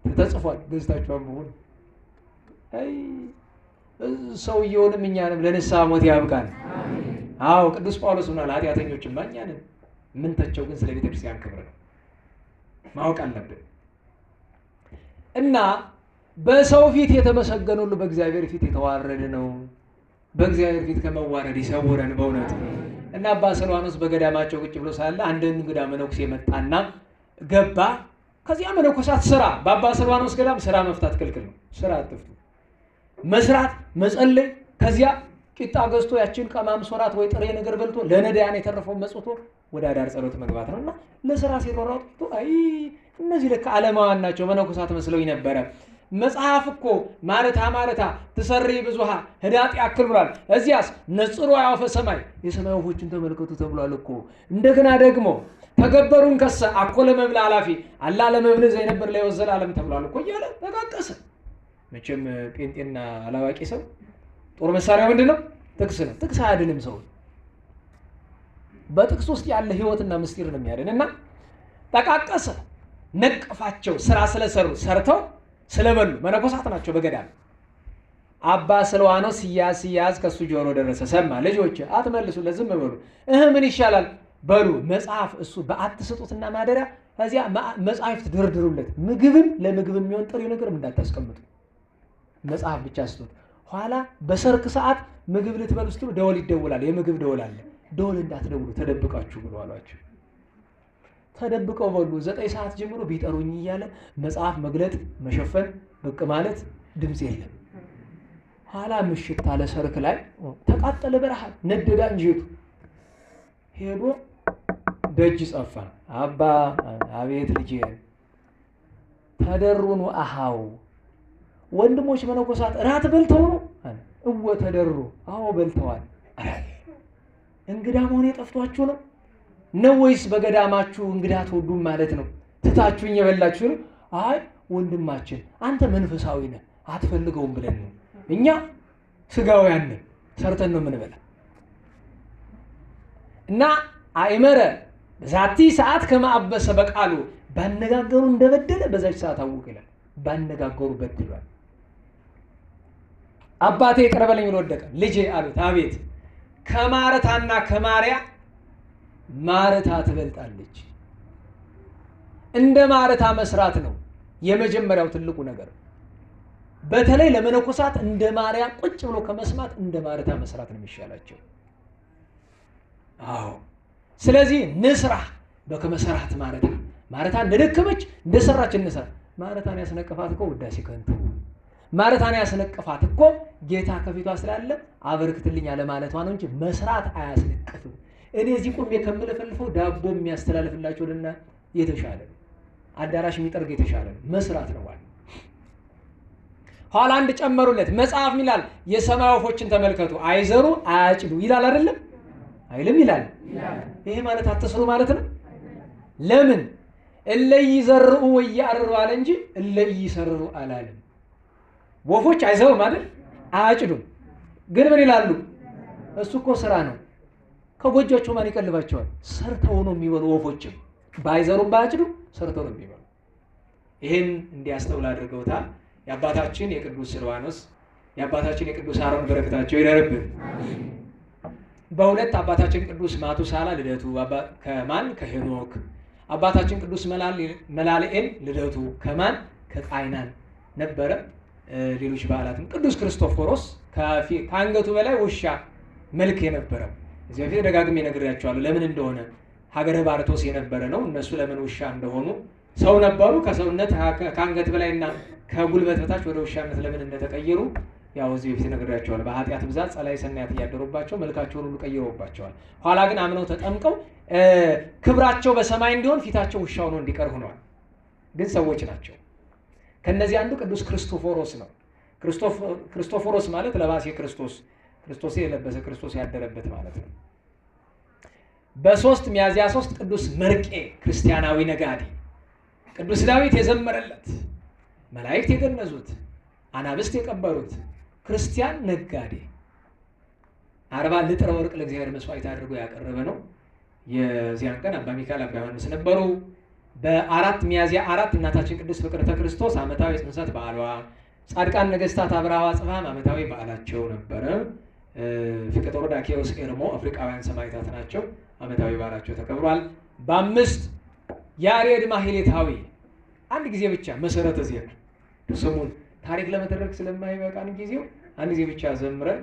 ተጽፏል፣ ገዝታችሁ አንብቡ። አይ ሰውየውንም እኛንም ለንስሐ ሞት ያብቃን። አዎ ቅዱስ ጳውሎስ ሆኗል። ኃጢአተኞችም እኛንን ምን ተቸው ግን ስለ ቤተክርስቲያን ክብር ነው ማወቅ አለብን። እና በሰው ፊት የተመሰገነ ሁሉ በእግዚአብሔር ፊት የተዋረደ ነው። በእግዚአብሔር ፊት ከመዋረድ ይሰውረን በእውነት። እና አባ ስልዋኖስ በገዳማቸው ቁጭ ብሎ ሳለ አንድ እንግዳ መነኩሴ መጣና ገባ። ከዚያ መነኮሳት ስራ በአባ ስልዋኖስ ገዳም ስራ መፍታት ክልክል ነው። ስራ አትፍቱ፣ መስራት መጸለይ፣ ከዚያ ቂጣ ገዝቶ ያችን ቀማም ሶራት ወይ ጥሬ ነገር በልቶ ለነዳያን የተረፈው መጽቶ ወደ አዳር ጸሎት መግባት ነውና ለስራ ሲሯሯጡ አይ እነዚህ ለካ ዓለማውያን ናቸው መነኮሳት መስለው ነበረ። መጽሐፍ እኮ ማረታ ትሰሪ ብዙሃ ህዳጥ ያክል ብሏል። እዚያስ ነጽሮ ያወፈ ሰማይ የሰማይ ወፎችን ተመልከቱ ተብሏል እኮ። እንደገና ደግሞ ተገበሩን ከሰ አኮ ለመብል አላፊ አላ ለመብል ዘይነበር ላይ ወዘል ዓለም ተብሏል እኮ እያለ ተቃቀሰ። መቼም ጴንጤና አላዋቂ ሰው ጦር መሳሪያው ምንድነው? ጥቅስ ነው። ጥቅስ አያድንም ሰው። በጥቅስ ውስጥ ያለ ህይወትና ምስጢር ነው የሚያድንና ተቃቀሰ። ነቀፋቸው። ስራ ስለሰሩ ሰርተው ስለበሉ መነኮሳት ናቸው በገዳም። አባ ስልዋኖስ ሲያዝ ከሱ ጆሮ ደረሰ። ሰማ። ልጆች አትመልሱለት፣ ዝም በሉ። ምን ይሻላል በሉ መጽሐፍ እሱ በአትስጡትና ማደሪያ ከዚያ መጽሐፍት ድርድሩለት። ምግብም ለምግብ የሚሆን ጥሬ ነገርም እንዳታስቀምጡ፣ መጽሐፍ ብቻ ስጡት። ኋላ በሰርክ ሰዓት ምግብ ልትበሉ ስትሉ ደወል ይደውላል፣ የምግብ ደወል አለ። ደወል እንዳትደውሉ ተደብቃችሁ ብሎ አሏቸው። ተደብቀው በሉ። 9 ሰዓት ጀምሮ ቢጠሩኝ እያለ መጽሐፍ መግለጥ መሸፈን ብቅ ማለት ድምፅ የለም። ኋላ ምሽት አለ ሰርክ ላይ ተቃጠለ፣ በረሃ ነደዳ እንጀቱ። ሄዶ ደጅ ጸፋ። አባ አቤት ልጄ ተደሩኑ አሃው ወንድሞች መነኮሳት እራት በልተው ነው? እወ ተደሩ። አዎ በልተዋል። እንግዳ መሆን የጠፍቷችሁ ነው ነው ወይስ በገዳማችሁ እንግዳ ትወዱም ማለት ነው? ትታችሁኝ የበላችሁ ነው? አይ ወንድማችን አንተ መንፈሳዊ ነህ አትፈልገውም ብለን ነው። እኛ ስጋውያን ነን፣ ሰርተን ነው የምንበላ። እና አይመረ በዛቲ ሰዓት ከማአበሰ በቃሉ ባነጋገሩ እንደበደለ በዛች ሰዓት አወቀ ይላል። ባነጋገሩ በድሏል። አባቴ ይቅረበልኝ ብሎ ወደቀ። ልጄ አሉት። አቤት። ከማረታና ከማርያ ማረታ ትበልጣለች። እንደ ማረታ መስራት ነው የመጀመሪያው ትልቁ ነገር። በተለይ ለመነኮሳት እንደ ማርያ ቁጭ ብሎ ከመስማት እንደ ማረታ መስራት ነው የሚሻላቸው። አዎ። ስለዚህ ንስራ በከመሰራት ማረታ እንደደከመች እንደሰራች እንስራ። ማረታን ያስነቀፋት እኮ ውዳሴ ከንቱ፣ ማረታን ያስነቀፋት እኮ ጌታ ከፊቷ ስላለ አበርክትልኝ አለ ማለቷ ነው እንጂ መስራት አያስነቅፍም። እኔ እዚህ ቆሜ ከምለፈልፈው ዳቦ የሚያስተላልፍላችሁ ወደና የተሻለ አዳራሽ የሚጠርግ የተሻለ ነው። መስራት ነው ዋናው። ኋላ አንድ ጨመሩለት። መጽሐፍ ይላል የሰማይ ወፎችን ተመልከቱ አይዘሩ አያጭዱ ይላል አይደለም? አይልም? ይላል። ይሄ ማለት አትስሩ ማለት ነው። ለምን እለይ ዘርኡ ወያርሩ አለ እንጂ እለይ ይሰርሩ አላለም። ወፎች አይዘሩም አይደል? አያጭዱም። ግን ምን ይላሉ? እሱ እኮ ስራ ነው። ከጎጆቸው ማን ይቀልባቸዋል? ሰርተው ነው የሚበሉ። ወፎችም ባይዘሩም ባያጭዱም ሰርተው ነው የሚበሉ። ይሄን እንዲያስተውል አድርገውታል። የአባታችን የቅዱስ ስልዋኖስ የአባታችን የቅዱስ አሮን በረከታቸው ይደርብን። በሁለት አባታችን ቅዱስ ማቱሳላ ልደቱ ከማን ከሄኖክ፣ አባታችን ቅዱስ መላልኤል ልደቱ ከማን ከቃይናን ነበረ። ሌሎች በዓላትም ቅዱስ ክርስቶፎሮስ ከአንገቱ በላይ ውሻ መልክ የነበረው እዚህ በፊት ደጋግሜ ነግሬያቸዋለሁ። ለምን እንደሆነ ሀገረ ባርቶስ የነበረ ነው። እነሱ ለምን ውሻ እንደሆኑ ሰው ነበሩ። ከሰውነት ከአንገት በላይና ከጉልበት በታች ወደ ውሻነት ለምን እንደተቀየሩ ያው እዚህ በፊት ነግሬያቸዋለሁ። በኃጢአት ብዛት ጸላይ ሰናያት እያደሩባቸው መልካቸውን ሁሉ ቀይረውባቸዋል። ኋላ ግን አምነው ተጠምቀው ክብራቸው በሰማይ እንዲሆን ፊታቸው ውሻ ሆኖ እንዲቀር ሆነዋል። ግን ሰዎች ናቸው። ከነዚህ አንዱ ቅዱስ ክርስቶፎሮስ ነው። ክርስቶፎሮስ ማለት ለባሴ ክርስቶስ፣ ክርስቶስ የለበሰ ክርስቶስ ያደረበት ማለት ነው። በ3 ሚያዝያ 3 ቅዱስ መርቄ ክርስቲያናዊ ነጋዴ፣ ቅዱስ ዳዊት የዘመረለት፣ መላእክት የገነዙት፣ አናብስት የቀበሩት ክርስቲያን ነጋዴ 40 ልጥረ ወርቅ ለእግዚአብሔር መስዋዕት አድርጎ ያቀረበ ነው። የዚያን ቀን አባ ሚካኤል አባ ዮሐንስ ነበሩ። በ4 ሚያዝያ 4 እናታችን ቅድስት ፍቅርተ ክርስቶስ ዓመታዊ ጽንሰት በዓሏ፣ ጻድቃን ነገስታት አብርሃ ወአጽብሃም ዓመታዊ በዓላቸው ነበረ። ፍቅጦር ዳኪዎስ ኤርሞ አፍሪካውያን ሰማዕታት ናቸው። ዓመታዊ በዓላቸው ተከብሯል። በ5 ያሬድ ማህሌታዊ አንድ ጊዜ ብቻ መሰረተ ዜና ስሙን ታሪክ ለመተረክ ስለማይበቃን ጊዜው አንድ ጊዜ ብቻ ዘምረን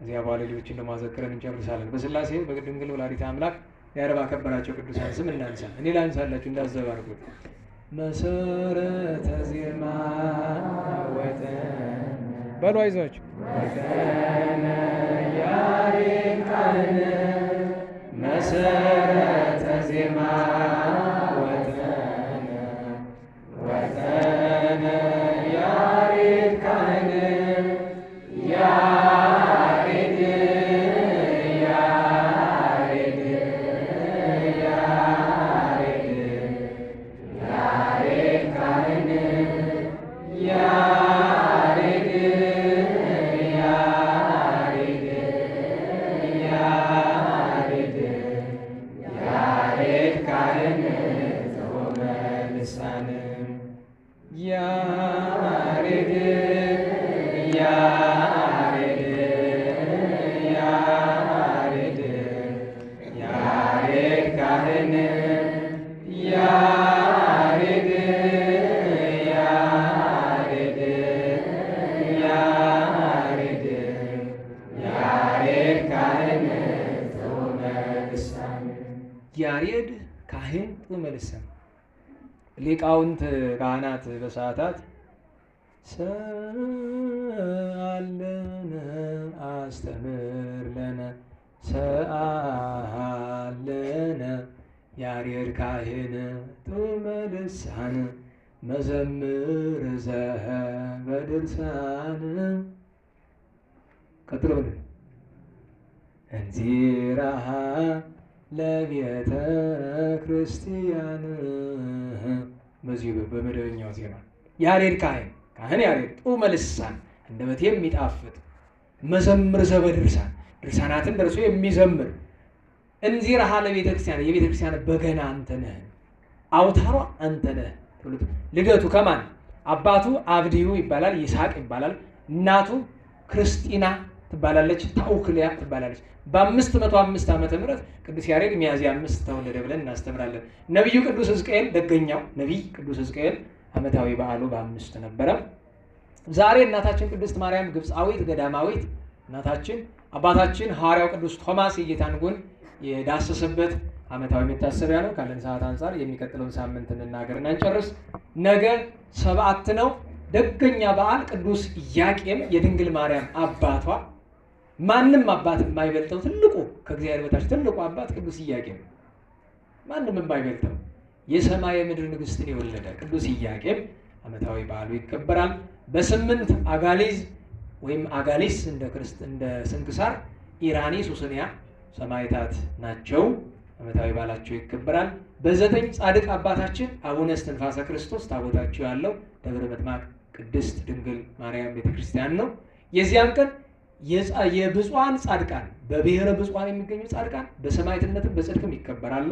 እዚያ በኋላ ሌሎችን ለማዘክረን እንጨርሳለን። በስላሴ በድንግል ወላዲተ አምላክ ያረባ ከበራቸው ቅዱሳን ስም እናንሳ። እኔ ላንሳላችሁ እንዳዘባርኩት መሰረተ ዜማ ወጠን በሉ አይዟችሁ ወጠን ያሬድ ካህን መሰረተ ዜማ ወጠን ወጠን ያሬድ ካህን ያሬድ ያሬድ ያሬድ ያሬድ ካህን ያሬድ ያሬድ ያሬድ ያሬድ ካህን ጾመ ልሳን ያሬድ ያሬድ ያሬድ ያሬድ ካህን ያሬድ ያሬድ ያሬድ ያሬድ ካህን ጾመ ልሳን ያሬድ ካህን ጾመ ልሳን ሊቃውንት ካህናት በሰዓታት ሰአለነ አስተምር ለነ ሰአለነ ያሬድ ካህን ጾመ ልሳን መዘምር ዘበድርሳን ቀጥሎ እንዚራሃ ለቤተ ክርስቲያን በዚህ በመደበኛው ዜማ ያሬድ ካህን ያሬድ ጾመ ልሳን አንደበት የሚጣፍጥ መዘምር ዘበድርሳን ድርሳናትን ደርሶ የሚዘምር እንዚራሃ ለቤተ ክርስቲያን የቤተ ክርስቲያን በገና አንተ ነህ፣ አውታሯ አንተ ነህ። ልደቱ ከማን አባቱ አብድዩ ይባላል፣ ይስሐቅ ይባላል። እናቱ ክርስቲና ትባላለች፣ ታውክልያ ትባላለች። በ505 ዓመተ ምህረት ቅዱስ ያሬድ ሚያዝያ 5 ተወለደ ብለን እናስተምራለን። ነቢዩ ቅዱስ ሕዝቅኤል ደገኛው ነቢይ ቅዱስ ሕዝቅኤል ዓመታዊ በዓሉ በ5 ነበረ። ዛሬ እናታችን ቅድስት ማርያም ግብፃዊት ገዳማዊት እናታችን አባታችን ሐዋርያው ቅዱስ ቶማስ የጌታን ጎን የዳሰሰበት ዓመታዊ መታሰቢያ ነው። ካለን ሰዓት አንፃር የሚቀጥለውን ሳምንት እንናገርና እንጨርስ። ነገ 7 ነው። ደገኛ በዓል ቅዱስ ኢያቄም የድንግል ማርያም አባቷ ማንም አባት የማይበልጠው ትልቁ ከእግዚአብሔር በታች ትልቁ አባት ቅዱስ ኢያቄም ማንም የማይበልጠው የሰማይ የምድር ንግስትን የወለደ ቅዱስ ኢያቄም ዓመታዊ በዓሉ ይከበራል። በ8 አጋሊዝ ወይም አጋሊስ እንደ ስንክሳር ኢራኒ ሱስንያ ሰማዕታት ናቸው። ዓመታዊ በዓላቸው ይከበራል። በ9 ጻድቅ አባታችን አቡነ እስትንፋሰ ክርስቶስ ታቦታቸው ያለው ደብረ ምጥማቅ ቅድስት ድንግል ማርያም ቤተክርስቲያን ነው። የዚያን ቀን የብፁዓን ጻድቃን በብሔረ ብፁዓን የሚገኙ ጻድቃን በሰማዕትነትም በጽድቅም ይከበራሉ።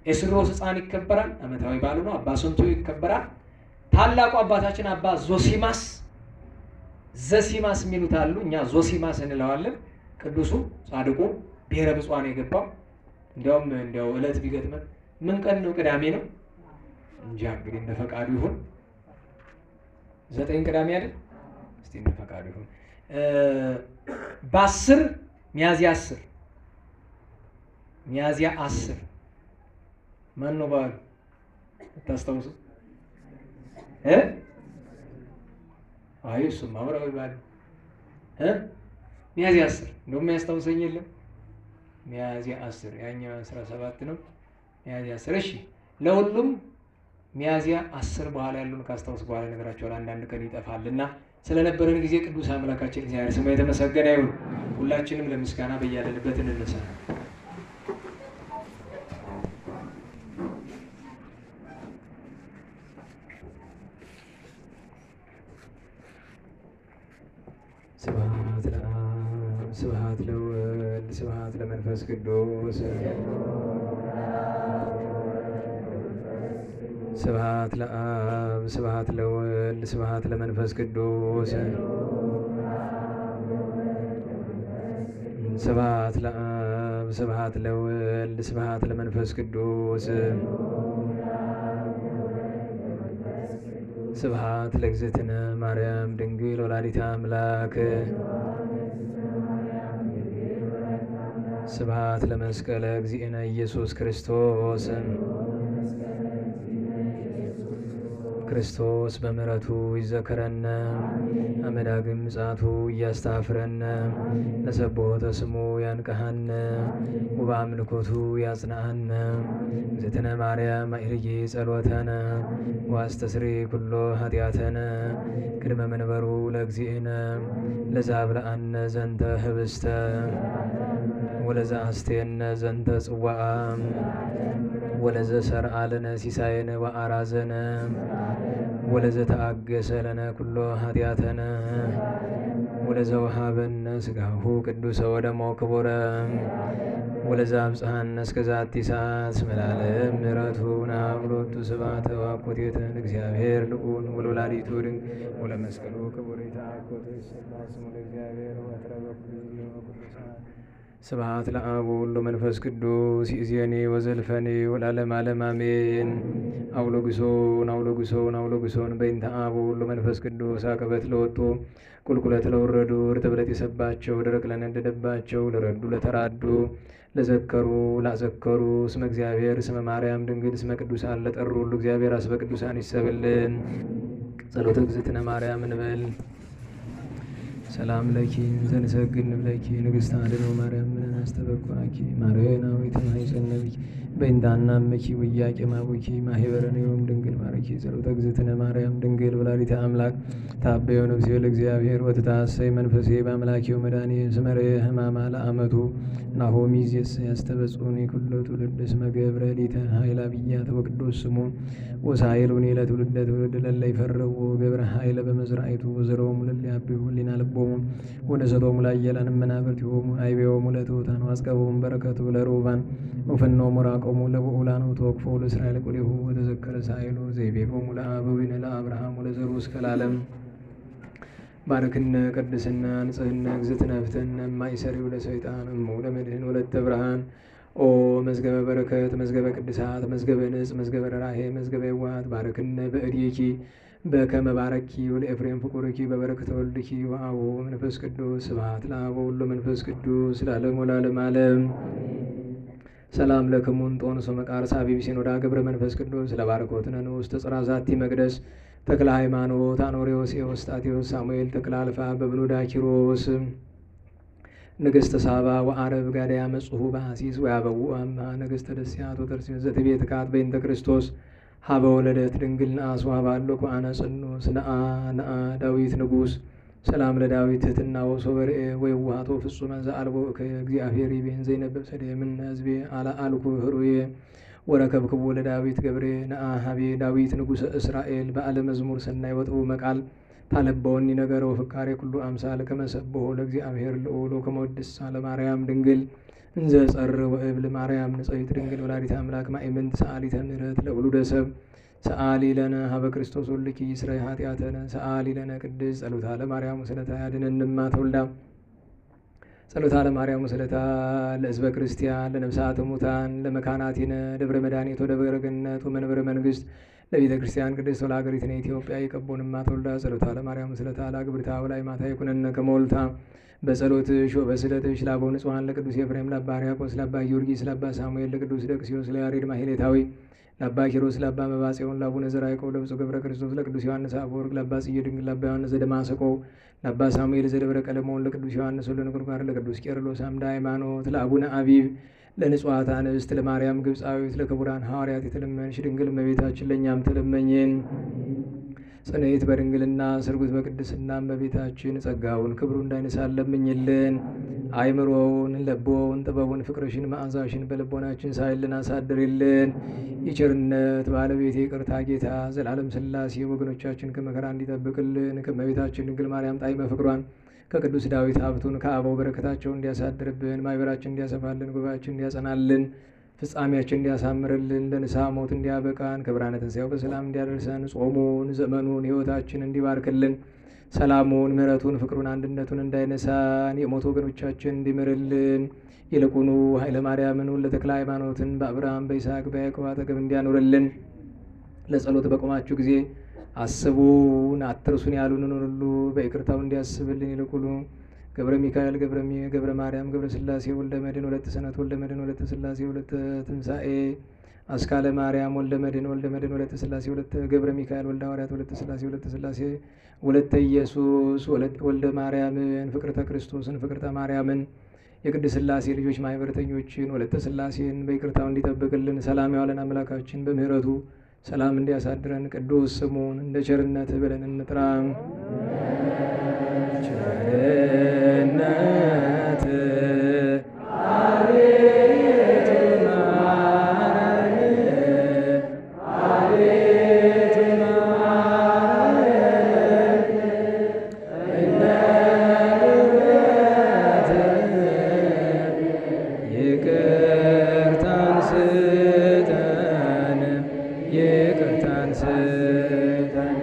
ኤስድሮስ ሕፃን ይከበራል፣ ዓመታዊ በዓሉ ነው። አባ ስንቱ ይከበራል። ታላቁ አባታችን አባ ዘሲማስ የሚሉት አሉ፣ እኛ ዞሲማስ እንለዋለን። ቅዱሱ ጻድቁ ብሔረ ብፁዓን የገባው እንዲያው ዕለት ቢገጥመን ምን ቀን ነው? ቅዳሜ ነው እንጂ እንግዲህ እንደ ፈቃዱ ይሁን። 9 ቅዳሜ አይደል? እስቲ እንደ ፈቃዱ ይሁን። በ10 ሚያዝያ 10 ሚያዝያ 10 ማን ነው በዓሉ? ታስታውሱ? አይ እሱም ማህበራዊ በዓል ሚያዝያ 10 እንደውም ያስታውሰኝ የለም። ሚያዝያ 10 ያኛው 17 ነው። ሚያዝያ 10 እሺ። ለሁሉም ሚያዝያ 10 በኋላ ያሉን ካስታውስ በኋላ ነገራቸዋል። አንዳንድ ቀን ይጠፋልና ስለነበረን ጊዜ ቅዱስ አምላካችን እግዚአብሔር ስሙ የተመሰገነ ይሁን። ሁላችንም ለምስጋና በያለንበት እንነሳ። ስብሐት ለአብ ስብሐት ለወልድ ስብሐት ለመንፈስ ቅዱስ ስብሐት ለአብ ስብሐት ለወልድ ስብሐት ለመንፈስ ቅዱስ ስብሐት ለአብ ስብሐት ለወልድ ስብሐት ለመንፈስ ቅዱስ ስብሐት ለእግዝእትነ ማርያም ድንግል ወላዲተ አምላክ ስብሐት ለመስቀለ እግዚእነ ኢየሱስ ክርስቶስ ክርስቶስ በምሕረቱ ይዘከረነ አመዳግም ምጽአቱ እያስታፍረነ ለሰቦተ ስሙ ያንቀሃነ ወበአምልኮቱ ያጽናሃነ እግዝእትነ ማርያም አዕርጊ ጸሎተነ ወአስተስሪ ኩሎ ኃጢአተነ ቅድመ መንበሩ ለእግዚእነ ለዛብልዐነ ዘንተ ህብስተ ወለዘ አስቴነ ዘንተ ጽዋዓ ወለዘ ሰርዐ ለነ ሲሳየነ ወአራዘነ ወለዘ ተአገሰ ለነ ኩሎ ኃጢአተነ ወለዘ ወሀበነ ሥጋሁ ቅዱሰ ወደሞ ክቡረ ወለዘ አብጽሐነ እስከ ዛቲ ሰዓት እስመ ለዓለም ምሕረቱ ናብሎቱ ስብሐተ ወአኮቴተ እግዚአብሔር ልዑል ወለወላዲቱ ድንግል ወለመስቀሉ ክቡር ይትአኮቱ ይሰብሐ ስሙ ለእግዚአብሔር ወትረ በኩሉ ወቅዱሳን ስብሐት ለአብ ወወልድ ወመንፈስ ቅዱስ ይእዜኒ ወዘልፈኒ ወለዓለመ ዓለም አሜን። አውሎግሶን አውሎግሶን አውሎግሶን በእንተ አብ ወወልድ ወመንፈስ ቅዱስ አቀበት ለወጡ ቁልቁለት ለወረዱ እርጥብ ለጤሰባቸው ደረቅ ለነደደባቸው ለረዱ ለተራዱ ለዘከሩ ላዘከሩ እስመ እግዚአብሔር እስመ ማርያም ድንግል እስመ ቅዱሳን ለጠሩ ሁሉ እግዚአብሔር አስበ ቅዱሳን ይሰብልን። ጸሎተ እግዝእትነ ማርያም እንበል። ሰላም ለኪ ዘንሰግድ ንብለኪ ንግሥተ አድኅኖ ማርያም ብለን አስተበኳኪ ማርያናዊት ማኅፀነብኪ በእንታናመኪ ውያቄ ማቡኪ ማኅበረነዮም ድንግል ማረኪ ጸሎተ እግዝእትነ ማርያም ድንግል ወላዲተ አምላክ ታበዮ ነፍሴ ለእግዚአብሔር ወትታሰይ መንፈሴ በአምላኬው መድኃኒ ስመረ ሕማማ ለአመቱ ናሆሚ ዜስ ያስተበጽኡኒ ኩሎ ትውልድ እስመ ገብረ ሊተ ኃይለ አብያተ ወቅዱስ ስሙ ወሳይሉኒ ለትውልደ ትውልድ ለለ ይፈርዎ ገብረ ኃይለ በመዝራኢቱ ወዘሮሙ ለለ ያብዩ ሊና ልቦሙ ወነሰቶሙ ላየላን መናብርቲሆሙ አይቤዎሙ ለትሑታን ዋስቀቦሙ በረከቱ ለርሁባን ወፈኖሙ ራቆሙ ለብዑላን ወተወክፎ ለእስራኤል ቁሌሁ ወተዘከረ ሳይሉ ዘይቤሎሙ ለአበዊነ ለአብርሃም ወለዘሩ እስከ ለዓለም ባርክነ ቅድስና ንጽሕና እግዝእትነ ፍትሕነ እማይሰሪው ለሰይጣን እሙ ለመድህን ወለተ ብርሃን ኦ መዝገበ በረከት መዝገበ ቅድሳት መዝገበ ንጽ መዝገበ ርኅራኄ መዝገበ የዋሃት ባርክነ በእድኪ በከመ ባረኪ ወለኤፍሬም ፍቁርኪ በበረከተ ወልድኪ ወአቡሁ መንፈስ ቅዱስ ስብሐት ለአብ ወወልድ ወመንፈስ ቅዱስ ለዓለሙ ለዓለመ ዓለም። ሰላም ለክሙ እንጦንስ መቃርስ አቢብ ሲኖዳ ገብረ መንፈስ ቅዱስ ለባርኮትነ ንዑስ ተጽራ ዛቲ መቅደስ ተክለ ሃይማኖት አኖሬዎስ ኤዎስጣቴዎስ ሳሙኤል ተክለ አልፋ በብሉዳ ኪሮስ ንግሥተ ሳባ ወአረብ ጋዳያ መጽሑ በሐሲስ ወያበው አማ ንግሥተ ደስያት ወተርሴስ ዘትቤት ካት በእንተ ክርስቶስ ሀበ ወለደት ድንግል ነአስ ወሀባሎ ከአነ ጽኑስ ነአ ዳዊት ንጉሥ ሰላም ለዳዊት ትሕትና ወሶበርኤ ወየዋሃቶ ፍጹመ ዘአልቦ ከእግዚአብሔር ይቤን ዘይነበብ ሰደምን ሕዝቤ አልኩ ህሩዬ ወረከብክቦ ለዳዊት ገብሬ ነአ ሀቤ ዳዊት ንጉሠ እስራኤል በዓለ መዝሙር ሰናይ ወጥቡ መቃል ታለበወኒ ነገረ ወፍካሬ ኩሉ አምሳል ከመሰብሖ ለእግዚአብሔር ልዑል ከመወድሳ ለማርያም ድንግል እንዘ ጸር ወእብል ማርያም ንጽሕት ድንግል ወላዲተ አምላክ ማእምንት ሰአሊተ ምሕረት ለውሉደ ሰብ ሰአሊ ለነ ሀበ ክርስቶስ ወልኪ ይስረይ ኃጢአተነ ሰአሊ ለነ ቅድስት ጸሎታ ለማርያም ወስለታ ያድነንማ ተወልዳ ጸሎታ ለማርያም ወስለታ ለሕዝበ ክርስቲያን ለነፍሳተ ሙታን ለመካናቲነ ደብረ መድኃኒት ወደብረ ገነት ወመንበረ መንግሥት ለቤተ ክርስቲያን ቅድስት ለሀገሪቱን ኢትዮጵያ የቀቦንማ ተወልዳ ጸሎታ ለማርያም ስለታ ለግብርታ ወላይ ማታ ይኩነነ ከመወልታ በጸሎትሽ ወበስለትሽ ለአበው ንጹሐን ለቅዱስ ኤፍሬም ለአባ ሕርያቆስ ለአባ ጊዮርጊስ ለአባ ሳሙኤል ለቅዱስ ደቅስዮስ ለያሬድ ማሕሌታዊ ለአባ ኪሮስ ለአባ መባጽዮን ለአቡነ ዘርዓ ያዕቆብ ለብፁዕ ገብረ ክርስቶስ ለቅዱስ ዮሐንስ አፈወርቅ ለአባ ጽጌ ድንግል ለአባ ዮሐንስ ዘደማስቆ ለአባ ሳሙኤል ዘደብረ ቀለሞን ለቅዱስ ዮሐንስ ወልደ ነጎድጓድ ለቅዱስ ቄርሎስ አምደ ሃይማኖት ለአቡነ አቢብ ለንጹሐት አንስት ለማርያም ግብፃዊት ለክቡራን ሐዋርያት የተለመንሽ ድንግል እመቤታችን ለእኛም ተለመኝን። ጽንዕት በድንግልና ስርጉት በቅድስና እመቤታችን ጸጋውን ክብሩ እንዳይነሳን ለምኝልን። አይምሮውን ለቦውን ጥበቡን ፍቅርሽን መዓዛሽን በልቦናችን ሳይልን አሳድሪልን። የቸርነት ባለቤት ይቅርታ ጌታ ዘላለም ሥላሴ ወገኖቻችን ከመከራ እንዲጠብቅልን ከእመቤታችን ድንግል ማርያም ጣዕመ ፍቅሯን ከቅዱስ ዳዊት ሀብቱን ከአበው በረከታቸውን እንዲያሳድርብን ማይበራችን እንዲያሰፋልን ጉባኤያችን እንዲያጸናልን ፍጻሜያችን እንዲያሳምርልን ለንስሐ ሞት እንዲያበቃን ከብርሃነ ትንሣኤው በሰላም እንዲያደርሰን ጾሙን ዘመኑን ሕይወታችን እንዲባርክልን ሰላሙን ምሕረቱን ፍቅሩን አንድነቱን እንዳይነሳን የሞት ወገኖቻችን እንዲምርልን ይልቁኑ ኃይለ ማርያምን ወለተክለ ሃይማኖትን በአብርሃም በይስሐቅ በያዕቆብ አጠገብ እንዲያኖርልን ለጸሎት በቆማችሁ ጊዜ አስቡን አትርሱን ያሉንን ሁሉ በይቅርታው እንዲያስብልን ይልቁኑ ገብረ ሚካኤል ገብረ ማርያም ገብረ ሥላሴ ወልደ መድኅን ወለተ ሰንበት ወልደ መድኅን ወለተ ሥላሴ ወለተ ትንሣኤ አስካለ ማርያም ወልደ መድኅን ወለተ ሥላሴ ወለተ ገብረ ሚካኤል ወልደ ሐዋርያት ወለተ ሥላሴ ወለተ ሥላሴ ወለተ ኢየሱስ ወልደ ማርያምን ፍቅርተ ክርስቶስን ፍቅርተ ማርያምን የቅድስት ሥላሴ ልጆች ማኅበረተኞችን ወለተ ሥላሴን በይቅርታው እንዲጠብቅልን ሰላም ያዋለን አምላካችን በምሕረቱ ሰላም እንዲያሳድረን ቅዱስ ስሙን እንደ ቸርነት ብለን እንጥራ። ቸርነት አቤቱ ማረን፣ አቤቱ ማረን፣ እንደ ምሕረትህ ይቅርታን ስጠን፣ ይቅርታን ስጠን።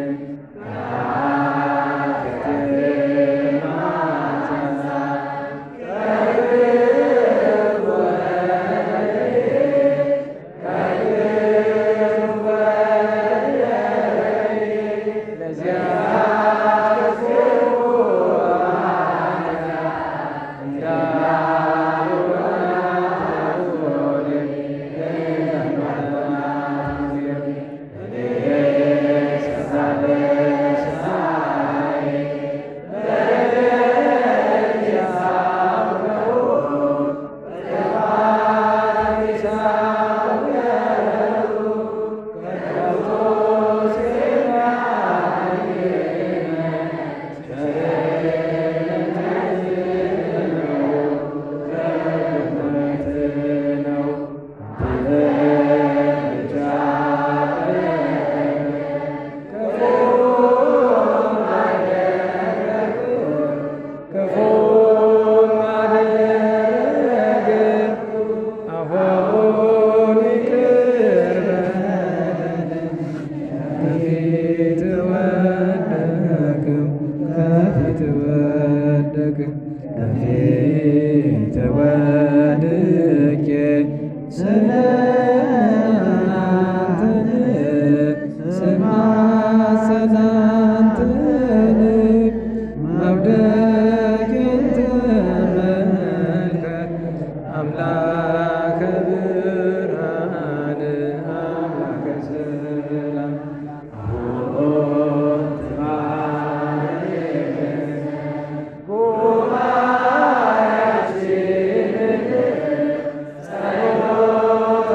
ጸሎታ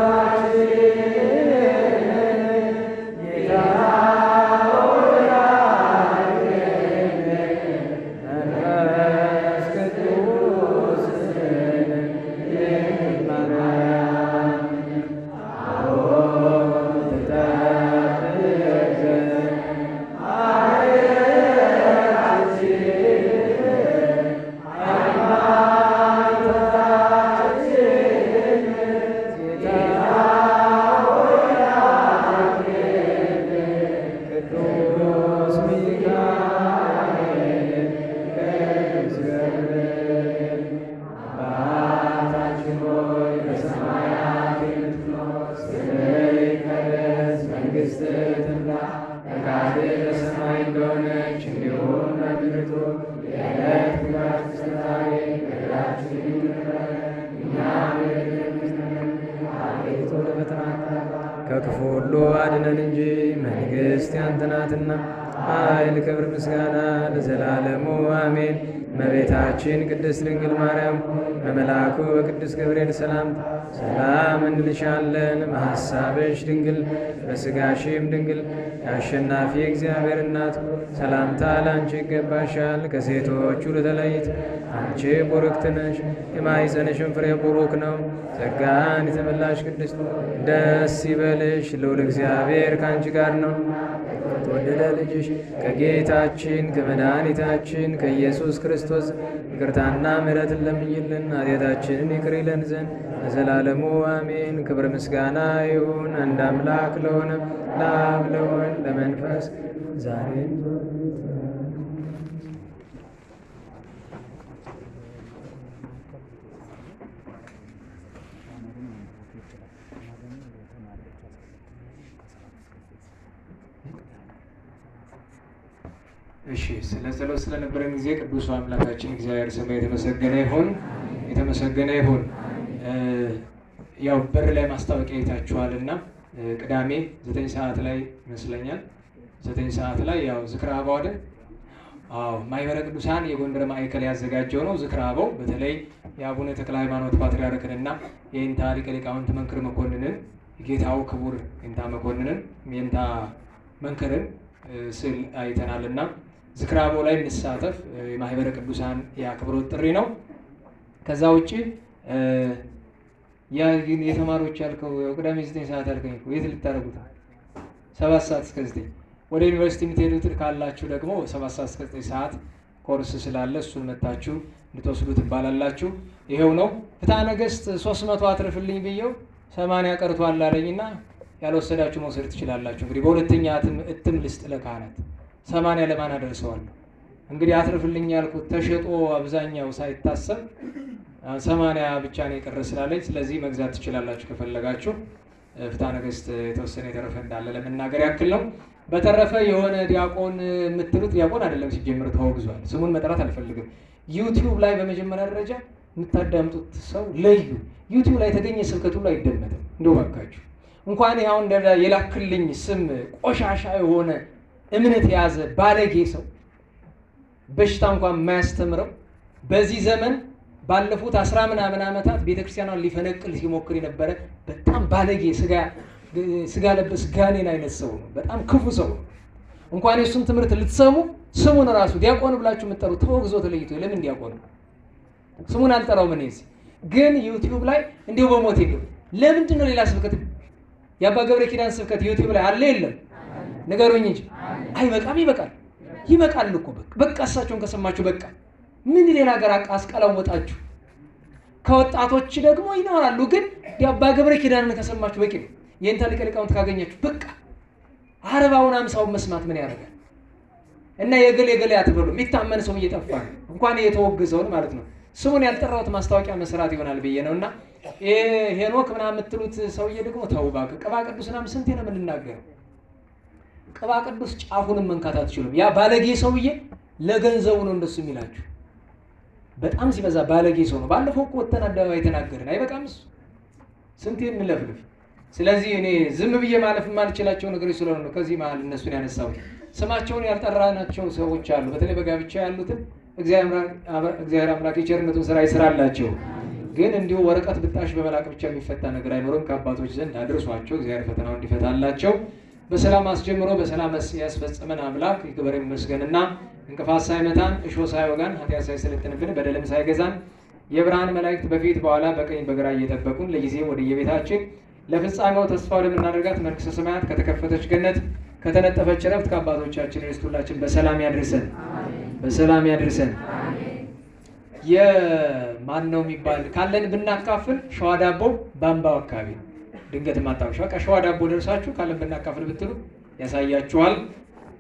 ከክፉ ሁሉ አድነን እንጂ መንግሥት ያንተ ናትና፣ ኃይል፣ ክብር፣ ምስጋና ለዘላለሙ አሜን። እመቤታችን ቅድስት ድንግል ማርያም በመልአኩ በቅዱስ ገብርኤል ሰላምታ ሰላም እንልሻለን። በሐሳብሽ ድንግል በሥጋሽም ድንግል የአሸናፊ እግዚአብሔር እናት ሰላምታ ለአንቺ ይገባሻል። ከሴቶች ሁሉ ተለይተሽ አንቺ ቡርክት ነሽ፣ የማኅፀንሽም ፍሬ ቡሩክ ነው። ጸጋን የተመላሽ ቅድስት ደስ ይበልሽ፣ ልዑል እግዚአብሔር ከአንቺ ጋር ነው። ከተወደደ ልጅሽ ከጌታችን ከመድኃኒታችን ከኢየሱስ ክርስቶስ ይቅርታና ምሕረትን ለምኝልን ኃጢአታችንን ይቅር ይለን ዘንድ ለዘላለሙ አሜን። ክብር ምስጋና ይሁን አንድ አምላክ ለሆነ ለአብ ለወልድ ለመንፈስ ዛሬም እሺ ስለ ጸሎት ስለነበረን ጊዜ ቅዱስ አምላካችን እግዚአብሔር ስሙ የተመሰገነ ይሁን፣ የተመሰገነ ይሁን። ያው በር ላይ ማስታወቂያ አይታችኋልና ቅዳሜ 9 ሰዓት ላይ ይመስለኛል 9 ሰዓት ላይ ያው ዝክረ አበው አይደል? አዎ ማኅበረ ቅዱሳን የጎንደር ማዕከል ያዘጋጀው ነው። ዝክረ አበው በተለይ የአቡነ ተክለ ሃይማኖት ፓትርያርክንና የእንታ ሊቀ ሊቃውንት መንክር መኮንንን ጌታው ክቡር የእንታ መኮንንን የእንታ መንክርን ስዕል አይተናልና ዝክረ አበው ላይ እንሳተፍ። የማኅበረ ቅዱሳን የአክብሮት ጥሪ ነው። ከዛ ውጪ ያ የተማሪዎች ያልከው ቅዳሜ 9 ሰዓት ያልከኝ የት ልታደርጉት? 7 ሰዓት እስከ 9 ወደ ዩኒቨርሲቲ የምትሄዱት ካላችሁ ደግሞ 7 ሰዓት እስከ 9 ሰዓት ኮርስ ስላለ እሱን መታችሁ እንድትወስዱ ትባላላችሁ። ይሄው ነው። ፍትሐ ነገሥት 300 አትርፍልኝ ብየው 80 ቀርቷል አለኝና ያልወሰዳችሁ መውሰድ ትችላላችሁ። እንግዲህ በሁለተኛ እትም ልስጥ ለካህናት 80 ለማን አደርሰዋለሁ? እንግዲህ አትርፍልኝ ያልኩት ተሸጦ አብዛኛው ሳይታሰብ 80 ብቻ ነው የቀረ ስላለኝ፣ ስለዚህ መግዛት ትችላላችሁ ከፈለጋችሁ። ፍትሐ ነገሥት የተወሰነ የተረፈ እንዳለ ለመናገር ያክል ነው። በተረፈ የሆነ ዲያቆን የምትሉት ዲያቆን አይደለም ሲጀምር ተወግዟል። ስሙን መጥራት አልፈልግም። ዩቲዩብ ላይ በመጀመሪያ ደረጃ የምታዳምጡት ሰው ለዩ። ዩቲዩብ ላይ የተገኘ ስብከት ሁሉ አይደመጥም። እንደው ባካችሁ እንኳን አሁን የላክልኝ ስም ቆሻሻ የሆነ እምነት የያዘ ባለጌ ሰው በሽታ እንኳን የማያስተምረው በዚህ ዘመን ባለፉት 10 ምናምን ዓመታት ቤተክርስቲያኗን ሊፈነቅል ሲሞክር የነበረ በጣም ባለጌ ስጋ ለበስ ጋኔን አይነት ሰው ነው። በጣም ክፉ ሰው ነው። እንኳን የሱን ትምህርት ልትሰሙ ስሙን ራሱ ዲያቆን ብላችሁ የምትጠሩት ተወግዞ ተለይቶ ለምን ዲያቆን ስሙን አልጠራው? ምን ይዝ ግን ዩቲዩብ ላይ እንዲሁ በሞት ይገብ። ለምንድን ነው ሌላ ስብከት የአባ ገብረ ኪዳን ስብከት ዩቲዩብ ላይ አለ የለም? ንገሩኝ እንጂ አይበቃም? ይበቃል፣ ይበቃል እኮ በቃ እሳቸውን ከሰማችሁ በቃ ምን ሌላ ሀገር አስቀላወጣችሁ። ከወጣቶች ደግሞ ይኖራሉ፣ ግን የአባ ገብረ ኪዳንን ከሰማችሁ በቂ ነው። የእንታ ሊቀ ሊቃውንት ካገኛችሁ በቃ 40ውን 50ውን መስማት ምን ያደርጋል? እና የገሌ አትበሉ። የሚታመን ሰው እየጠፋ ነው፣ እንኳን የተወገዘውን ማለት ነው። ስሙን ያልጠራሁት ማስታወቂያ መስራት ይሆናል ብዬ ነውና ሄኖክ ምናምን የምትሉት ሰውዬ ደግሞ ተው እባክህ። ቅባ ቅዱስና ስንቴ ነው የምንናገረው? ቅባ ቅዱስ ጫፉንም መንካት አትችሉም። ያ ባለጌ ሰውዬ ለገንዘቡ ነው እንደሱ የሚላችሁ። በጣም ሲበዛ ባለጌ ሰው ነው። ባለፈው እኮ ወተን አደባባይ የተናገርን አይበቃም? እሱ ስንቴ እንለፍልፍ። ስለዚህ እኔ ዝም ብዬ ማለፍ የማልችላቸው ነገሮች ስለሆነ ነው ከዚህ መሀል እነሱን ያነሳሁት። ስማቸውን ያልጠራናቸው ሰዎች አሉ። በተለይ በጋብቻ ያሉትን እግዚአብሔር አምላክ የቸርነቱን ስራ ይስራላቸው። ግን እንዲሁ ወረቀት ብጣሽ በመላክ ብቻ የሚፈታ ነገር አይኖርም። ከአባቶች ዘንድ አድርሷቸው እግዚአብሔር ፈተናውን እንዲፈታላቸው በሰላም አስጀምሮ በሰላም ያስፈጽመን አምላክ ይክበር ይመስገንና እንቅፋት ሳይመታን እሾህ ሳይወጋን ኃጢአት ሳይሰለጥንብን በደልም ሳይገዛን የብርሃን መላእክት በፊት በኋላ በቀኝ በግራ እየጠበቁን ለጊዜው ወደ የቤታችን ለፍጻሜው ተስፋ ወደምናደርጋት መንግሥተ ሰማያት ከተከፈተች ገነት ከተነጠፈች ረፍት ከአባቶቻችን ርስት ሁላችን በሰላም ያድርሰን፣ በሰላም ያድርሰን። የማን ነው የሚባል ካለን ብናካፍል ሸዋ ዳቦ ባምባው አካባቢ ድንገት ማጣውሻ ከሸዋ ዳቦ ደርሳችሁ ካለን ብናካፍል ብትሉ ያሳያችኋል።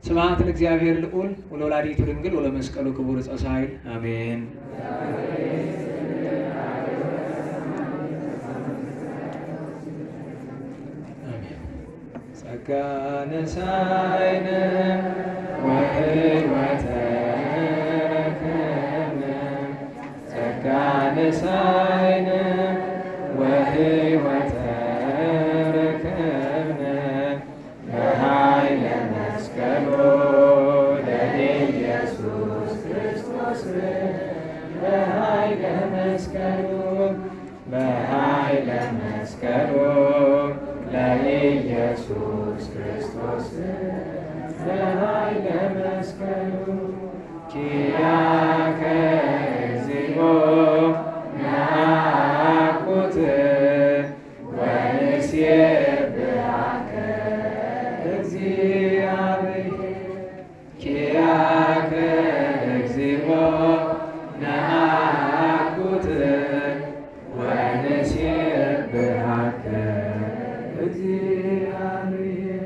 ስብሐት ለእግዚአብሔር ልዑል ወለወላዲቱ ድንግል ወለመስቀሉ ክቡር ዕፀ ሣህል አሜን። ጸጋ ነሣኢነ ወሕይወተ ረከብነ ጸጋ ነሣኢነ ወሕይወተ ረከብነ በኃይለ መስቀሉ በኃይለ መስቀሉ ለኢየሱስ ክርስቶስ በኃይለ መስቀሉ ኪያከ እግዚኦ ነአኩት ወንሴብሐከ እግዚአብሔር ኪያከ እግዚኦ ነአኩት ወንሴብሐከ እግዚአብሔር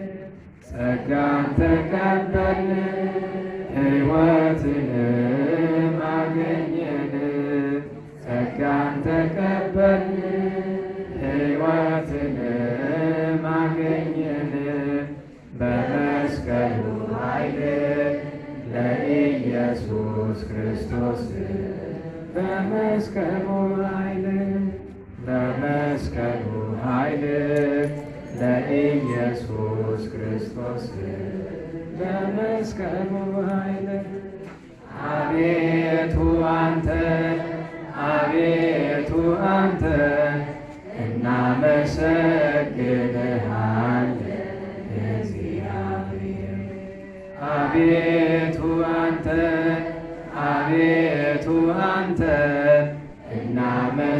ጸጋን ተቀበልን ሕይወትንም አገኘን ጸጋን ተቀበልን ሕይወትንም አገኘን በመስቀሉ ኃይል ለኢየሱስ ክርስቶስ በመስቀሉ ኃይል በመስቀሉ ኃይል ለኢየሱስ ክርስቶስ በመስቀሉ ኃይል አቤቱ አንተ አቤቱ አንተ እናመሰግንሃለን እግዚአብሔር አቤቱ አንተ አቤቱ አንተ እናመሰግንሃለን